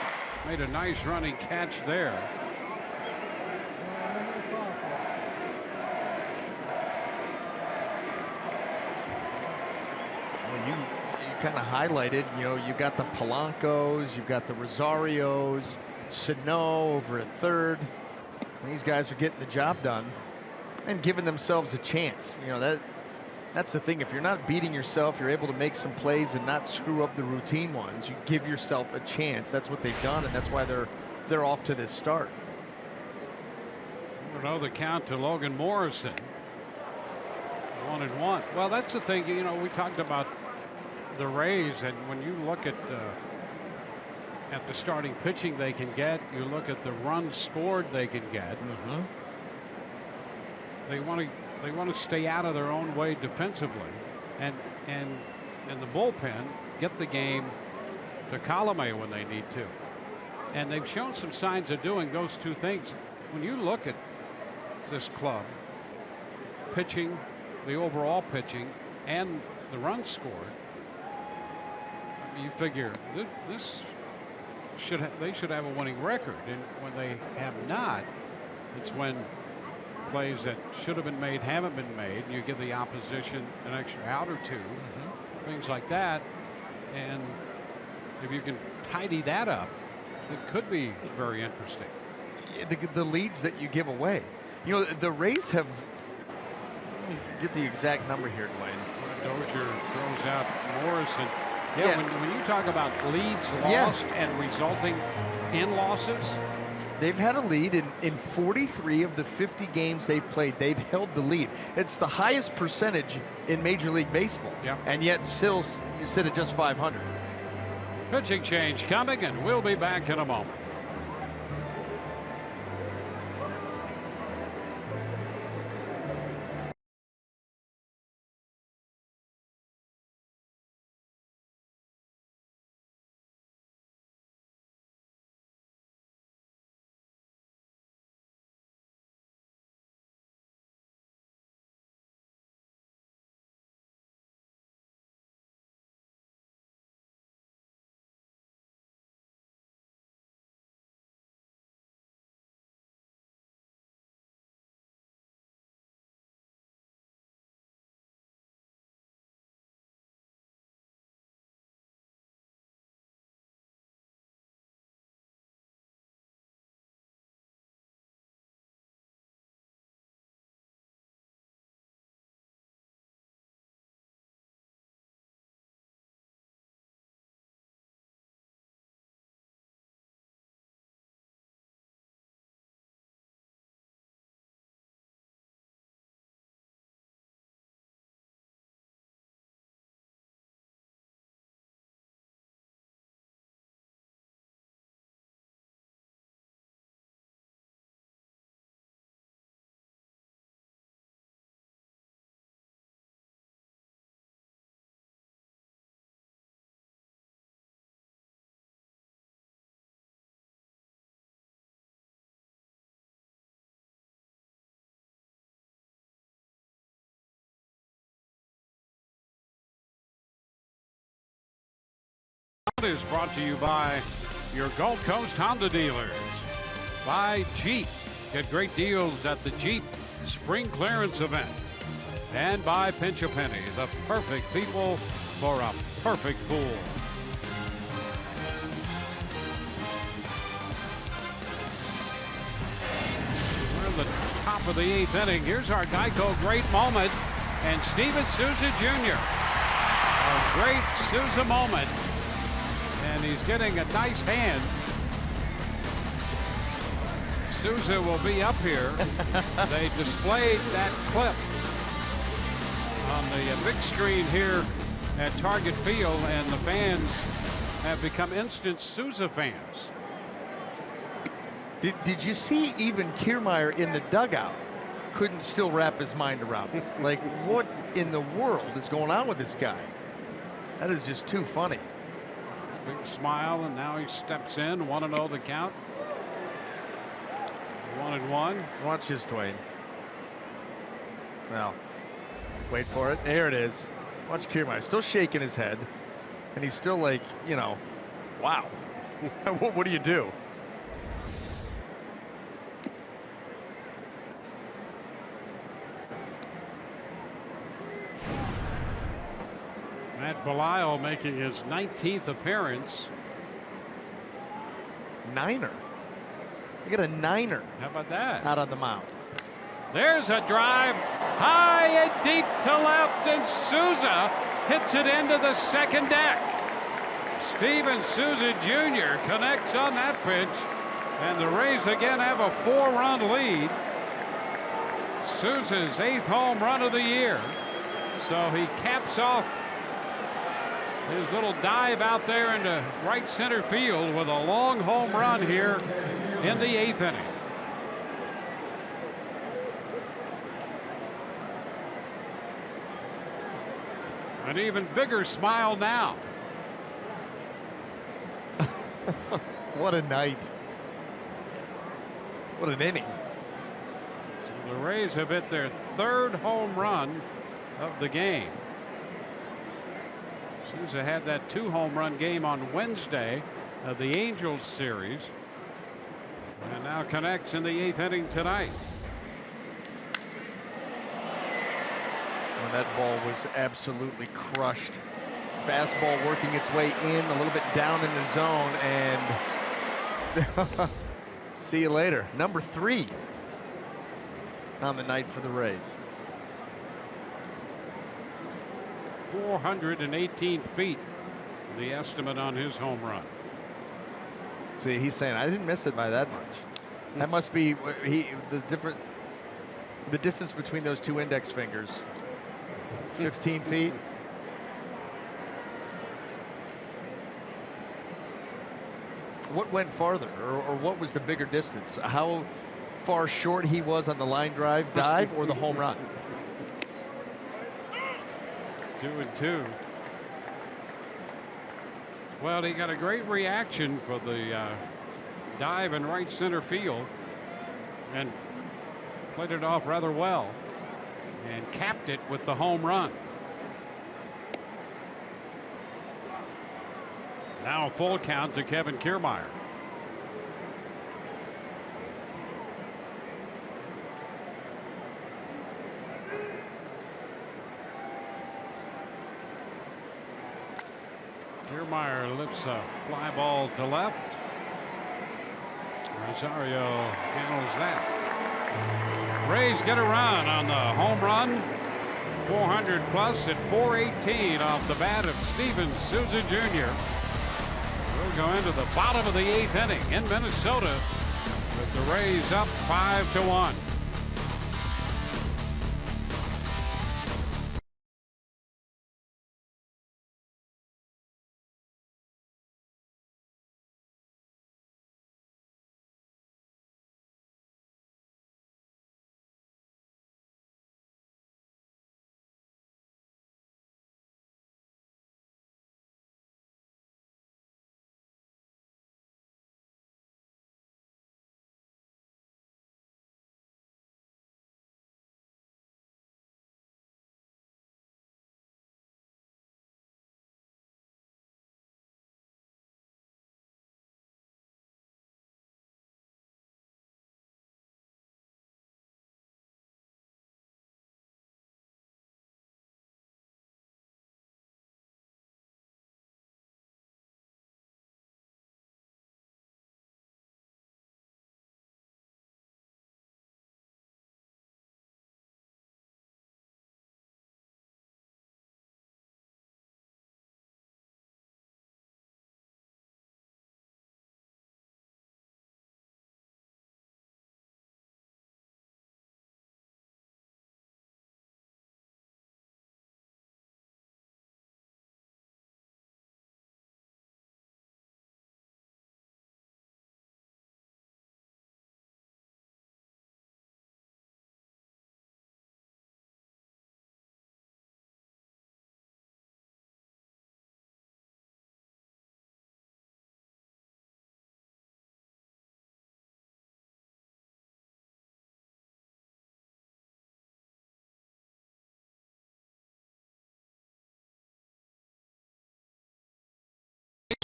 made a nice running catch there. Well, you kind of highlighted, you've got the Polancos, you've got the Rosarios, Sano over at third. These guys are getting the job done and giving themselves a chance. That's the thing. If you're not beating yourself, you're able to make some plays and not screw up the routine ones. You give yourself a chance. That's what they've done, and that's why they're off to this start. 1-0 the count to Logan Morrison. 1-1. Well, that's the thing. We talked about the Rays, and when you look at the starting pitching they can get, you look at the runs scored they can get. They want to stay out of their own way defensively, and the bullpen get the game to Colomé when they need to, and they've shown some signs of doing those two things. When you look at this club pitching, the overall pitching, and the runs scored, you figure this they should have a winning record, and when they have not, it's when plays that should have been made haven't been made, and you give the opposition an extra out or two, things like that. And if you can tidy that up, it could be very interesting. The leads that you give away, the Rays have, let me get the exact number here, Dwayne. Dozier throws out Morrison. When you talk about leads lost and resulting in losses, they've had a lead in 43 of the 50 games they've played. They've held the lead. It's the highest percentage in Major League Baseball, and yet still you sit at just 500. Pitching change coming, and we'll be back in a moment. Is brought to you by your Gulf Coast Honda dealers, by Jeep. Get great deals at the Jeep Spring Clearance event, and by Pinch a Penny, the perfect people for a perfect pool. We're in the top of the 8th inning. Here's our Geico great moment, and Steven Souza Jr. A great Souza moment. And he's getting a nice hand. Souza will be up here. They displayed that clip on the big screen here at Target Field, and the fans have become instant Souza fans. Did you see even Kiermaier in the dugout couldn't still wrap his mind around it? Like, what in the world is going on with this guy? That is just too funny. Big smile, and now he steps in. 1-0 the count. 1-1. Watch this, Dwayne. Well, wait for it. There it is. Watch Kiermaier still shaking his head, and he's still like, you know, wow. What do you do? Matt Belisle making his 19th appearance. Niner. You got a niner. How about that? Out on the mound. There's a drive high and deep to left, and Souza hits it into the second deck. Steven Souza Jr. connects on that pitch, and the Rays again have a 4-run lead. Souza's 8th home run of the year, so he caps off his little dive out there into right center field with a long home run here in the 8th inning. An even bigger smile now. What a night. What an inning. So the Rays have hit their 3rd home run of the game. Souza had that 2-home run game on Wednesday of the Angels series, and now connects in the 8th inning tonight. Well, that ball was absolutely crushed. Fastball working its way in, a little bit down in the zone, and see you later. Number 3 on the night for the Rays. 418 feet, the estimate on his home run. See, he's saying I didn't miss it by that much. That must be the distance between those 2 index fingers. 15 feet. What went farther, or what was the bigger distance? How far short he was on the line drive dive, or the home run? 2-2. Well, he got a great reaction for the dive in right center field, and played it off rather well, and capped it with the home run. Now a full count to Kevin Kiermaier. Kiermaier lifts a fly ball to left. Rosario handles that. Rays get a run on the home run. 400 plus at 418 off the bat of Steven Souza Jr. We'll go into the bottom of the 8th inning in Minnesota with the Rays up 5-1.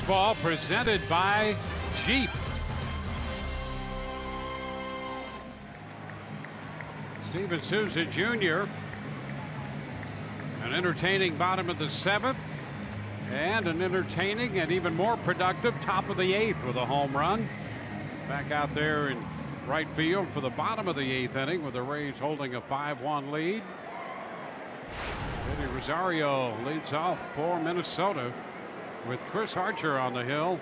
baseball presented by Jeep. Steven Souza Jr. An entertaining bottom of the 7th, and an entertaining and even more productive top of the 8th with a home run. Back out there in right field for the bottom of the 8th inning with the Rays holding a 5-1 lead. Eddie Rosario leads off for Minnesota with Chris Archer on the hill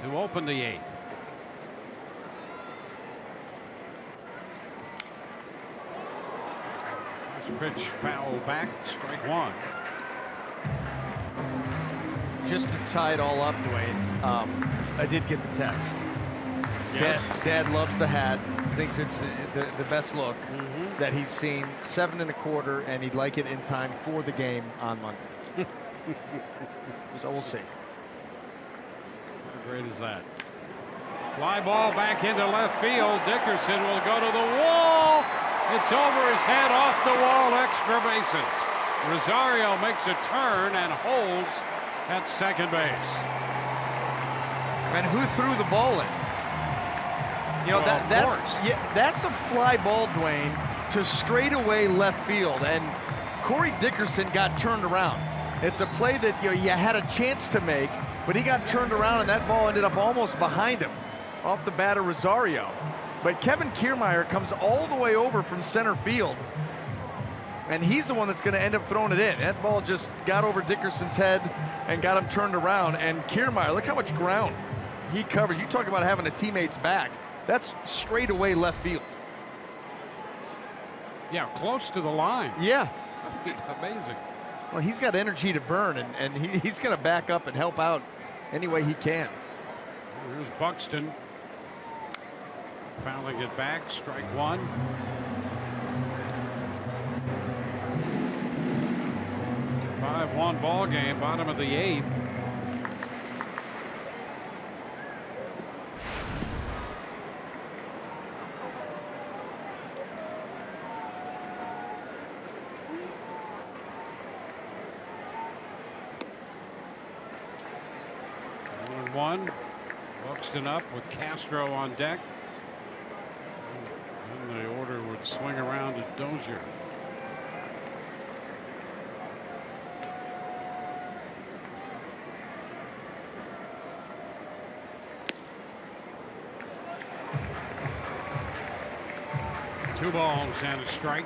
to open the 8th. Pitch foul back, strike 1. Just to tie it all up, Dwayne, I did get the text. Yes. Dad loves the hat, thinks it's the best look that he's seen. 7 1/4, and he'd like it in time for the game on Monday. So we'll see. How great is that? Fly ball back into left field. Dickerson will go to the wall. It's over his head, off the wall, extra bases. Rosario makes a turn and holds at second base. And who threw the ball in? You know, Well, that's a fly ball, Dwayne, to straightaway left field, and Corey Dickerson got turned around. It's a play that you had a chance to make, but he got turned around, and that ball ended up almost behind him, off the bat of Rosario. But Kevin Kiermaier comes all the way over from center field, and he's the one that's going to end up throwing it in. That ball just got over Dickerson's head and got him turned around. And Kiermaier, look how much ground he covers. You talk about having a teammate's back. That's straight away left field. Yeah, close to the line. Yeah. Amazing. Well, he's got energy to burn, and he's going to back up and help out any way he can. Here's Buxton. Fouling it back, strike 1. A 5-1 ball game, bottom of the 8th. One. Buxton up with Castro on deck. And the order would swing around to Dozier. Two balls and a strike.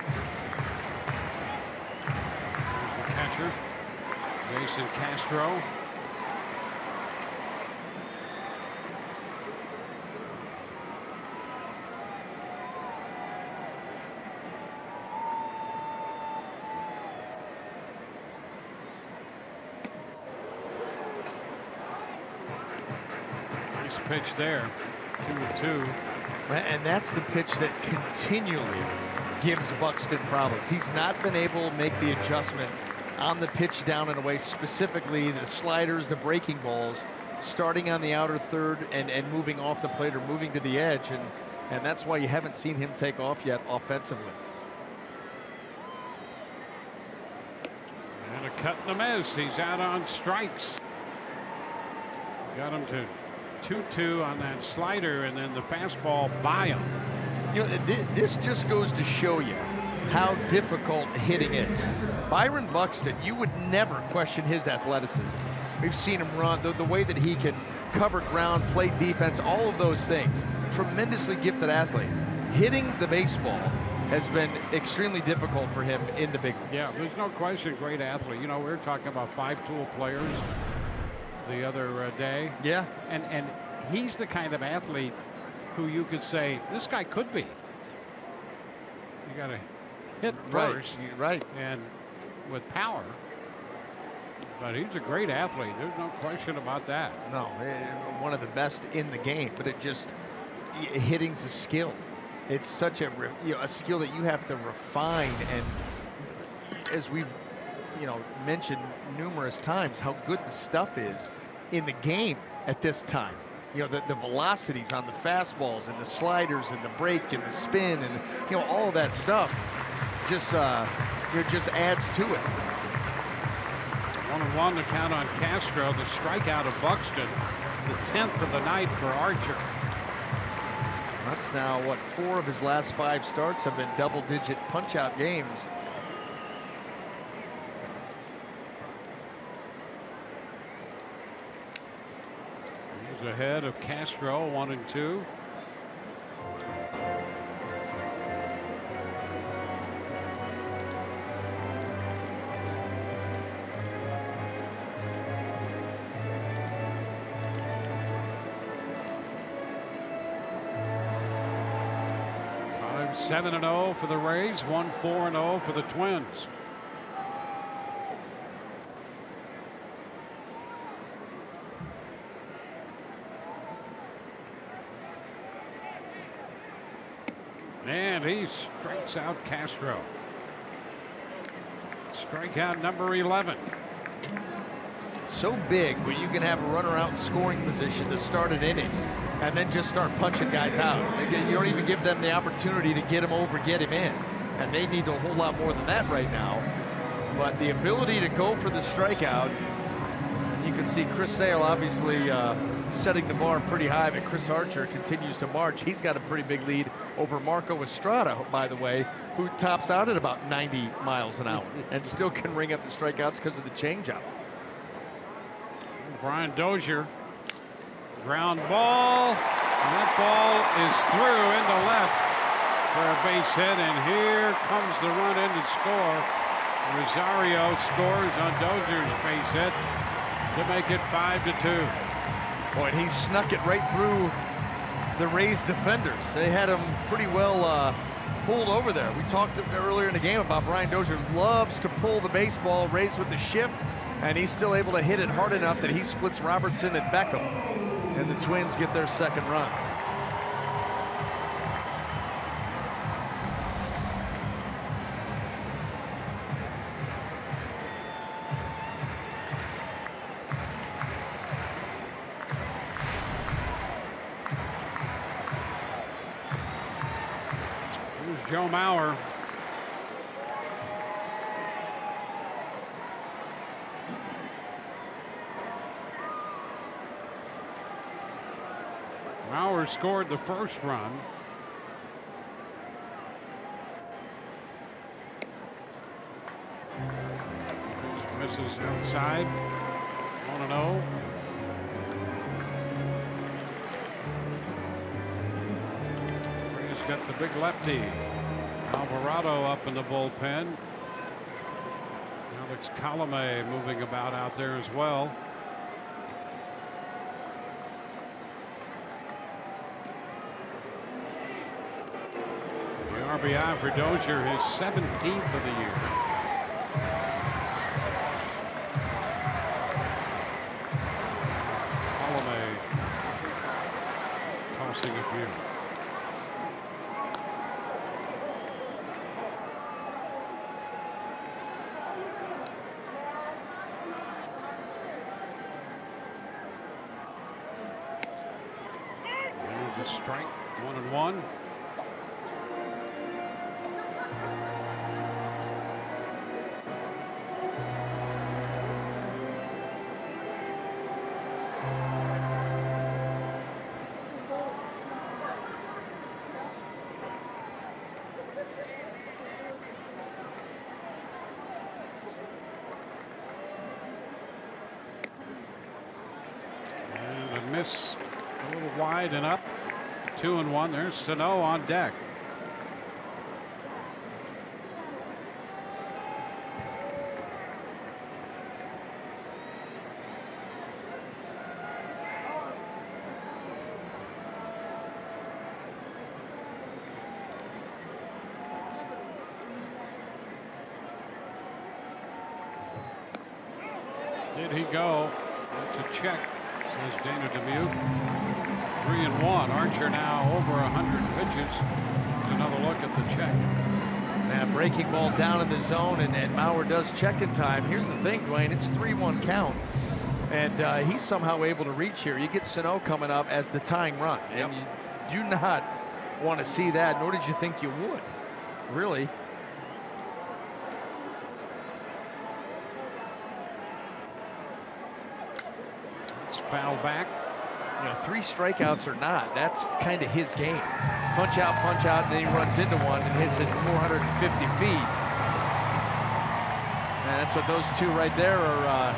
There's the catcher, Jason Castro. Pitch there, 2-2. And that's the pitch that continually gives Buxton problems. He's not been able to make the adjustment on the pitch down and away, specifically the sliders, the breaking balls, starting on the outer third and moving off the plate or moving to the edge. And that's why you haven't seen him take off yet offensively. And a cut and a miss. He's out on strikes. Got him to 2-2 on that slider, and then the fastball by him. You know, this just goes to show you how difficult hitting is. Byron Buxton, you would never question his athleticism. We've seen him run, the way that he can cover ground, play defense, all of those things. Tremendously gifted athlete. Hitting the baseball has been extremely difficult for him in the big leagues. Yeah, there's no question, great athlete. You know, we were talking about 5-tool players the other day. Yeah. And he's the kind of athlete who you could say, this guy could be. You got to hit first. Right. And with power. But he's a great athlete. There's no question about that. No, one of the best in the game, but hitting's a skill. It's such a skill that you have to refine, and as we've mentioned numerous times, how good the stuff is in the game at this time. You know, the velocities on the fastballs and the sliders and the break and the spin and all of that stuff just adds to it. 1-1 to count on Castro. The strikeout of Buxton, the 10th of the night for Archer. That's now what 4 of his last 5 starts have been double-digit punch-out games. He's ahead of Castro, 1-2. Five 7-0 for the Rays, 1-4-0 for the Twins. And he strikes out Castro. Strikeout number 11. So big when you can have a runner out in scoring position to start an inning and then just start punching guys out. You don't even give them the opportunity to get him over, get him in. And they need a whole lot more than that right now. But the ability to go for the strikeout, you can see Chris Sale obviously setting the bar pretty high, but Chris Archer continues to march. He's got a pretty big lead over Marco Estrada, by the way, who tops out at about 90 miles an hour and still can ring up the strikeouts because of the changeup. Brian Dozier, ground ball, and that ball is through into left for a base hit, and here comes the run in to score. Rosario scores on Dozier's base hit to make it 5-2. Boy, and he snuck it right through the Rays defenders. They had him pretty well pulled over there. We talked earlier in the game about Brian Dozier loves to pull the baseball, Rays with the shift, and he's still able to hit it hard enough that he splits Robertson and Beckham, and the Twins get their second run. Joe Mauer. Mauer scored the first run. Just misses outside. 1-0. He's got the big lefty. Alvarado up in the bullpen. Alex Colomé moving about out there as well. The RBI for Dozier, his 17th of the year. Colomé tossing a few. Strike, 1-1. And a miss, a little wide and up. 2-1. There's Sano on deck. Did he go? That's a check, says Dana Demuth. 3-1. Archer now over 100 pitches. Here's another look at the check. And breaking ball down in the zone, and Mauer does check in time. Here's the thing, Dwayne, it's 3-1 count. And he's somehow able to reach here. You get Sano coming up as the tying run. And you do not want to see that, nor did you think you would, really. fouled back. You know, 3 strikeouts or not, that's kind of his game. Punch out, and then he runs into one and hits it 450 feet. And that's what those two right there are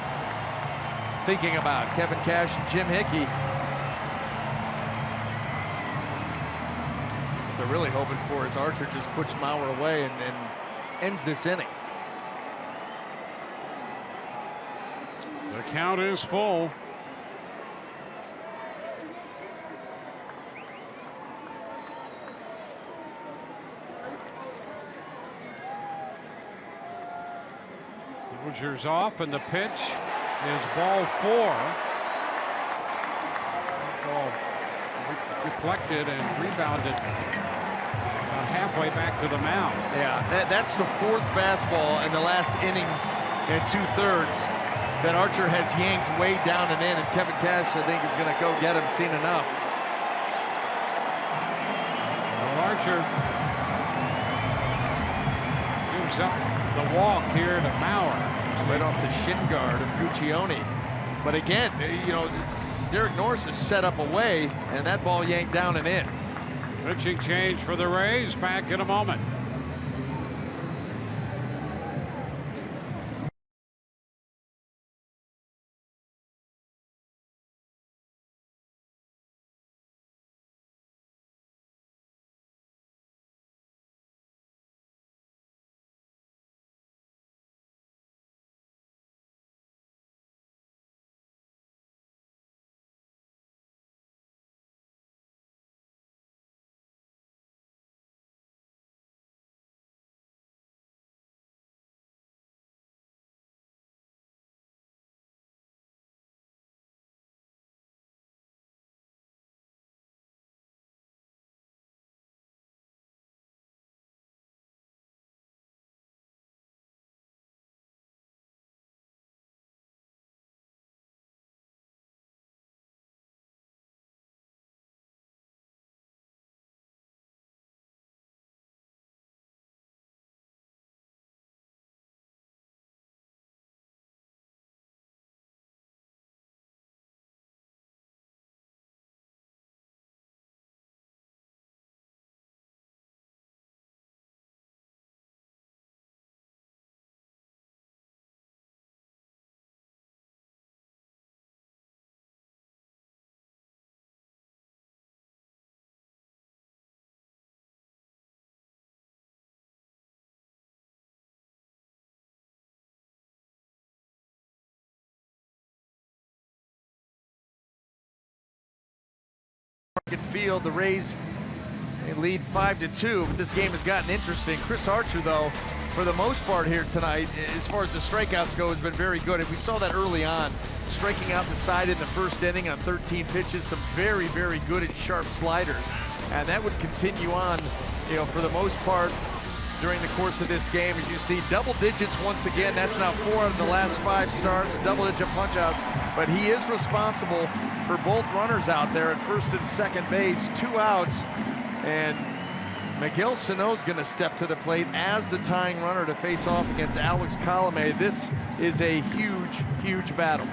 thinking about, Kevin Cash and Jim Hickey. What they're really hoping for is Archer just puts Mauer away and ends this inning. The count is full. Dodgers off, and the pitch is ball 4. Ball deflected and rebounded about halfway back to the mound. Yeah, that's the 4th fastball in the last inning and 2/3 that Archer has yanked way down and in, and Kevin Cash, I think, is going to go get him. Seen enough. Well, Archer gives up the walk here to Mauer. Right off the shin guard of Guccione. But again, you know, Derek Norris is set up away, and that ball yanked down and in. Pitching change for the Rays. Back in a moment. Field, the Rays lead 5-2, but this game has gotten interesting. Chris Archer, though, for the most part here tonight, as far as the strikeouts go, has been very good. And we saw that early on, striking out the side in the first inning on 13 pitches, some very, very good and sharp sliders. And that would continue on, you know, for the most part during the course of this game. As you see, double digits once again. That's now 4 out of the last 5 starts, double-digit punch-outs. But he is responsible for both runners out there at first and second base, 2 outs. And Miguel Sano's going to step to the plate as the tying runner to face off against Alex Colomé. This is a huge, huge battle.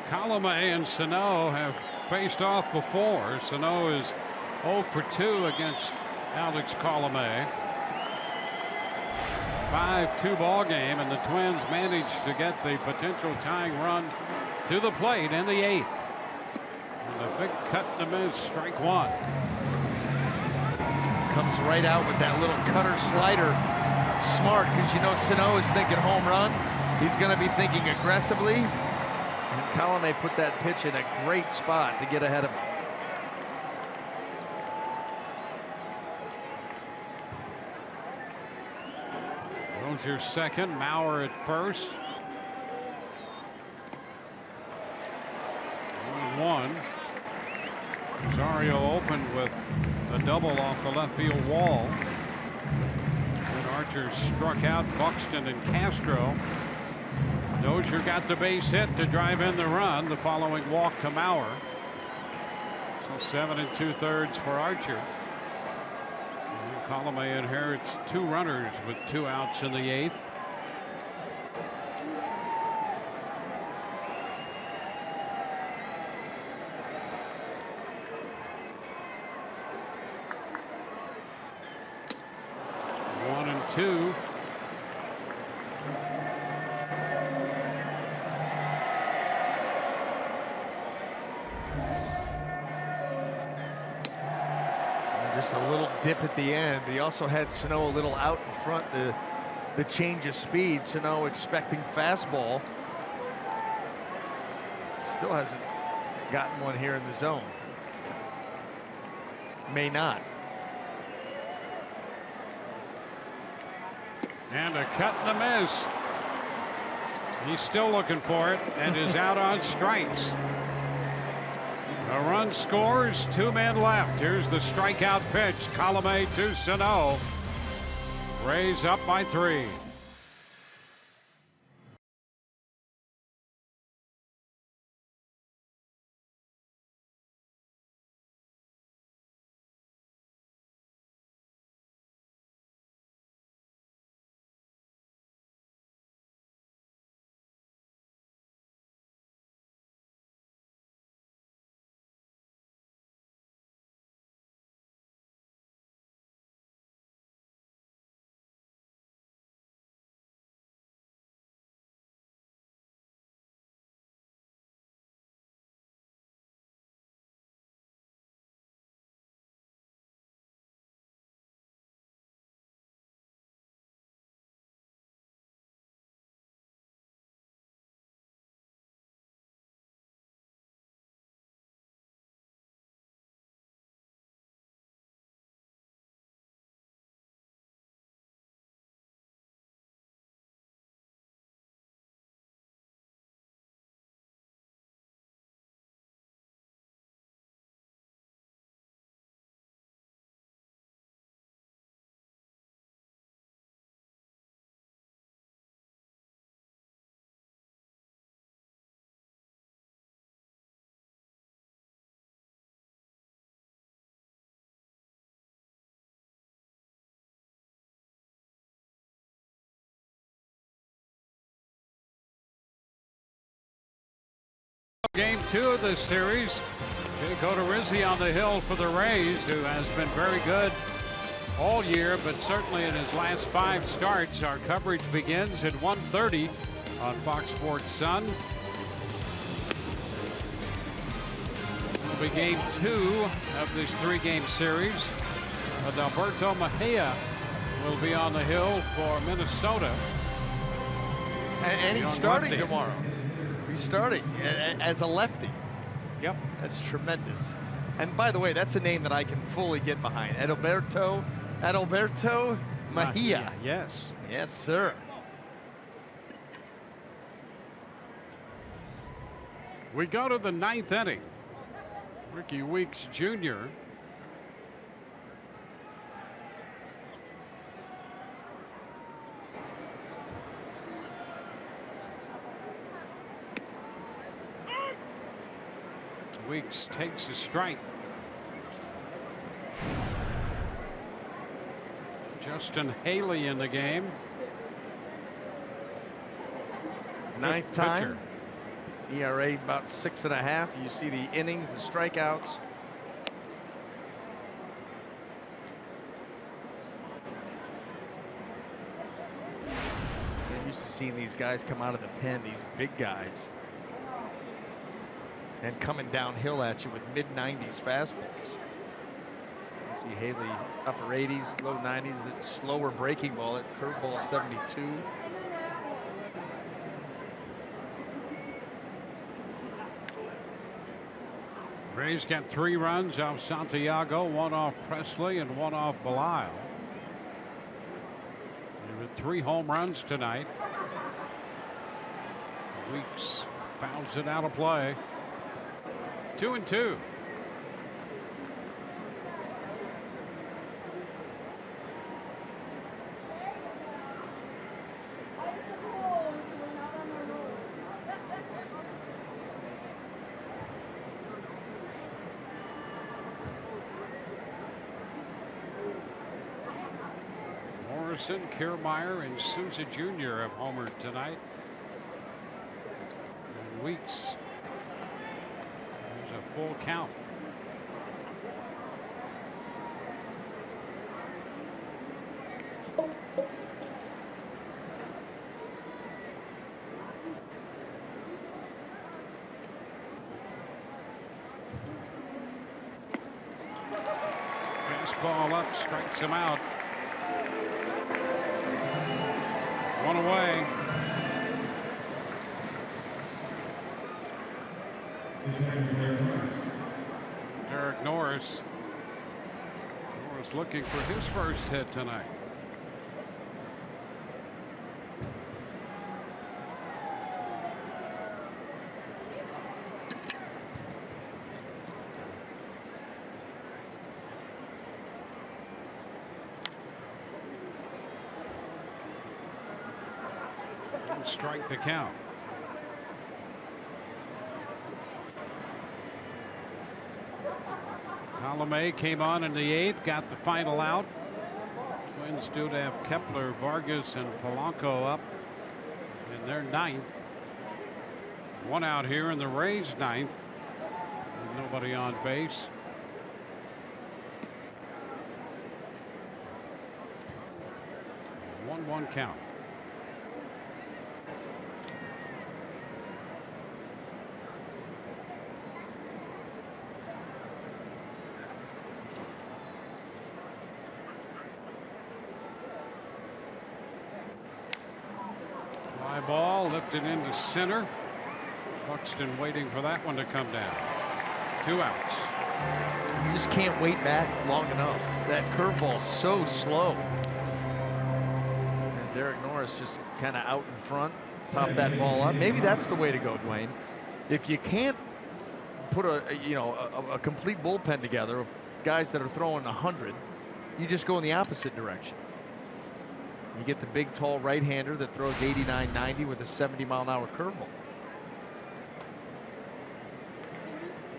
Colomé and Sano have faced off before. Sano is 0 for 2 against Alex Colomé. 5-2 ball game, and the Twins managed to get the potential tying run to the plate in the 8th. And a big cut and a miss, strike 1. Comes right out with that little cutter slider. Smart, because you know Sano is thinking home run. He's going to be thinking aggressively. And Colomé put that pitch in a great spot to get ahead of him. Your second, Mauer at first. 1-1. Rosario opened with a double off the left field wall. And Archer struck out Buxton and Castro. Dozier got the base hit to drive in the run. The following walk to Mauer. So 7 2/3 for Archer. Colomé inherits 2 runners with 2 outs in the 8th. 2. Just a little dip at the end. He also had Sano a little out in front. The change of speed. Sano expecting fastball. Still hasn't gotten one here in the zone. May not. And a cut and a miss. He's still looking for it and is out on strikes. A run scores, 2 men left. Here's the strikeout pitch. Colome to Sano. Rays up by 3. Game 2 of this series. Jake Odorizzi on the hill for the Rays, who has been very good all year, but certainly in his last 5 starts. Our coverage begins at 1:30 on Fox Sports Sun. It'll be game 2 of this 3-game series. Alberto Mejia will be on the hill for Minnesota. And he's starting tomorrow. He's starting as a lefty. Yep. That's tremendous. And by the way, that's a name that I can fully get behind. Adalberto Mejia. Yes. Yes, sir. We go to the 9th inning. Ricky Weeks Jr. Weeks takes a strike. Justin Haley in the game. 9th time. ERA about 6.5. You see the innings, the strikeouts. I'm used to seeing these guys come out of the pen, these big guys, and coming downhill at you with mid-90s fastballs. You see Haley upper 80s, low 90s, that slower breaking ball at curveball 72. Rays got 3 runs off Santiago, 1 off Presley and 1 off Belisle. There were 3 home runs tonight. Weeks fouls it out of play. 2-2. Morrison, Kiermaier, and Souza Jr. have homered tonight. And Weeks. There's a full count. Fastball up, strikes him out. One away. Derek Norris. Norris looking for his first hit tonight. Strike the count. Colomé came on in the 8th, got the final out. Twins do to have Kepler, Vargas, and Polanco up in their 9th. One out here in the Rays' 9th. With nobody on base. One count. Ball lifted into center. Buxton waiting for that one to come down. 2 outs. You just can't wait back long enough. That curveball's so slow. And Derek Norris just kind of out in front, pop that ball up. Maybe that's the way to go, Dwayne. If you can't put a complete bullpen together of guys that are throwing 100, you just go in the opposite direction. You get the big, tall right-hander that throws 89, 90 with a 70-mile-an-hour curveball.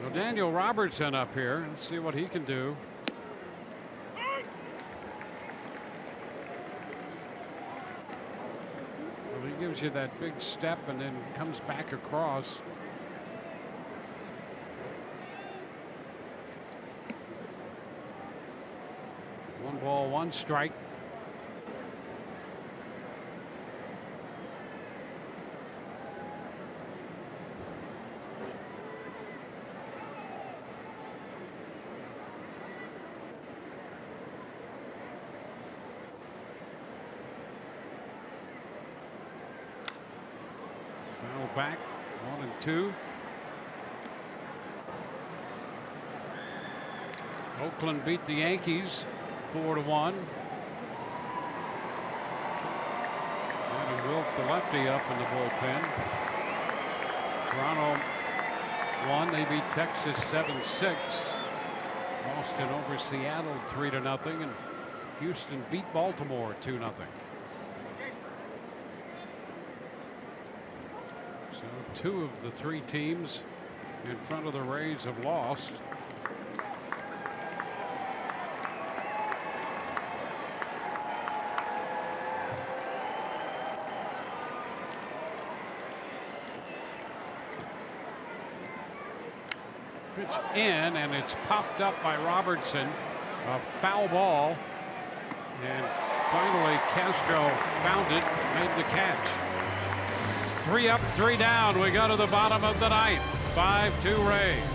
Well, Daniel Robertson up here. Let's see what he can do. Well, he gives you that big step and then comes back across. One ball, one strike. Back 1 and 2. Oakland beat the Yankees 4-1. Adam Wilk, the lefty, up in the bullpen. Toronto won. They beat Texas 7-6. Boston over Seattle 3-0, and Houston beat Baltimore 2-0. So 2 of the 3 teams in front of the Rays have lost. Pitch in, and it's popped up by Robertson. A foul ball. And finally Castro found it, made the catch. 3 up, 3 down. We go to the bottom of the 9th. 5-2 Rays.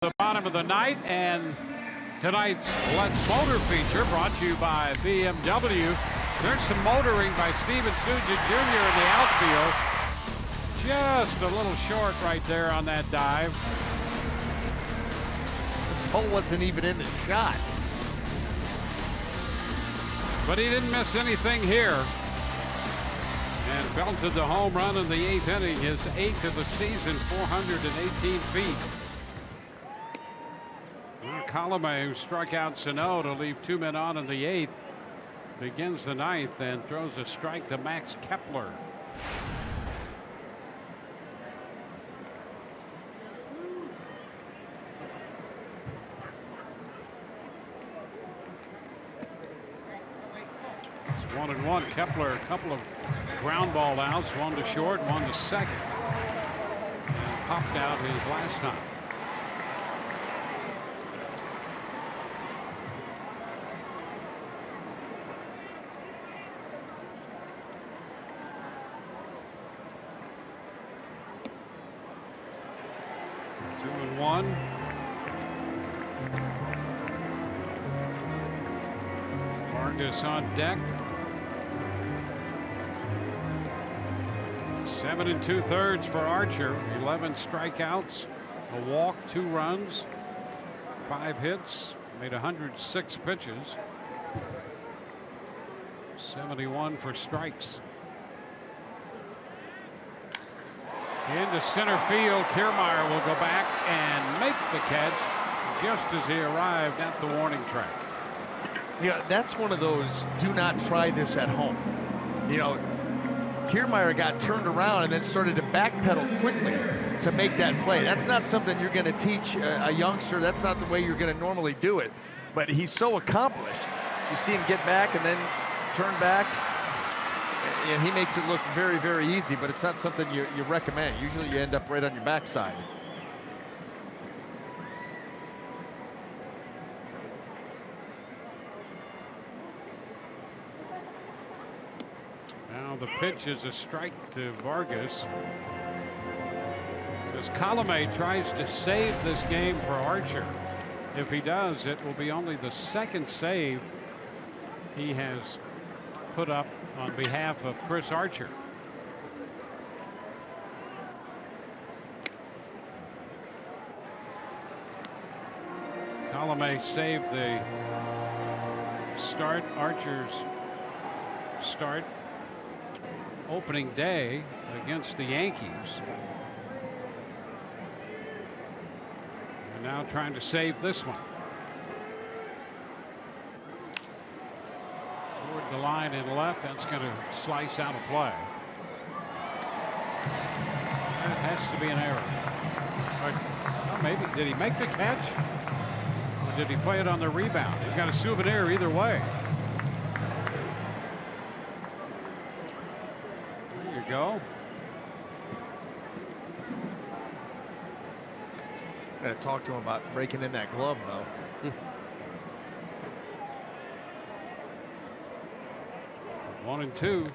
the bottom of the night, and tonight's Let's Motor feature brought to you by BMW. There's some motoring by Steven Suja Jr. in the outfield. Just a little short right there on that dive. The ball wasn't even in the shot. But he didn't miss anything here. And belted the home run in the 8th inning, his 8th of the season, 418 feet. Colomé, who struck out Sano to leave 2 men on in the 8th, begins the 9th and throws a strike to Max Kepler. It's 1-1. Kepler, a couple of ground ball outs, one to short, one to second. And popped out his last time. Vargas on deck. 7 2/3 for Archer. 11 strikeouts, a walk, 2 runs, 5 hits, made 106 pitches. 71 for strikes. Into center field, Kiermaier will go back and make the catch just as he arrived at the warning track. Yeah, that's one of those do not try this at home. You know, Kiermaier got turned around and then started to backpedal quickly to make that play. That's not something you're going to teach a youngster. That's not the way you're going to normally do it. But he's so accomplished. You see him get back and then turn back. And he makes it look very, very easy, but it's not something you recommend. Usually you end up right on your backside. Now the pitch is a strike to Vargas. As Colomé tries to save this game for Archer. If he does, it will be only the 2nd save he has put up on behalf of Chris Archer. Colomé saved the start, Archer's start opening day against the Yankees. And now trying to save this one. The line in left, that's going to slice out a play. That has to be an error. Or maybe did he make the catch, or did he play it on the rebound? He's got a souvenir either way. There you go. Got to talk to him about breaking in that glove, though. 1-2.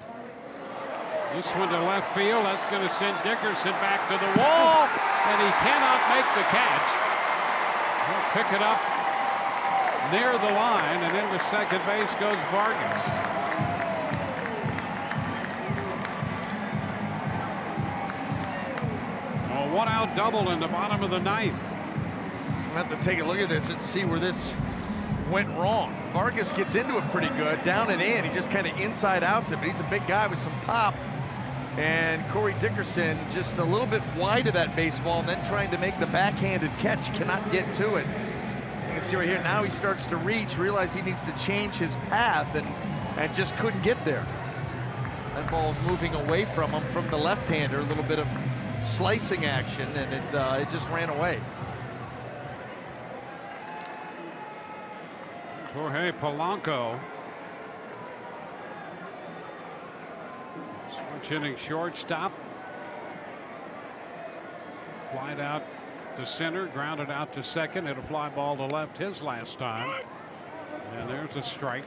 This one to left field. That's going to send Dickerson back to the wall, and he cannot make the catch. He'll pick it up near the line, and into second base goes Vargas. A 1-out double in the bottom of the 9th. We'll have to take a look at this and see where this went wrong. Vargas gets into it pretty good, down and in. He just kind of inside outs it, but he's a big guy with some pop. And Corey Dickerson just a little bit wide of that baseball and then trying to make the backhanded catch, cannot get to it. You can see right here, now he starts to reach, realize he needs to change his path and just couldn't get there. That ball moving away from him from the left-hander, a little bit of slicing action, and it just ran away. Jorge Polanco. Switch inning shortstop. Flied out to center, grounded out to second. Hit a fly ball to left his last time. And there's a strike.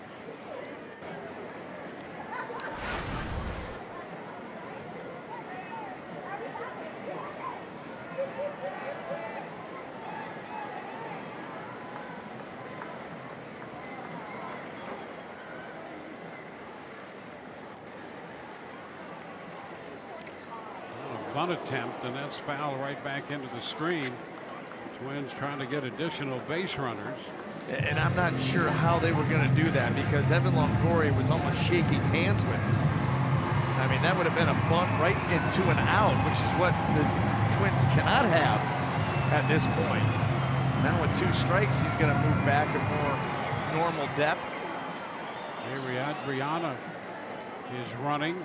bunt attempt, and that's foul right back into the stream. Twins trying to get additional base runners. And I'm not sure how they were going to do that because Evan Longoria was almost shaking hands with him. I mean, that would have been a bunt right into an out, which is what the Twins cannot have at this point. Now with 2 strikes, he's going to move back at more normal depth. Adriana is running.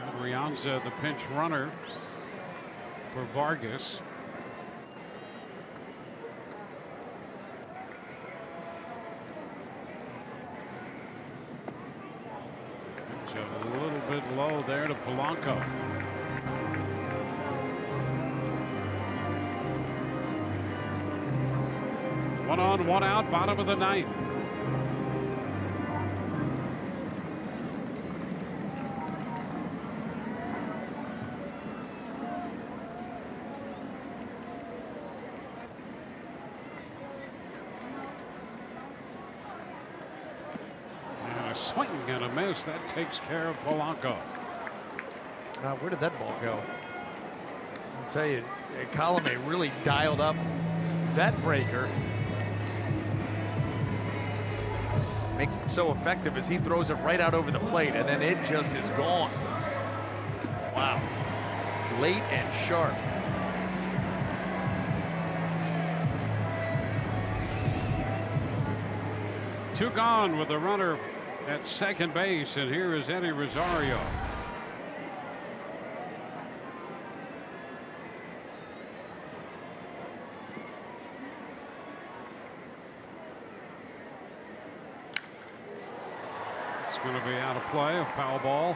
Adrianza, the pinch runner for Vargas. It's a little bit low there to Polanco. One on, one out, bottom of the 9th. Swing and a miss. That takes care of Polanco. Now, where did that ball go? I'll tell you, Colome really dialed up that breaker. Makes it so effective as he throws it right out over the plate, and then it just is gone. Wow. Late and sharp. Two gone with the runner at second base, and here is Eddie Rosario. It's going to be out of play, a foul ball.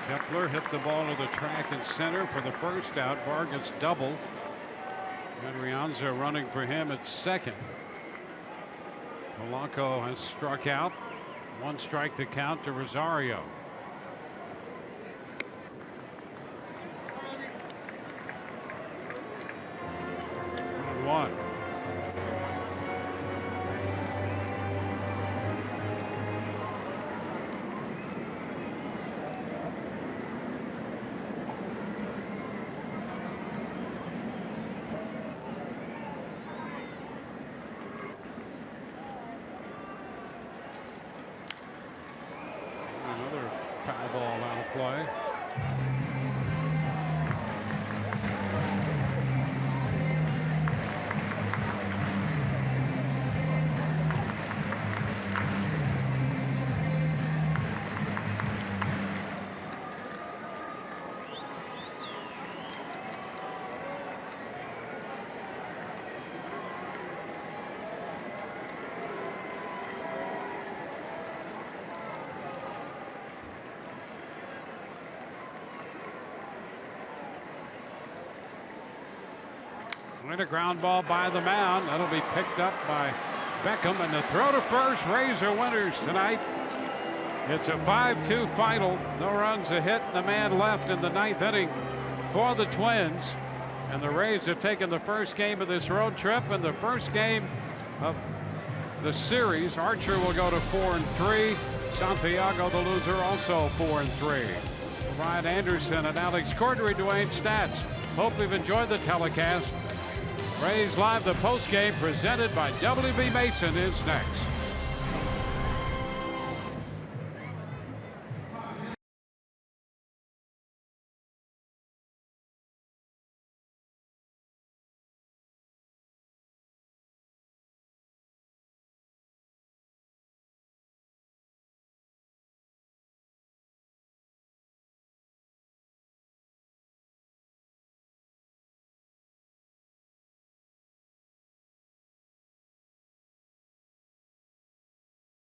Kepler hit the ball to the track and center for the first out. Vargas doubled. Adrianza running for him at second. Polanco has struck out. 1 strike to count to Rosario. One. Foul ball out of play. And a ground ball by the mound. That'll be picked up by Beckham, and the throw to first. Rays are winners tonight. It's a 5-2 final. No runs, a hit, and a man left in the 9th inning for the Twins. And the Rays have taken the first game of this road trip and the first game of the series. Archer will go to 4-3. Santiago, the loser, also 4-3. Brian Anderson and Alex Cordery, Dwayne Stats. Hope you've enjoyed the telecast. Rays Live, the postgame presented by WB Mason is next.